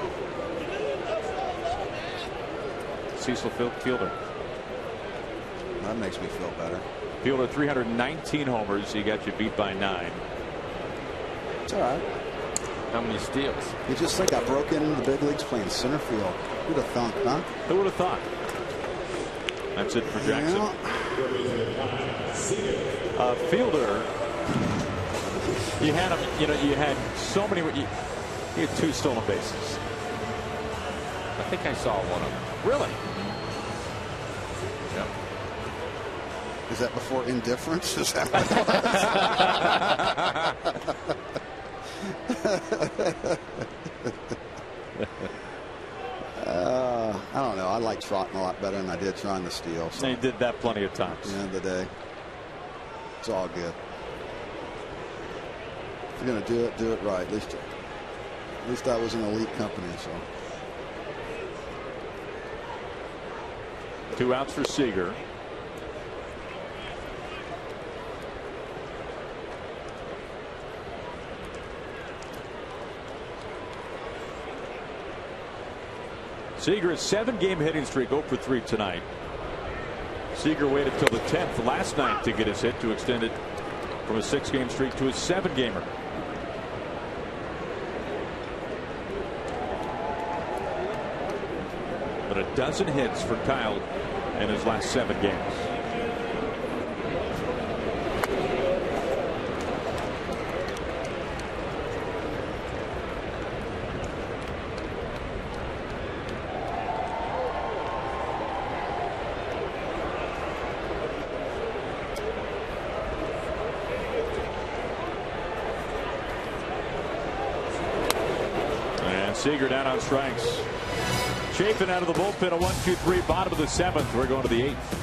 Cecil Fielder. That makes me feel better. Fielder 319 homers. He got you beat by 9. It's all right. How many steals? You just think I broke into the big leagues playing center field. Who'd have thunk, huh? Who would have thought? That's it for Jackson. Yeah. Fielder, you had him. You know, you had so many. You had 2 stolen bases. I think I saw one of them. Really? Yeah. Is that before indifference? Is that I don't know. I like trotting a lot better than I did trying to steal. So. He did that plenty of times. At the end of the day, it's all good. If you're going to do it right. At least I was in elite company. So 2 outs for Seager. Seager, a 7-game hitting streak, 0 for 3 tonight. Seager waited till the 10th last night to get his hit to extend it from a 6-game streak to a 7-gamer. But a dozen hits for Kyle in his last 7 games. Seager down on strikes. Chafin out of the bullpen, a 1-2-3, bottom of the 7th. We're going to the 8th.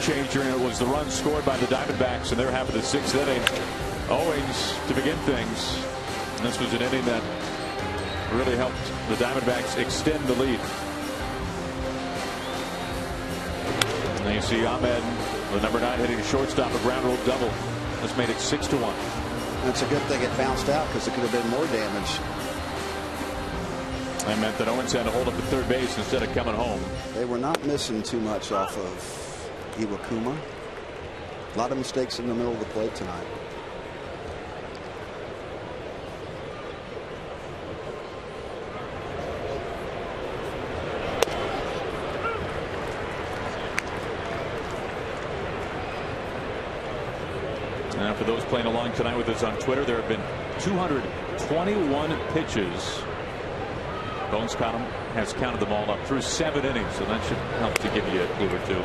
changer, and it was the run scored by the Diamondbacks, and they're half of the 6th inning. Owings to begin things. And this was an inning that really helped the Diamondbacks extend the lead. And you see Ahmed, the number 9, hitting shortstop, a ground rule double. This made it 6-1. It's a good thing it bounced out because it could have been more damage. That meant that Owens had to hold up at third base instead of coming home. They were not missing too much off of Iwakuma. A lot of mistakes in the middle of the plate tonight. And for those playing along tonight with us on Twitter, there have been 221 pitches. Bones has counted them all up through 7 innings, so that should help to give you a clue or two.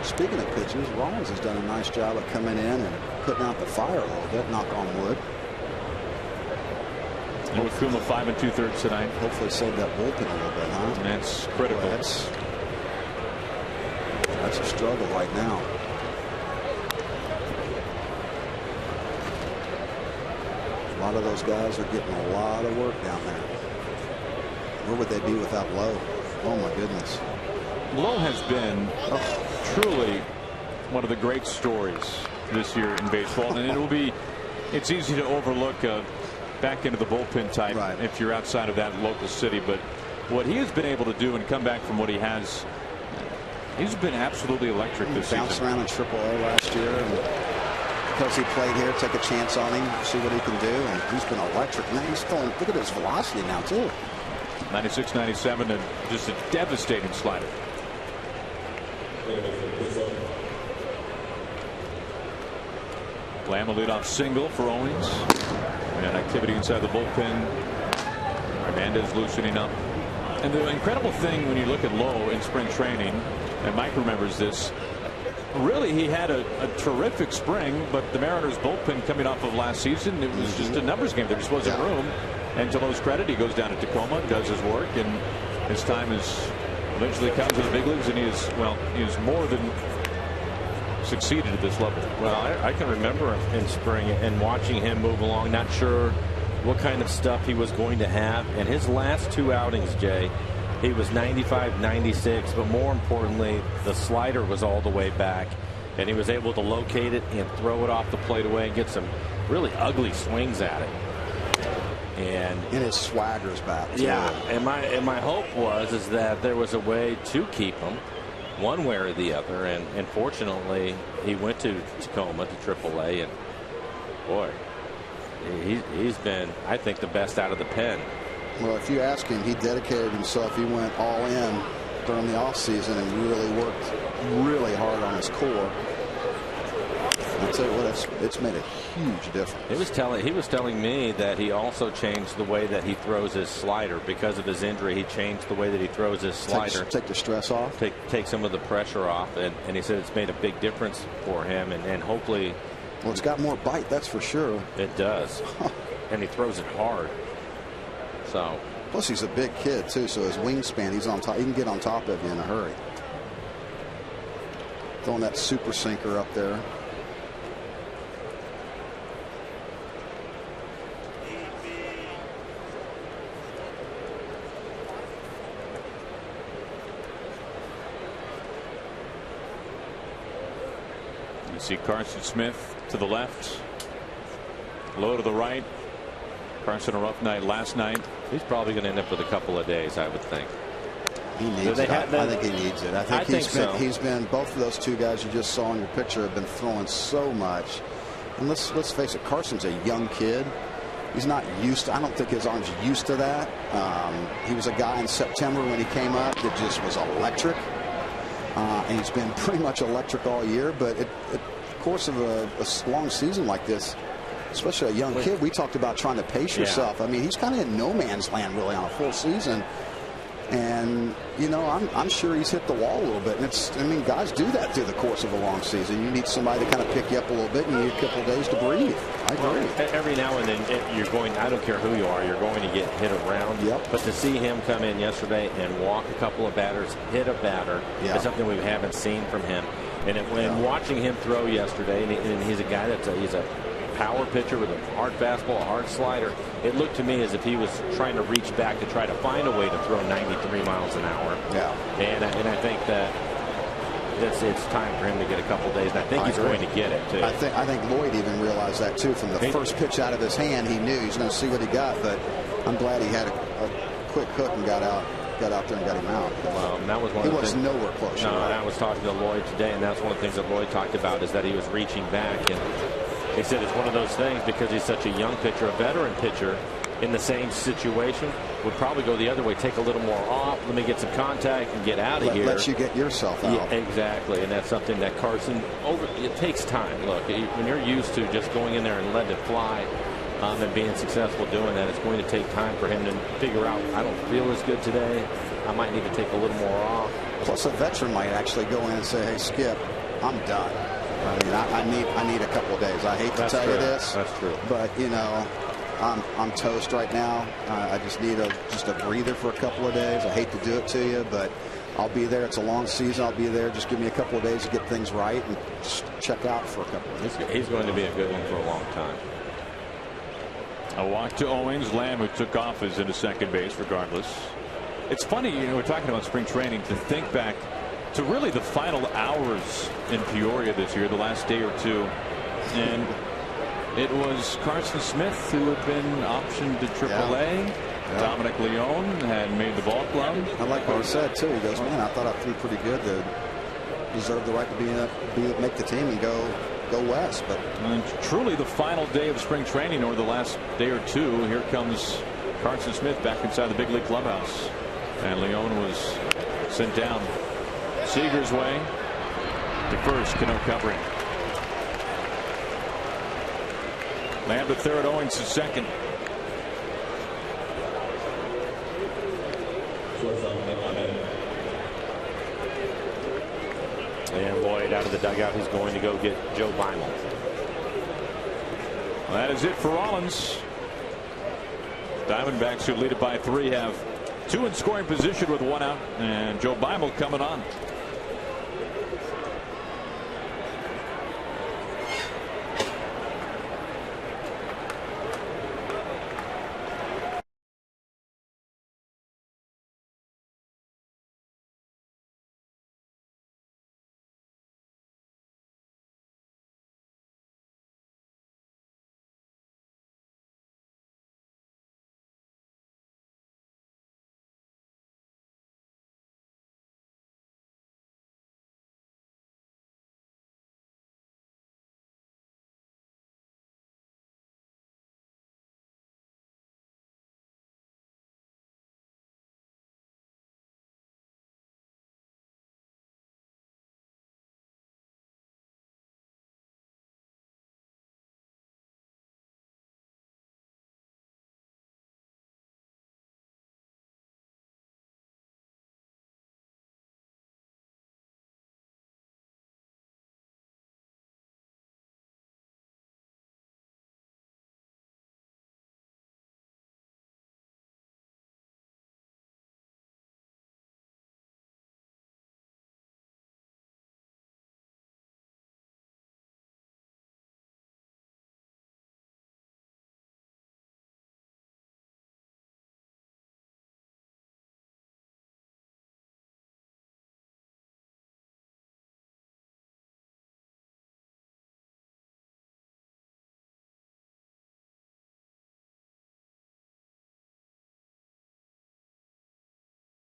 Speaking of pitches, Rollins has done a nice job of coming in and putting out the fire a little bit, knock on wood. Iwakuma 5 2/3 tonight. Hopefully save that bullpen a little bit, huh? And that's critical. Boy, that's a struggle right now. A lot of those guys are getting a lot of work down there. Where would they be without Lowe? Oh my goodness. Lowe has been truly one of the great stories this year in baseball, and it's easy to overlook back into the bullpen type if you're outside of that local city, but what he has been able to do and come back from what he has, he's been absolutely electric this season. Bounced around in AAA last year, and because he played here, take a chance on him, see what he can do, and he's been electric. Now he's throwing, look at his velocity now too. 96, 97, and just a devastating slider. Lamb a leadoff single for Owens, and activity inside the bullpen. Hernandez loosening up, and the incredible thing when you look at Lowe in spring training, and Mike remembers this. Really, he had a terrific spring, but the Mariners bullpen coming off of last season, it was just a numbers game. There just wasn't room. And to Lowe's credit, he goes down to Tacoma, does his work, and his time is eventually comes to the big leagues, and he is more than succeeded at this level. Well, I can remember in spring and watching him move along, not sure what kind of stuff he was going to have. And his last 2 outings, Jay, he was 95, 96, but more importantly, the slider was all the way back, and he was able to locate it and throw it off the plate away and get some really ugly swings at it. And his swagger's back too. Yeah, and my hope is that there was a way to keep him one way or the other, and fortunately he went to Tacoma, to AAA, and boy, he's been, I think, the best out of the pen. Well, if you ask him, he dedicated himself. He went all in during the offseason and really worked really hard on his core. I'll tell you what, it's made a huge difference. He was telling me that he also changed the way that he throws his slider because of his injury. He changed the way that he throws his slider. Take the stress off. Take some of the pressure off, and he said it's made a big difference for him, and hopefully. Well, it's got more bite, that's for sure. It does, and he throws it hard. So. Plus, he's a big kid too, so his wingspan, he's on top. He can get on top of you in a hurry. Throwing that super sinker up there. You see Carson Smith to the left, Lowe to the right. Carson a rough night last night. He's probably going to end up with a couple of days, I would think. He needs it. I think he needs it. I think he's been both of those two guys you just saw in your picture have been throwing so much. And let's face it, Carson's a young kid. He's not used to, I don't think his arm's used to that. He was a guy in September when he came up that just was electric. And he's been pretty much electric all year. But in the course of a long season like this, especially a young kid, we talked about trying to pace yourself. I mean, he's kind of in no man's land really on a full season. And, you know, I'm sure he's hit the wall a little bit. And I mean, guys do that through the course of a long season. You need somebody to kind of pick you up a little bit, and you need a couple of days to breathe. I agree. Every now and then you're going, I don't care who you are, you're going to get hit around. Yep. But to see him come in yesterday and walk a couple of batters, hit a batter, is something we haven't seen from him. And when watching him throw yesterday, and he's a guy he's a power pitcher with a hard fastball, a hard slider. It looked to me as if he was trying to reach back to try to find a way to throw 93 miles an hour. Yeah. And I think that it's time for him to get a couple days. And I think he's going to get it too. I think Lloyd even realized that too from the first pitch out of his hand. He knew he's going to see what he got, but I'm glad he had a quick hook and got out there and got him out. Well, that was one he of the was things. Nowhere close. No, and I was talking to Lloyd today, and that's one of the things that Lloyd talked about is that he was reaching back. And he said it's one of those things because he's such a young pitcher, a veteran pitcher in the same situation would probably go the other way, take a little more off, let me get some contact and get out of here. Let you get yourself out. Yeah, exactly, and that's something that Carson, it takes time. Look, when you're used to just going in there and letting it fly and being successful doing that, it's going to take time for him to figure out, I don't feel as good today, I might need to take a little more off. Plus a veteran might actually go in and say, hey, Skip, I'm done. I mean, I need a couple of days. I hate to tell you this. That's true. But, you know, I'm toast right now. I just need just a breather for a couple of days. I hate to do it to you, but I'll be there. It's a long season. I'll be there. Just give me a couple of days to get things right and just check out for a couple of days. He's going to be a good one for a long time. A walk to Owings. Lamb, who took off, is into second base regardless. It's funny, you know, we're talking about spring training, to think back to really the final hours in Peoria this year, the last day or two. And it was Carson Smith who had been optioned to AAA. Yeah. Dominic Leone had made the ball club. I like what he said too. He goes, man, I thought I threw pretty good to deserve the right to make the team and go west. But truly the final day of spring training, or the last day or two, here comes Carson Smith back inside the big league clubhouse. And Leone was sent down Seager's way to first. Cano covering. Lamb to third, Owings to second. And Lloyd out of the dugout. He's going to go get Joe Beimel. That is it for Rollins. Diamondbacks, who lead it by 3, have 2 in scoring position with 1 out, and Joe Beimel coming on.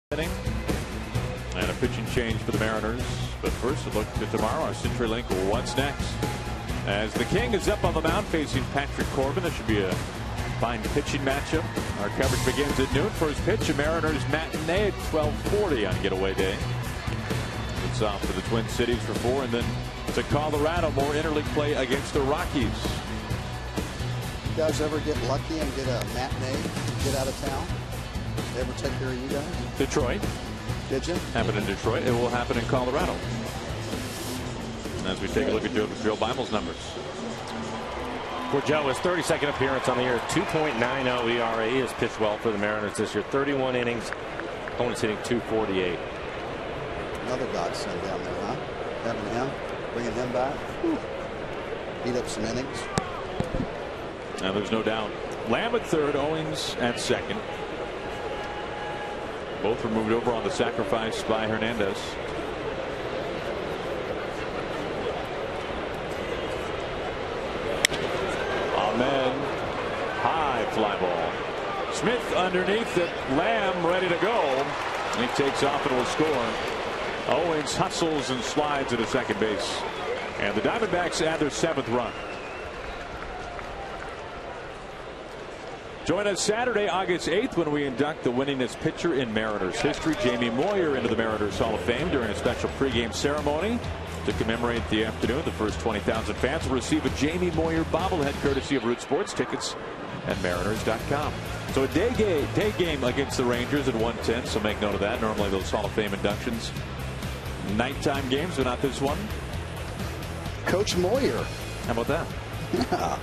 And a pitching change for the Mariners. But first, a look at tomorrow. Our CenturyLink What's Next. As the King is up on the mound facing Patrick Corbin. This should be a fine pitching matchup. Our coverage begins at noon. First pitch, a Mariners matinee at 12:40 on getaway day. It's off for the Twin Cities for 4, and then to Colorado, more interleague play against the Rockies. You guys ever get lucky and get a matinee, get out of town? They ever take care of you guys? Detroit. Did you? Happened in Detroit. It will happen in Colorado. And as we take a look at Joe Beimel's numbers. For Joe, his 32nd appearance on the year, 2.90 ERA. He has pitched well for the Mariners this year. 31 innings. Opponents hitting .248. Another godsend down there, huh? Having him, bringing him back. Whew. Beat up some innings. Now there's no doubt. Lamb at third, Owings at second. Both were moved over on the sacrifice by Hernandez. Ahmed, high fly ball. Smith underneath it. Lamb ready to go. He takes off and will score. Owings hustles and slides into second base. And the Diamondbacks add their 7th run. Join us Saturday, August 8th, when we induct the winningest pitcher in Mariners history, Jamie Moyer, into the Mariners Hall of Fame during a special pregame ceremony. To commemorate the afternoon, the first 20,000 fans will receive a Jamie Moyer bobblehead courtesy of Root Sports. Tickets at mariners.com. So a day game against the Rangers at 1:10, so make note of that. Normally those Hall of Fame inductions, nighttime games, but not this one. Coach Moyer. How about that? Yeah.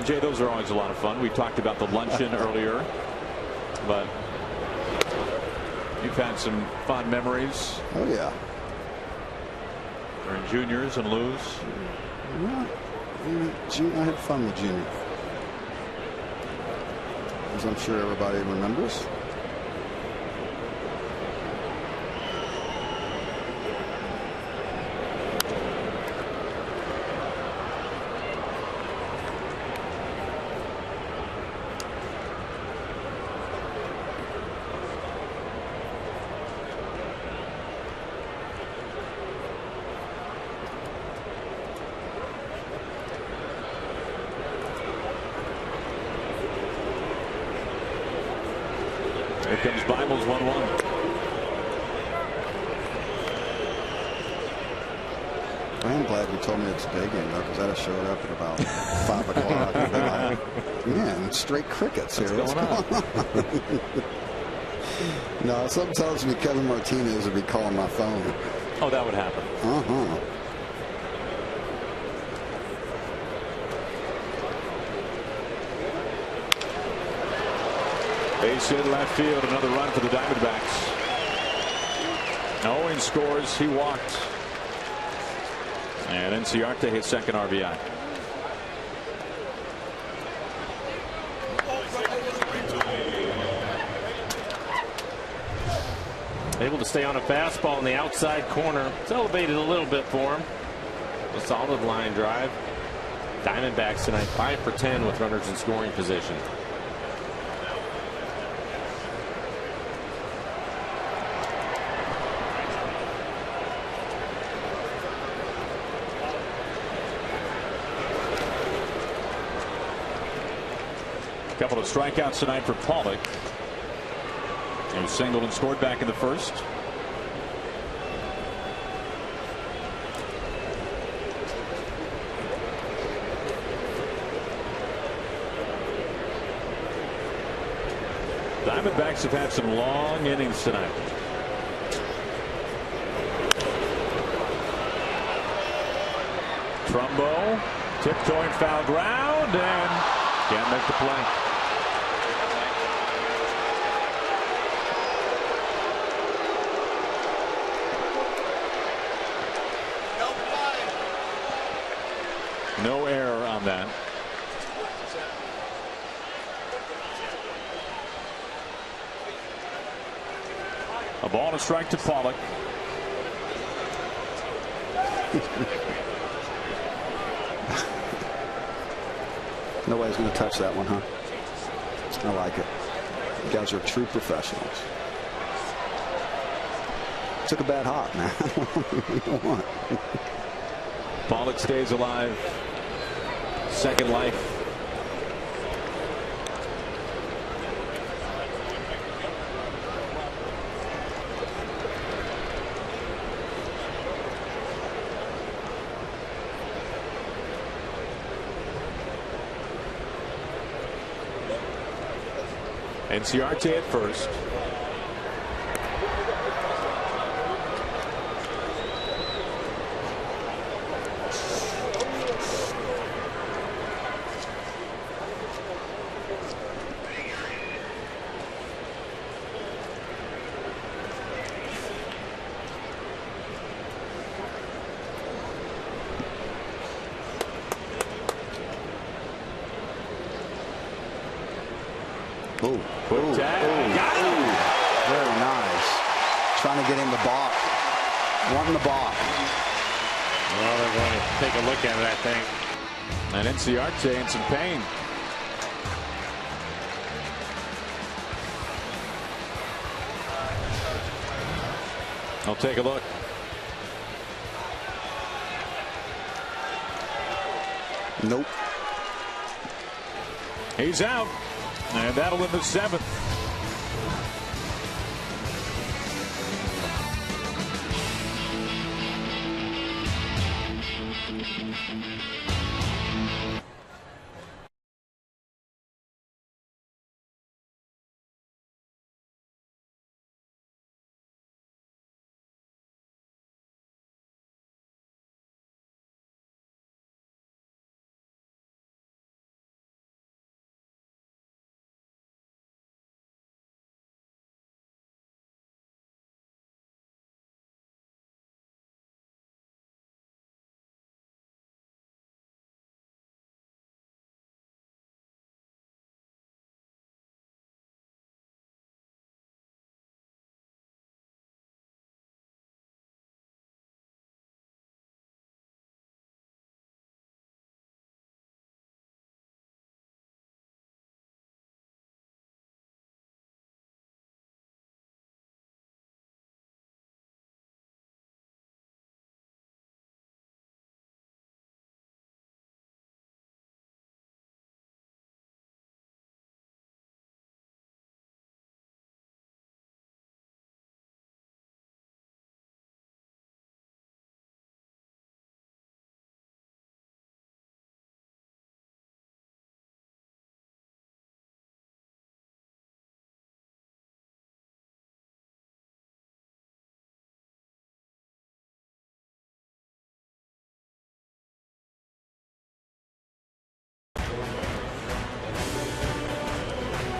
Jay, those are always a lot of fun. We talked about the luncheon earlier, but you've had some fond memories. Oh, yeah. During juniors and Lou's. Yeah. I had fun with Junior, as I'm sure everybody remembers. Here comes Beimel's 1-1. I am glad you told me it's a day game, though, because I'd have showed up at about 5 o'clock. And been like, man, straight crickets here. What's going on? No, something tells me Kevin Martinez would be calling my phone. Oh, that would happen. Uh-huh. Base hit left field. Another run for the Diamondbacks. Owens scores. He walked. And Inciarte his second RBI. Able to stay on a fastball in the outside corner. It's elevated a little bit for him. A solid line drive. Diamondbacks tonight 5 for 10 with runners in scoring position. Couple of strikeouts tonight for Pollock. He singled and scored back in the first. Diamondbacks have had some long innings tonight. Trumbo tiptoeing foul ground and can't make the play. No error on that. A ball and a strike to Pollock. Nobody's going to touch that one, huh? I like it. You guys are true professionals. Took a bad hop, man. What do you want? Pollock stays alive. Second life. Enciarte at first. Quick tag. Got him. Very nice. Trying to get him the balk. Wanting the balk. Well, they're going to take a look at it, I think. And Enciarte in some pain. I'll take a look. Nope. He's out. And that'll end the 7th.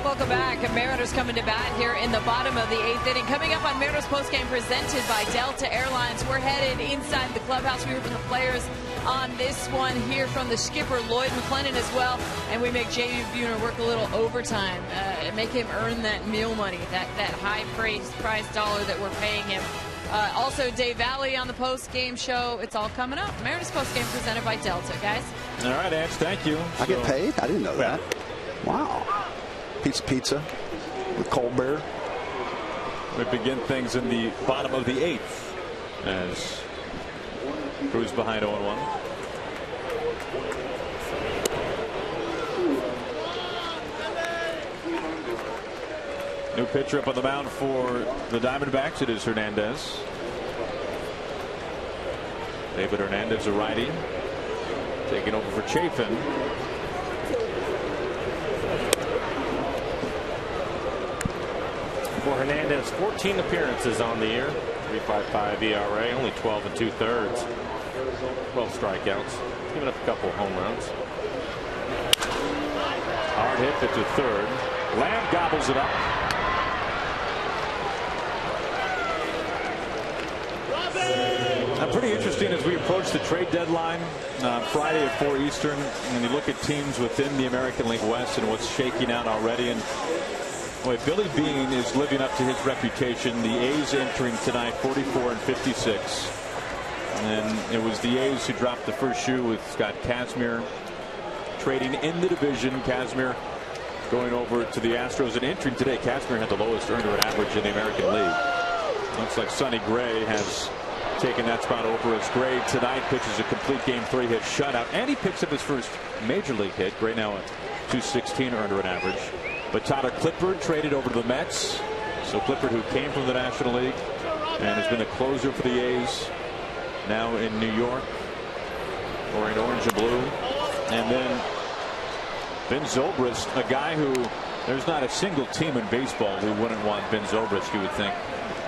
Welcome back. Mariners coming to bat here in the bottom of the 8th inning. Coming up on Mariners postgame presented by Delta Airlines. We're headed inside the clubhouse. We heard from the players on this one. Hear from the skipper Lloyd McClendon as well. And we make J.B. Buhner work a little overtime and make him earn that meal money, that high price dollar that we're paying him. Also, Dave Valley on the post-game show. It's all coming up. Mariners post-game presented by Delta, guys. All right, Ange, thank you. I get paid? I didn't know that. Wow. Piece of pizza with cold beer. We begin things in the bottom of the 8th as Brewers behind 0-1. New pitcher up on the mound for the Diamondbacks. It is Hernandez. David Hernandez, a righty, taking over for Chafin. For Hernandez, 14 appearances on the year, 3.55 ERA, only 12 2/3, 12 strikeouts, giving up a couple home runs. Hard hit to third. Lamb gobbles it up. Pretty interesting as we approach the trade deadline Friday at 4 Eastern. When you look at teams within the American League West and what's shaking out already, and boy, Billy Beane is living up to his reputation. The A's entering tonight 44-56. And it was the A's who dropped the first shoe with Scott Kazmir trading in the division. Kazmir going over to the Astros, and entering today, Kazmir had the lowest earned run average in the American League. Looks like Sonny Gray has taken that spot over as Gray tonight pitches a complete game 3 hit shutout, and he picks up his first major league hit. Gray now at 216 earned run average. But Tyler Clippard traded over to the Mets. So Clippard, who came from the National League and has been a closer for the A's, now in New York, or in orange and blue. And then Ben Zobrist, a guy who There's not a single team in baseball who wouldn't want Ben Zobrist, you would think,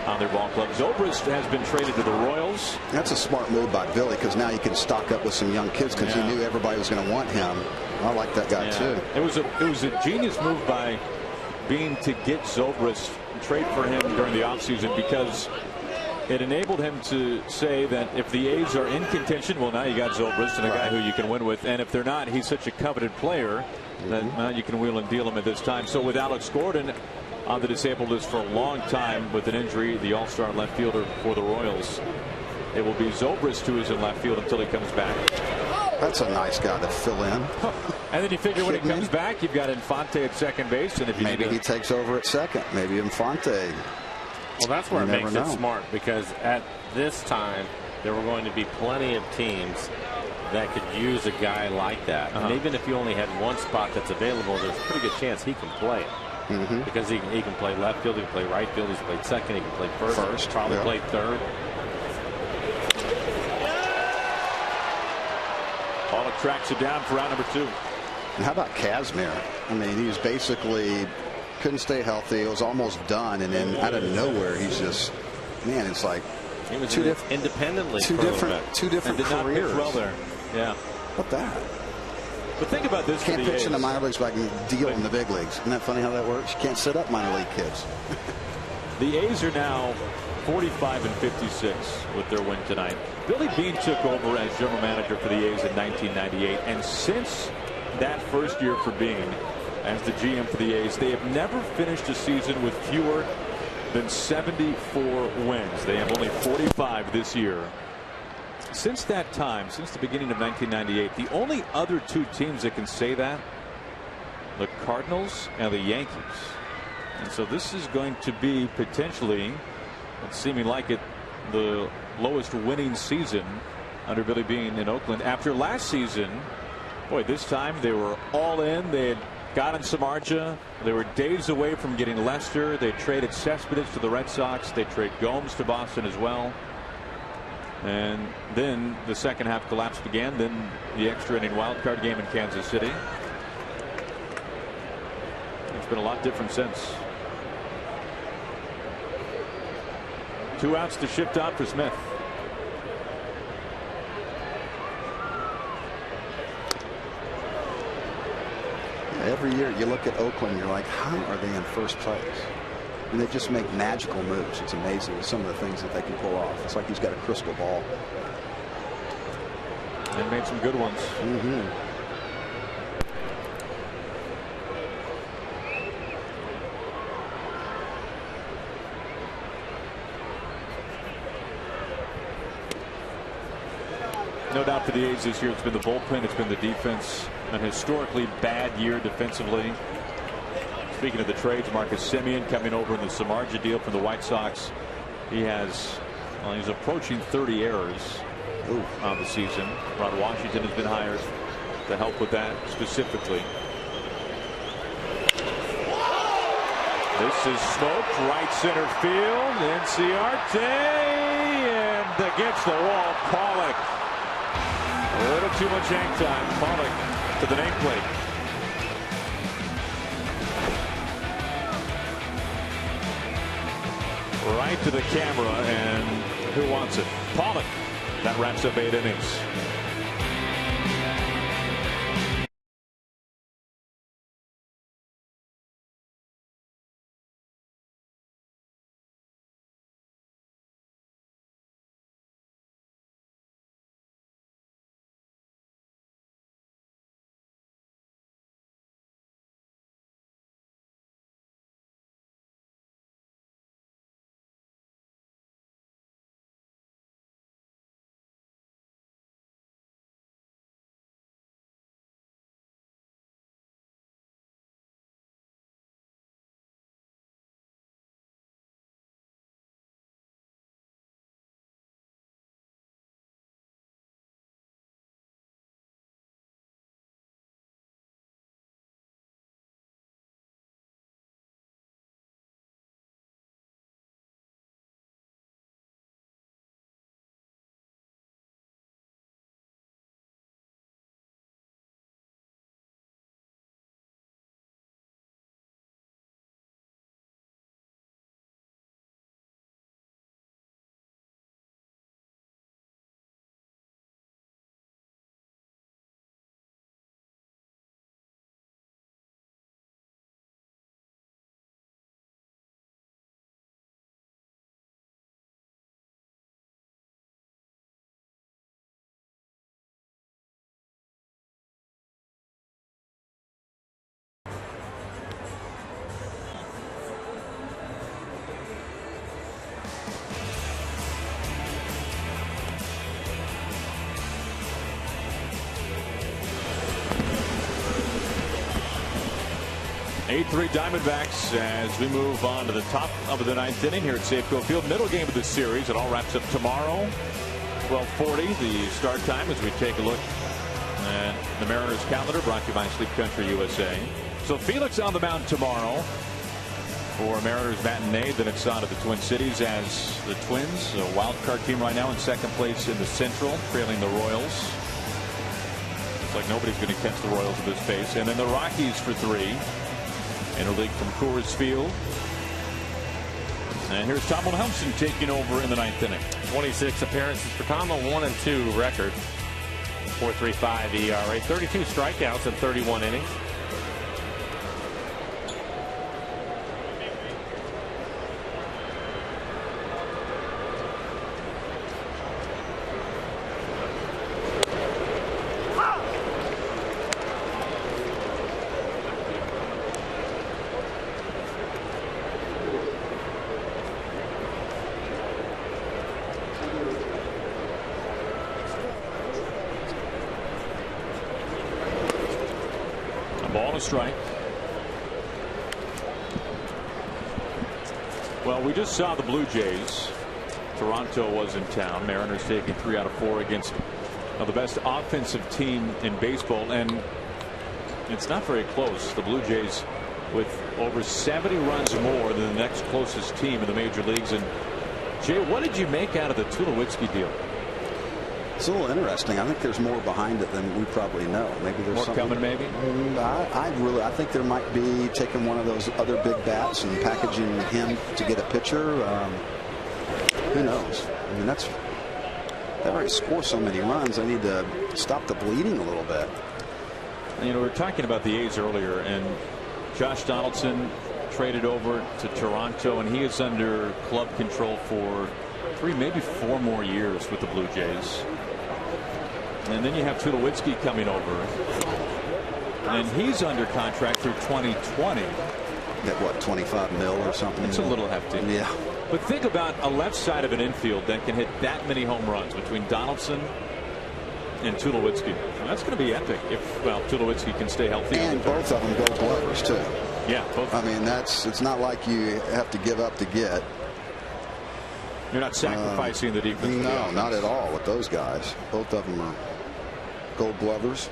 on their ball club. Zobrist has been traded to the Royals. That's a smart move by Billy, because now you can stock up with some young kids, because he knew everybody was going to want him. I like that guy too. It was a genius move by Bean to get Zobrist, trade for him during the offseason, because it enabled him to say that if the A's are in contention, well, now you got Zobrist and a guy who you can win with, and if they're not, he's such a coveted player that you can wheel and deal him at this time. So with Alex Gordon on the disabled list for a long time with an injury, the all-star left fielder for the Royals, it will be Zobrist who is in left field until he comes back. That's a nice guy to fill in. And then you figure when he comes back, you've got Infante at second base, and if you maybe he takes over at second, maybe Infante. Well, that's where it makes it smart, because at this time there were going to be plenty of teams that could use a guy like that. And even if you only had one spot that's available, there's a pretty good chance he can play it. Because he can play left field, he can play right field, he's played second, he can play first probably play third. Pollock tracks it down for round number 2. And how about Kazmir? I mean, he was basically couldn't stay healthy. It was almost done, and then out of nowhere, he's just, man, it's like he was independently two different did not careers. pitch well there. Yeah. What that? But think about this. Can't pitch in the minor leagues, but I can deal in the big leagues. Isn't that funny how that works? You can't sit up minor league kids. The A's are now 45-56 with their win tonight. Billy Beane took over as general manager for the A's in 1998, and since that first year for Beane as the GM for the A's, they have never finished a season with fewer than 74 wins. They have only 45 this year. Since that time, since the beginning of 1998, the only other 2 teams that can say that, the Cardinals and the Yankees. And so this is going to be potentially, it's seeming like it, the lowest winning season under Billy Beane in Oakland. After last season, boy, this time they were all in. They had gotten Samardzija. They were days away from getting Lester. They traded Cespedes to the Red Sox. They trade Gomes to Boston as well. And then the second half collapse began. Then the extra inning wild card game in Kansas City. It's been a lot different since. 2 outs to shift out for Smith. Every year you look at Oakland, you're like, how are they in first place? And they just make magical moves. It's amazing some of the things that they can pull off. It's like he's got a crystal ball. And made some good ones. No doubt for the A's this year, it's been the bullpen, it's been the defense. An historically bad year defensively. Speaking of the trades, Marcus Semien coming over in the Samardzija deal from the White Sox. He has, well, he's approaching 30 errors on the season. Rod Washington has been hired to help with that specifically. This is smoked right center field. Inciarte and against the wall, Pollock. A little too much hang time. Pollock to the nameplate. Right to the camera, and who wants it? Pollock. That wraps up 8 innings. 8-3 Diamondbacks as we move on to the top of the 9th inning here at Safeco Field. Middle game of the series. It all wraps up tomorrow. 12:40 the start time as we take a look at the Mariners calendar, brought to you by Sleep Country USA. So Felix on the mound tomorrow for Mariners matinee. Then it's on to the Twin Cities as the Twins, a wild card team right now in second place in the Central, trailing the Royals. Looks like nobody's going to catch the Royals at this pace. And then the Rockies for 3. Interleague from Coors Field. And here's Tom Wilhelmsen taking over in the 9th inning. 26 appearances for Tom, a 1-2 record. 4.35 ERA, 32 strikeouts in 31 innings. Ball, a strike. Well, we just saw the Blue Jays. Toronto was in town. Mariners taking 3 out of 4 against the best offensive team in baseball, and it's not very close. The Blue Jays with over 70 runs more than the next closest team in the major leagues. And Jay, what did you make out of the Tulowitzki deal? It's a little interesting. I think there's more behind it than we probably know. Maybe there's more something coming. Maybe. I think there might be taking one of those other big bats and packaging him to get a pitcher. Who knows? I mean, they already score so many runs. They need to stop the bleeding a little bit. You know, we were talking about the A's earlier, and Josh Donaldson traded over to Toronto, and he is under club control for 3, maybe 4 more years with the Blue Jays. And then you have Tulowitzki coming over, and he's under contract through 2020. At what, 25 mil or something? It's a little hefty. Yeah. But think about a left side of an infield that can hit that many home runs between Donaldson and Tulowitzki. And that's going to be epic if, well, Tulowitzki can stay healthy. And both of them Gold Glovers too. Yeah, both. I mean, it's not like you have to give up to get. You're not sacrificing the defense. No, not at all with those guys. Both of them are Gold Glovers.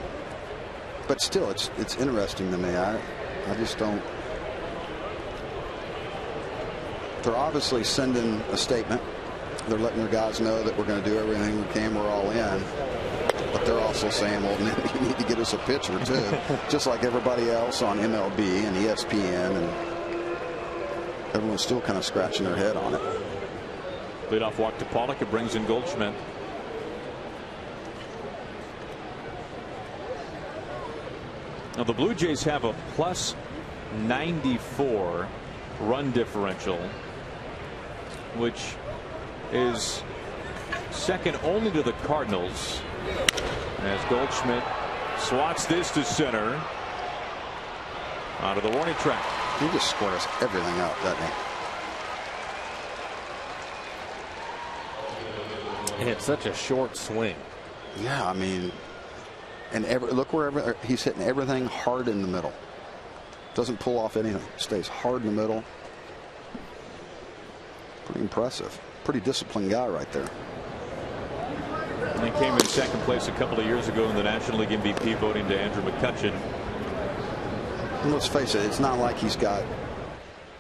But still, it's interesting to me. I just don't. They're obviously sending a statement. They're letting their guys know that we're going to do everything we can. We're all in. But they're also saying, well, you need to get us a pitcher too, just like everybody else on MLB and ESPN, and everyone's still kind of scratching their head on it. Leadoff walk to Pollock. It brings in Goldschmidt. Now the Blue Jays have a plus 94 run differential, which is second only to the Cardinals, as Goldschmidt swats this to center out of the warning track. He just squares everything up, doesn't he? And it's such a short swing. Yeah, I mean, and look wherever he's hitting everything hard in the middle. Doesn't pull off anything. Stays hard in the middle. Pretty impressive. Pretty disciplined guy right there. And he came in second place a couple of years ago in the National League MVP voting to Andrew McCutchen. And let's face it, it's not like he's got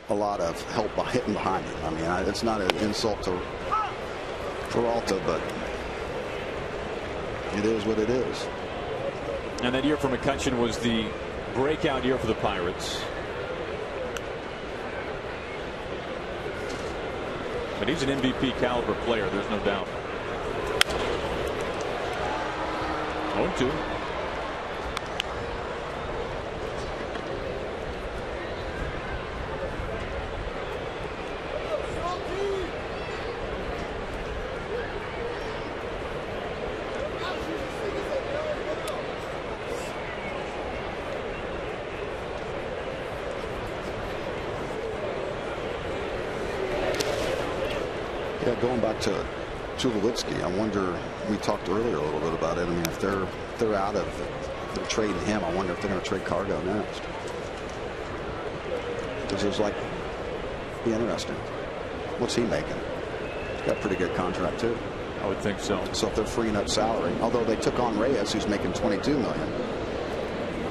a lot of help by hitting behind him. I mean, it's not an insult to Peralta, but it is what it is. And that year for McCutchen was the breakout year for the Pirates. But he's an MVP caliber player, there's no doubt. 0-2. Yeah, going back to Tulowitzki, I wonder, we talked earlier a little bit about it. I mean, if they're out of, they're trading him, I wonder if they're going to trade Cargo next. Because it's like, be interesting. What's he making? He's got a pretty good contract too. I would think so. So if they're freeing up salary, although they took on Reyes, who's making $22 million,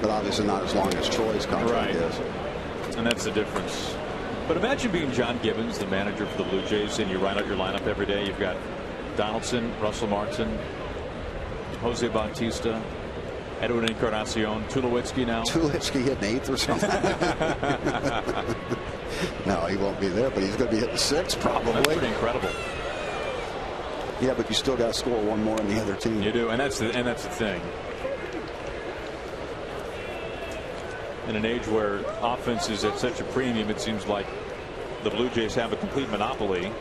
but obviously not as long as Troy's contract is. And that's the difference. But imagine being John Gibbons, the manager for the Blue Jays, and you write out your lineup every day. You've got Donaldson, Russell Martin, Jose Bautista, Edwin Encarnacion, Tulowitzki now. Tulowitzki hitting 8th or something. No, he won't be there, but he's going to be hitting 6th probably. That's pretty incredible. Yeah, but you still got to score one more than the other team. You do, and that's the thing. In an age where offense is at such a premium, it seems like the Blue Jays have a complete monopoly.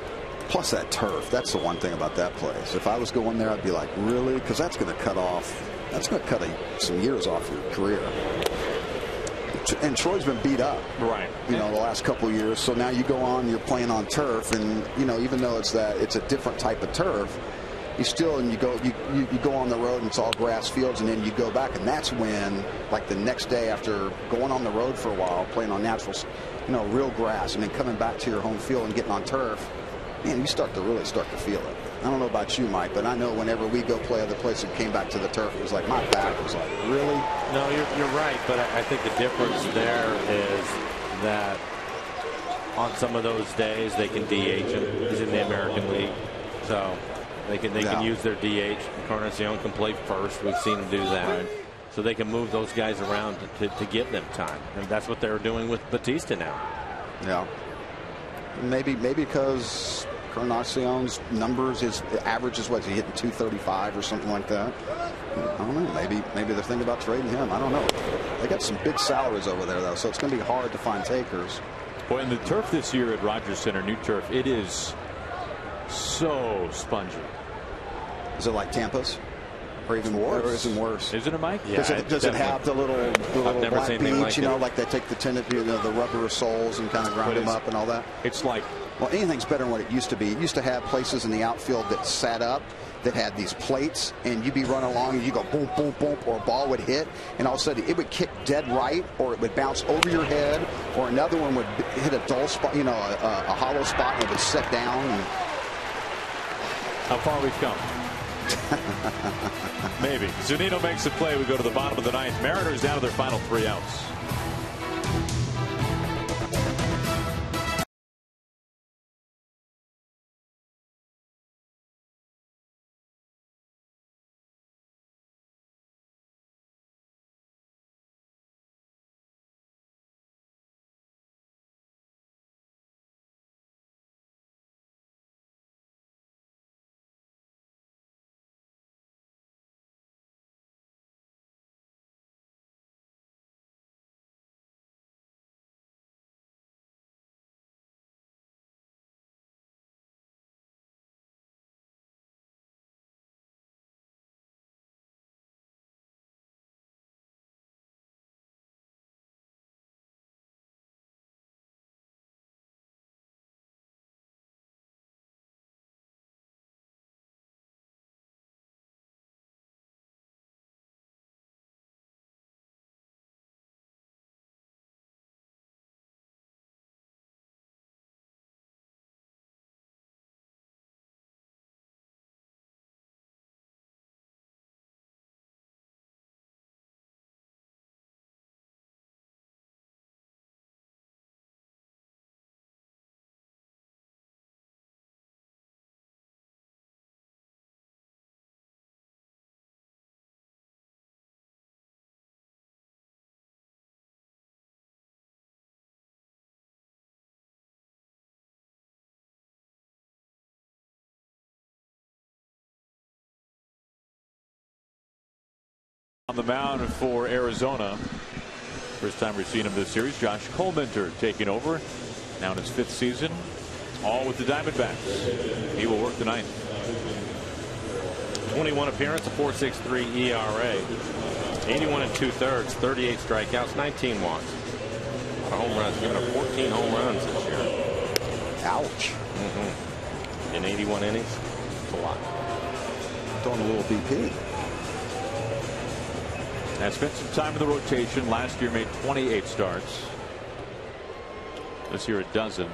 Plus that turf. That's the one thing about that place. If I was going there, I'd be like, really? Because that's going to cut off. That's going to cut some years off your career. And Troy's been beat up, right? You know, the last couple of years. So now you go on, you're playing on turf, and you know, even though it's a different type of turf, you still, and you go on the road and it's all grass fields, and then you go back, and that's when, like the next day after going on the road for a while, playing on natural, you know, real grass, and then coming back to your home field and getting on turf, man, you really start to feel it. I don't know about you, Mike, but I know whenever we go play other places and came back to the turf, it was like my back was like, really? No, you're right, but I think the difference there is that on some of those days they can DH him. He's in the American League, so they can use their DH. Encarnacion can play first. We've seen him do that, so they can move those guys around to get them time, and that's what they're doing with Bautista now. Yeah, maybe because Encarnacion's numbers, his average is what, is he hitting 235 or something like that? I don't know. Maybe they're thinking about trading him. I don't know. They got some big salaries over there though, so it's going to be hard to find takers. Boy, in the turf this year at Rogers Center, new turf, it is so spongy. Is it like Tampa's? Or even worse? Or is it worse? Isn't it, Mike? Yeah, does it have the little black beach, like you know, like they take the the rubber soles and kind of grind them up and all that? It's like, well, anything's better than what it used to be. It used to have places in the outfield that sat up that had these plates, and you'd be running along and you go boom, boom, boom, or a ball would hit, and all of a sudden it would kick dead right, or it would bounce over your head, or another one would hit a dull spot, you know, a hollow spot, and it would set down. And how far we've come. Maybe. Zunino makes the play. We go to the bottom of the ninth. Mariners down to their final 3 outs. On the mound for Arizona, first time we've seen him this series, Josh Colminter taking over, now in his 5th season, all with the Diamondbacks. He will work the 9th. 21 appearance, a 4.63 ERA, 81 2/3, 38 strikeouts, 19 walks. A lot of home runs, giving up 14 home runs this year. Ouch. In 81 innings, it's a lot. Throwing a little BP. Has spent some time in the rotation. Last year made 28 starts. This year a dozen.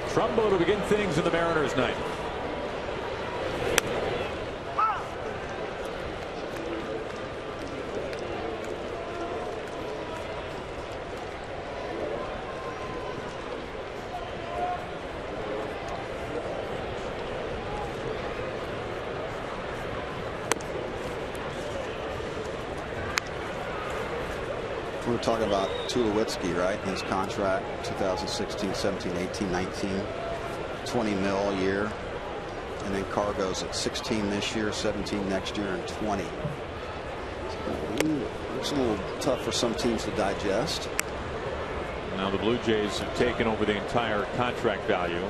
Trumbo to begin things in the Mariners' night. We were talking about Tulowitzki, right? In his contract, 2016, 17, 18, 19, 20 mil a year. And then Cargo's at 16 this year, 17 next year, and 20. It's a little tough for some teams to digest. Now the Blue Jays have taken over the entire contract value.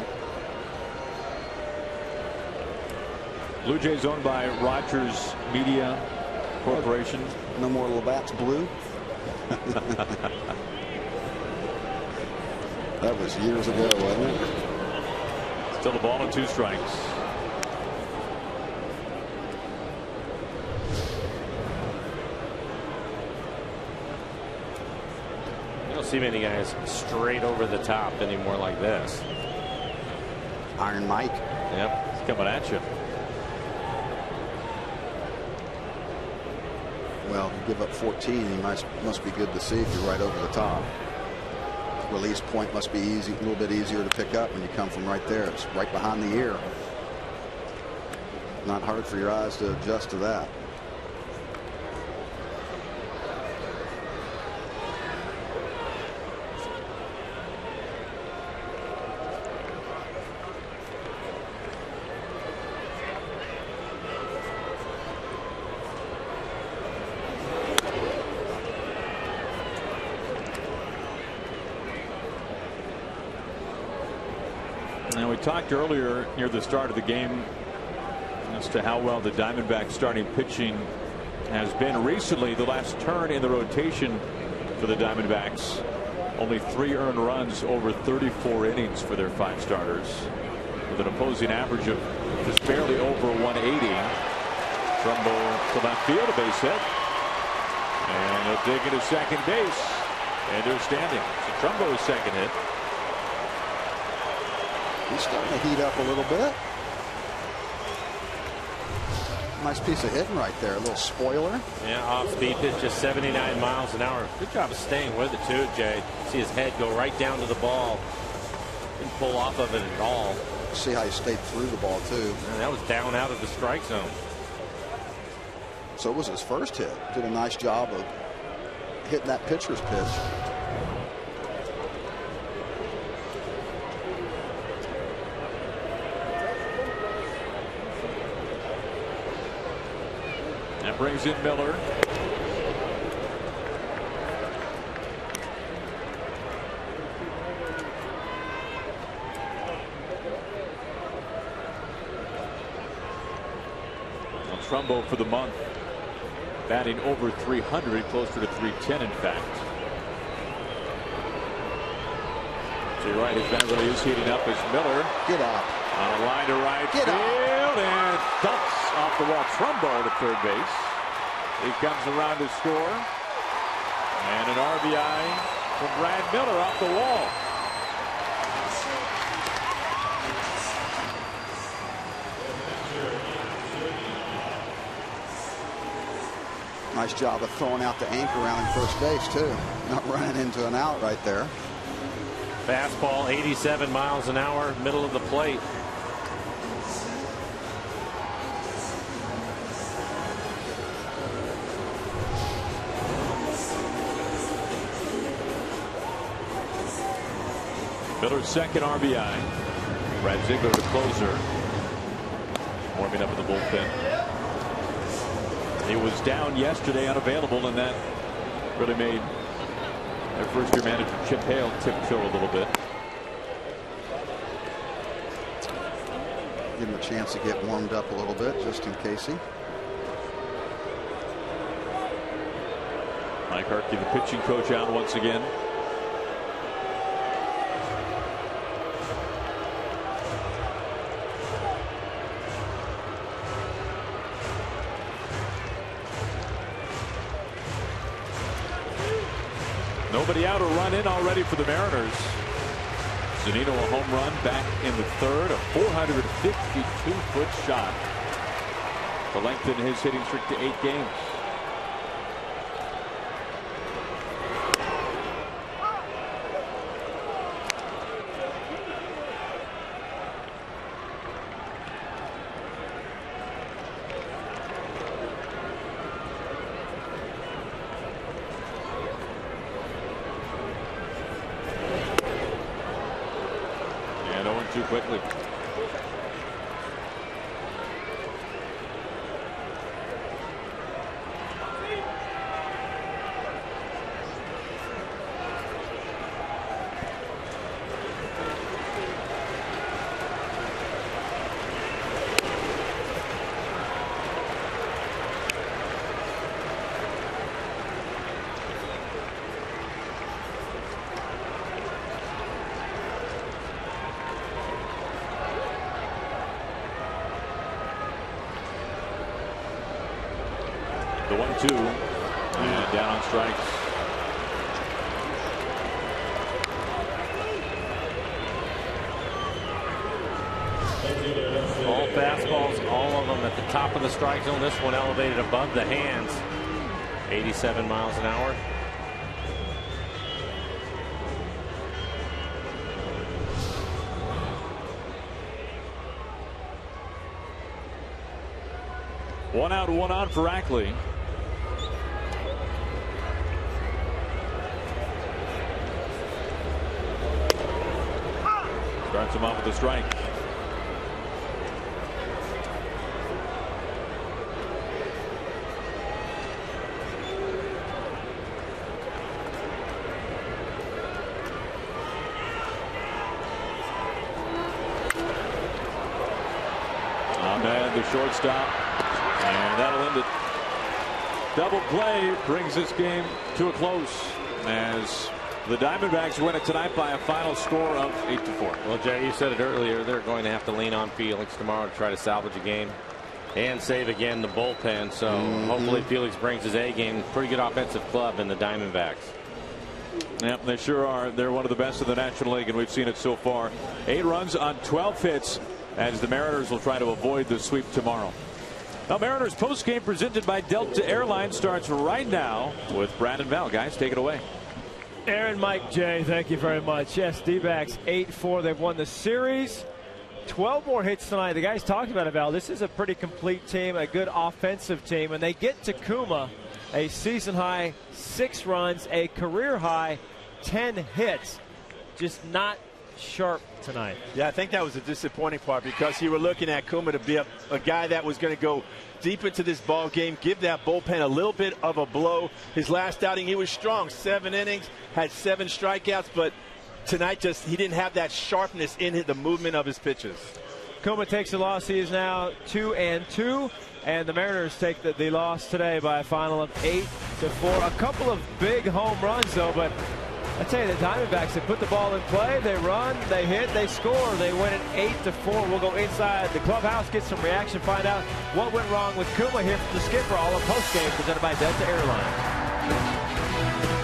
Blue Jays owned by Rogers Media Corporation. No more Labatt's blue. That was years ago, wasn't it? Still a ball and 2 strikes. You don't see many guys straight over the top anymore like this. Iron Mike. Yep, he's coming at you. Well, you give up 14, you must be good to see if you're right over the top. Release point must be easy, a little bit easier to pick up when you come from right there. It's right behind the ear. Not hard for your eyes to adjust to that. Now we talked earlier near the start of the game as to how well the Diamondbacks starting pitching has been recently. The last turn in the rotation for the Diamondbacks, only 3 earned runs over 34 innings for their 5 starters, with an opposing average of just barely over 180. Trumbo to left field, a base hit, and he'll dig into second base, and they're standing. So Trumbo's second hit. He's starting to heat up a little bit. Nice piece of hitting right there. A little spoiler. Yeah, off speed pitch, just 79 miles an hour. Good job of staying with it too, Jay. See his head go right down to the ball. Didn't pull off of it at all. See how he stayed through the ball too. And that was down out of the strike zone. So it was his first hit. Did a nice job of hitting that pitcher's pitch. That brings in Miller. Well, Trumbo for the month, batting over 300, closer to 310 in fact. So you're right, his bat really is heating up as Miller. Get out. On a line to right field and dumps off the wall. Trumbo to third base. He comes around to score. And an RBI from Brad Miller off the wall. Nice job of throwing out the anchor around first base too. Not running into an out right there. Fastball 87 miles an hour, middle of the plate. Miller's second RBI. Brad Ziegler, the closer, warming up in the bullpen. He was down yesterday, unavailable, and that really made their first-year manager Chip Hale tiptoe a little bit. Give him a chance to get warmed up a little bit, just in case he. Mike Harkey, the pitching coach, out once again. Nobody out, a run in already for the Mariners. Zunino a home run back in the third, a 452-foot shot to lengthen his hitting streak to 8 games. Too quickly. The 1-2 and down on strikes. All fastballs, all of them at the top of the strike zone. This one elevated above the hands. 87 miles an hour. One out, one on for Ackley. Starts him off with a strike. Ahmed, the shortstop. And that'll end it. Double play brings this game to a close as the Diamondbacks win it tonight by a final score of 8-4. Well, Jay, you said it earlier. They're going to have to lean on Felix tomorrow to try to salvage a game and save again the bullpen. So hopefully Felix brings his A game. Pretty good offensive club in the Diamondbacks. Yep, they sure are. They're one of the best in the National League, and we've seen it so far. 8 runs on 12 hits as the Mariners will try to avoid the sweep tomorrow. Now, Mariners postgame presented by Delta Airlines starts right now with Brandon Val. Guys, take it away. Aaron, Mike, Jay, thank you very much. Yes, D-backs 8-4. They've won the series. 12 more hits tonight. The guys talked about it, Val. This is a pretty complete team, a good offensive team. And they get Takuma a season-high 6 runs, a career-high 10 hits. Just not sharp tonight. Yeah, I think that was a disappointing part because you were looking at Kuma to be a guy that was going to go deep into this ball game, give that bullpen a little bit of a blow. His last outing, he was strong. 7 innings, had 7 strikeouts, but tonight he didn't have that sharpness in the movement of his pitches. Kuma takes the loss. He is now 2-2, and the Mariners take the loss today by a final of 8-4. A couple of big home runs, though, but I tell you, the Diamondbacks, they put the ball in play, they run, they hit, they score. They win it 8-4. We'll go inside the clubhouse, get some reaction, find out what went wrong with Kuma here from the skipper. All in postgame presented by Delta Airlines.